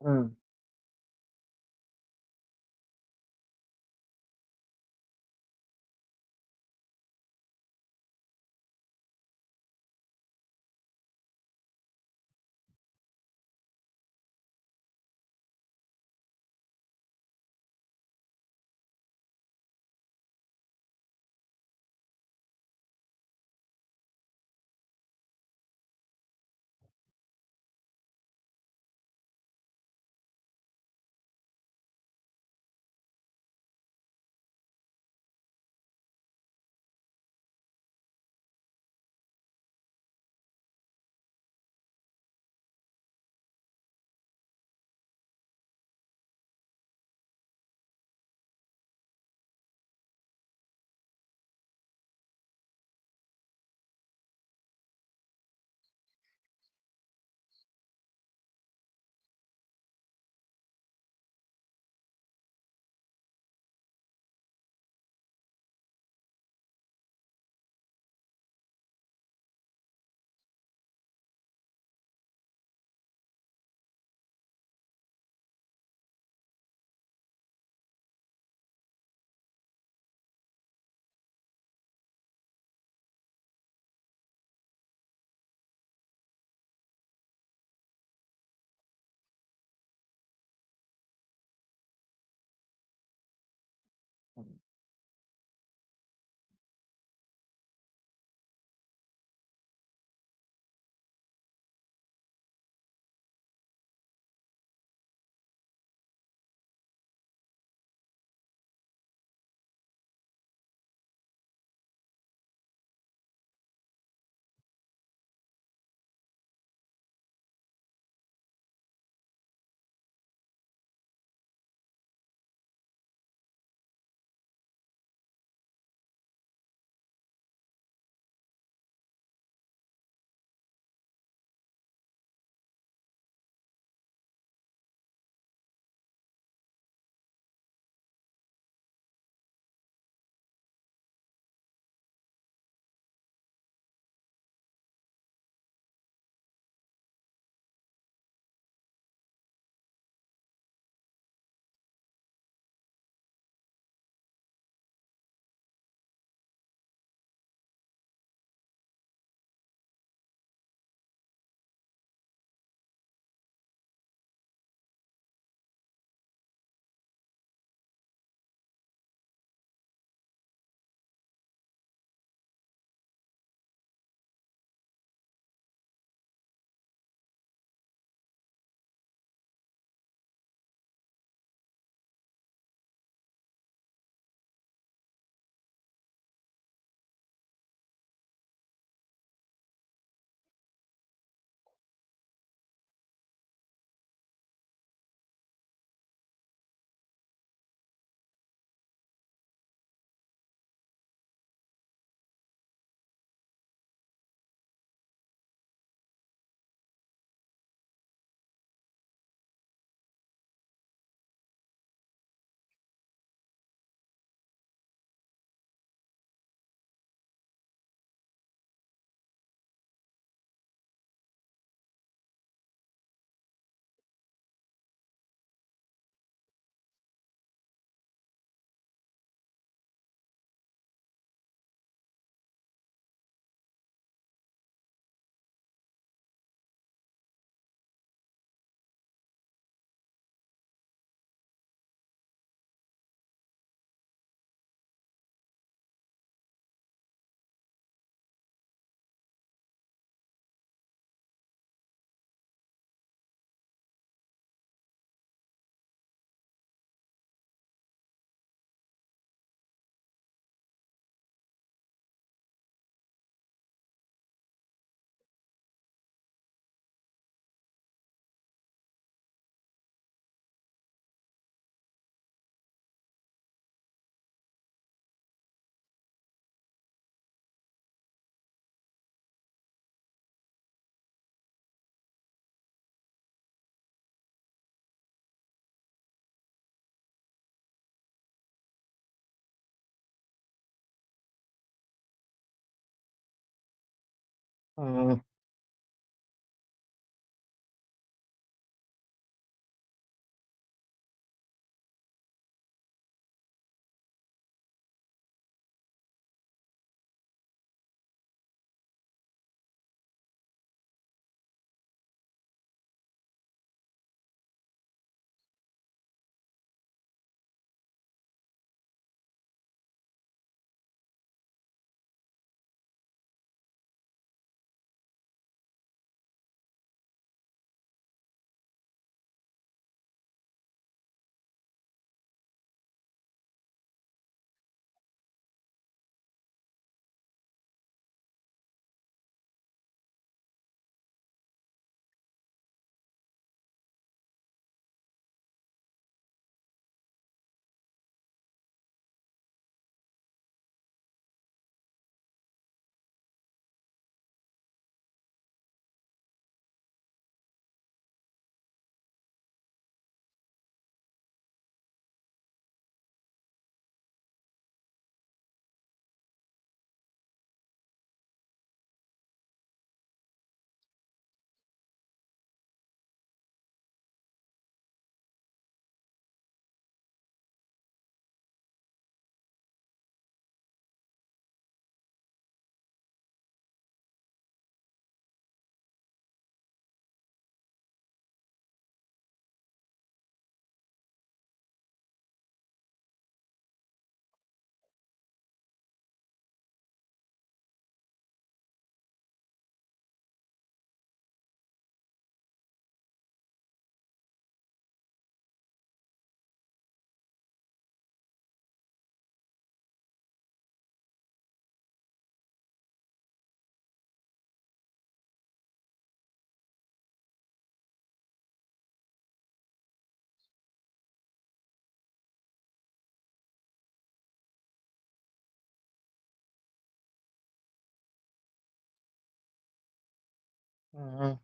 A: Mm, mm, mm. Mhm.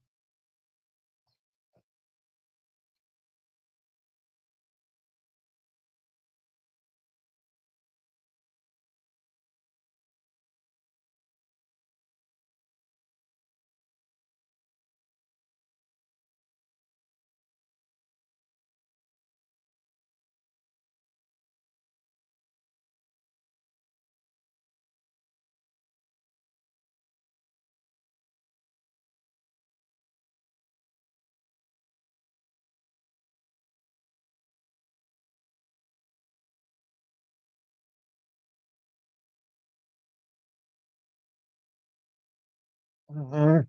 A: Mhm.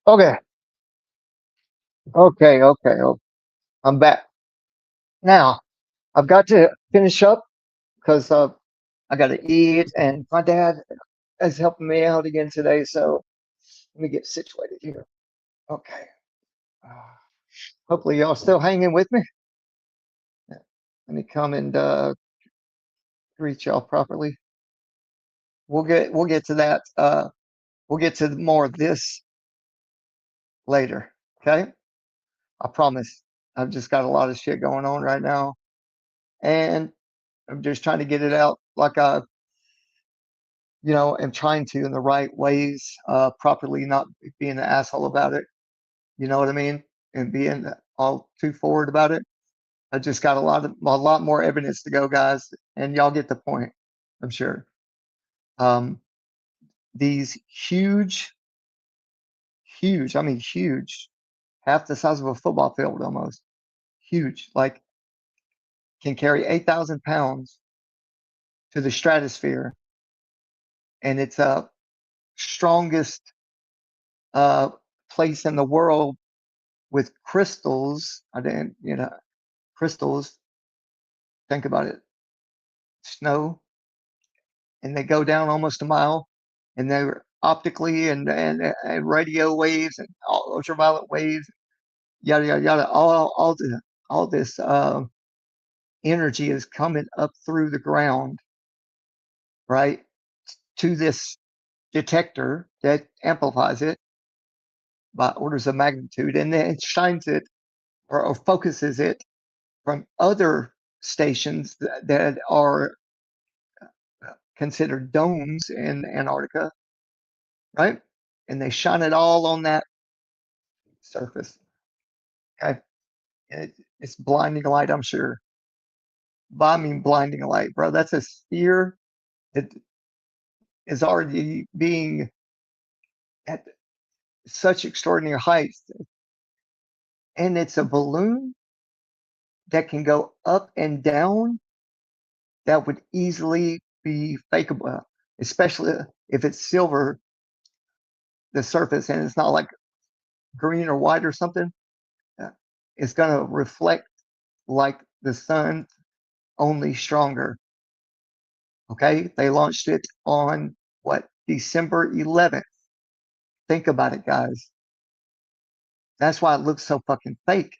A: Okay. Okay. Okay. Oh, I'm back now. I've got to finish up because I got to eat, and my dad is helping me out again today. So let me get situated here. Okay. Uh, Hopefully, y'all still hanging with me. Yeah. Let me come and greet y'all properly. We'll get to that. We'll get to more of this later. Okay. I promise. I've just got a lot of shit going on right now, and I'm just trying to get it out like I, am trying to in the right ways, properly, not being an asshole about it. You know what I mean? And being all too forward about it. I just got a lot more evidence to go, guys, and y'all get the point. I'm sure. Um, these huge huge. I mean, huge. Half the size of a football field almost. Huge. Like can carry 8,000 pounds to the stratosphere, and it's a strongest uh, place in the world with crystals. I didn't, crystals. Think about it. Snow, and they go down almost a mile, and they're optically and radio waves and ultraviolet waves, yada yada yada. All this energy is coming up through the ground, right, to this detector that amplifies it by orders of magnitude, and then it shines it or focuses it from other stations that are considered domes in Antarctica, right? And they shine it all on that surface. Okay, it's blinding light, I'm sure. But I mean, blinding light, bro. That's a sphere that is already being at such extraordinary heights, and it's a balloon that can go up and down that would easily be fakeable, especially if it's silver, the surface, and it's not like green or white or something. uh, It's going to reflect like the sun, only stronger. Okay. They launched it on what, December 11th. Think about it, guys. That's why it looks so fucking fake.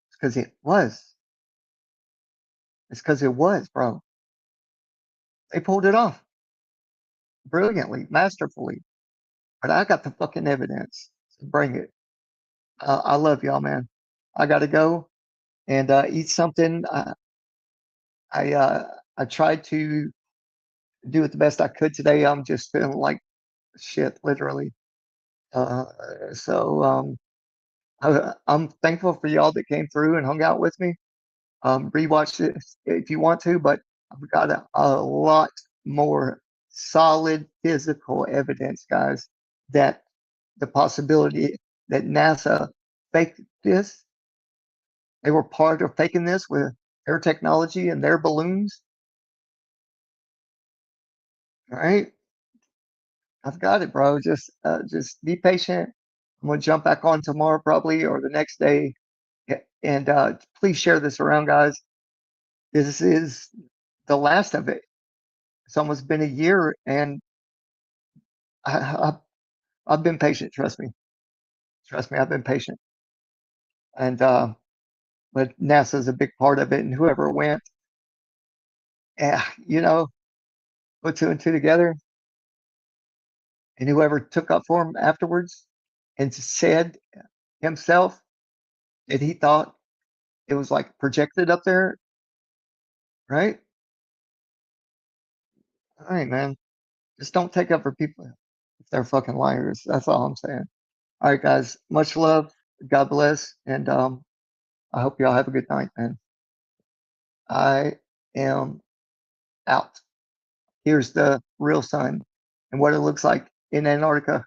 A: It's because it was. It's because it was, bro. They pulled it off brilliantly, masterfully. But I got the fucking evidence. So bring it. I love y'all, man. I got to go and eat something. I I tried to do it the best I could today. I'm just feeling like shit, literally. Uh, so I'm thankful for y'all that came through and hung out with me. Rewatch this if you want to, but I've got a lot more solid physical evidence, guys, that the possibility that NASA faked this, they were part of faking this with their technology and their balloons. All right. I've got it, bro. Just be patient. I'm gonna jump back on tomorrow probably or the next day. And please share this around, guys. This is the last of it. It's almost been a year, and I, I, I've been patient. Trust me, I've been patient. And but NASA's a big part of it, and whoever went, you know, put two and two together, and whoever took up for him afterwards and said himself that he thought it was like projected up there, right? All right, man. Just don't take up for people if they're fucking liars. That's all I'm saying. All right, guys. Much love. God bless, and I hope y'all have a good night, man. I am out. Here's the real sun and what it looks like in Antarctica.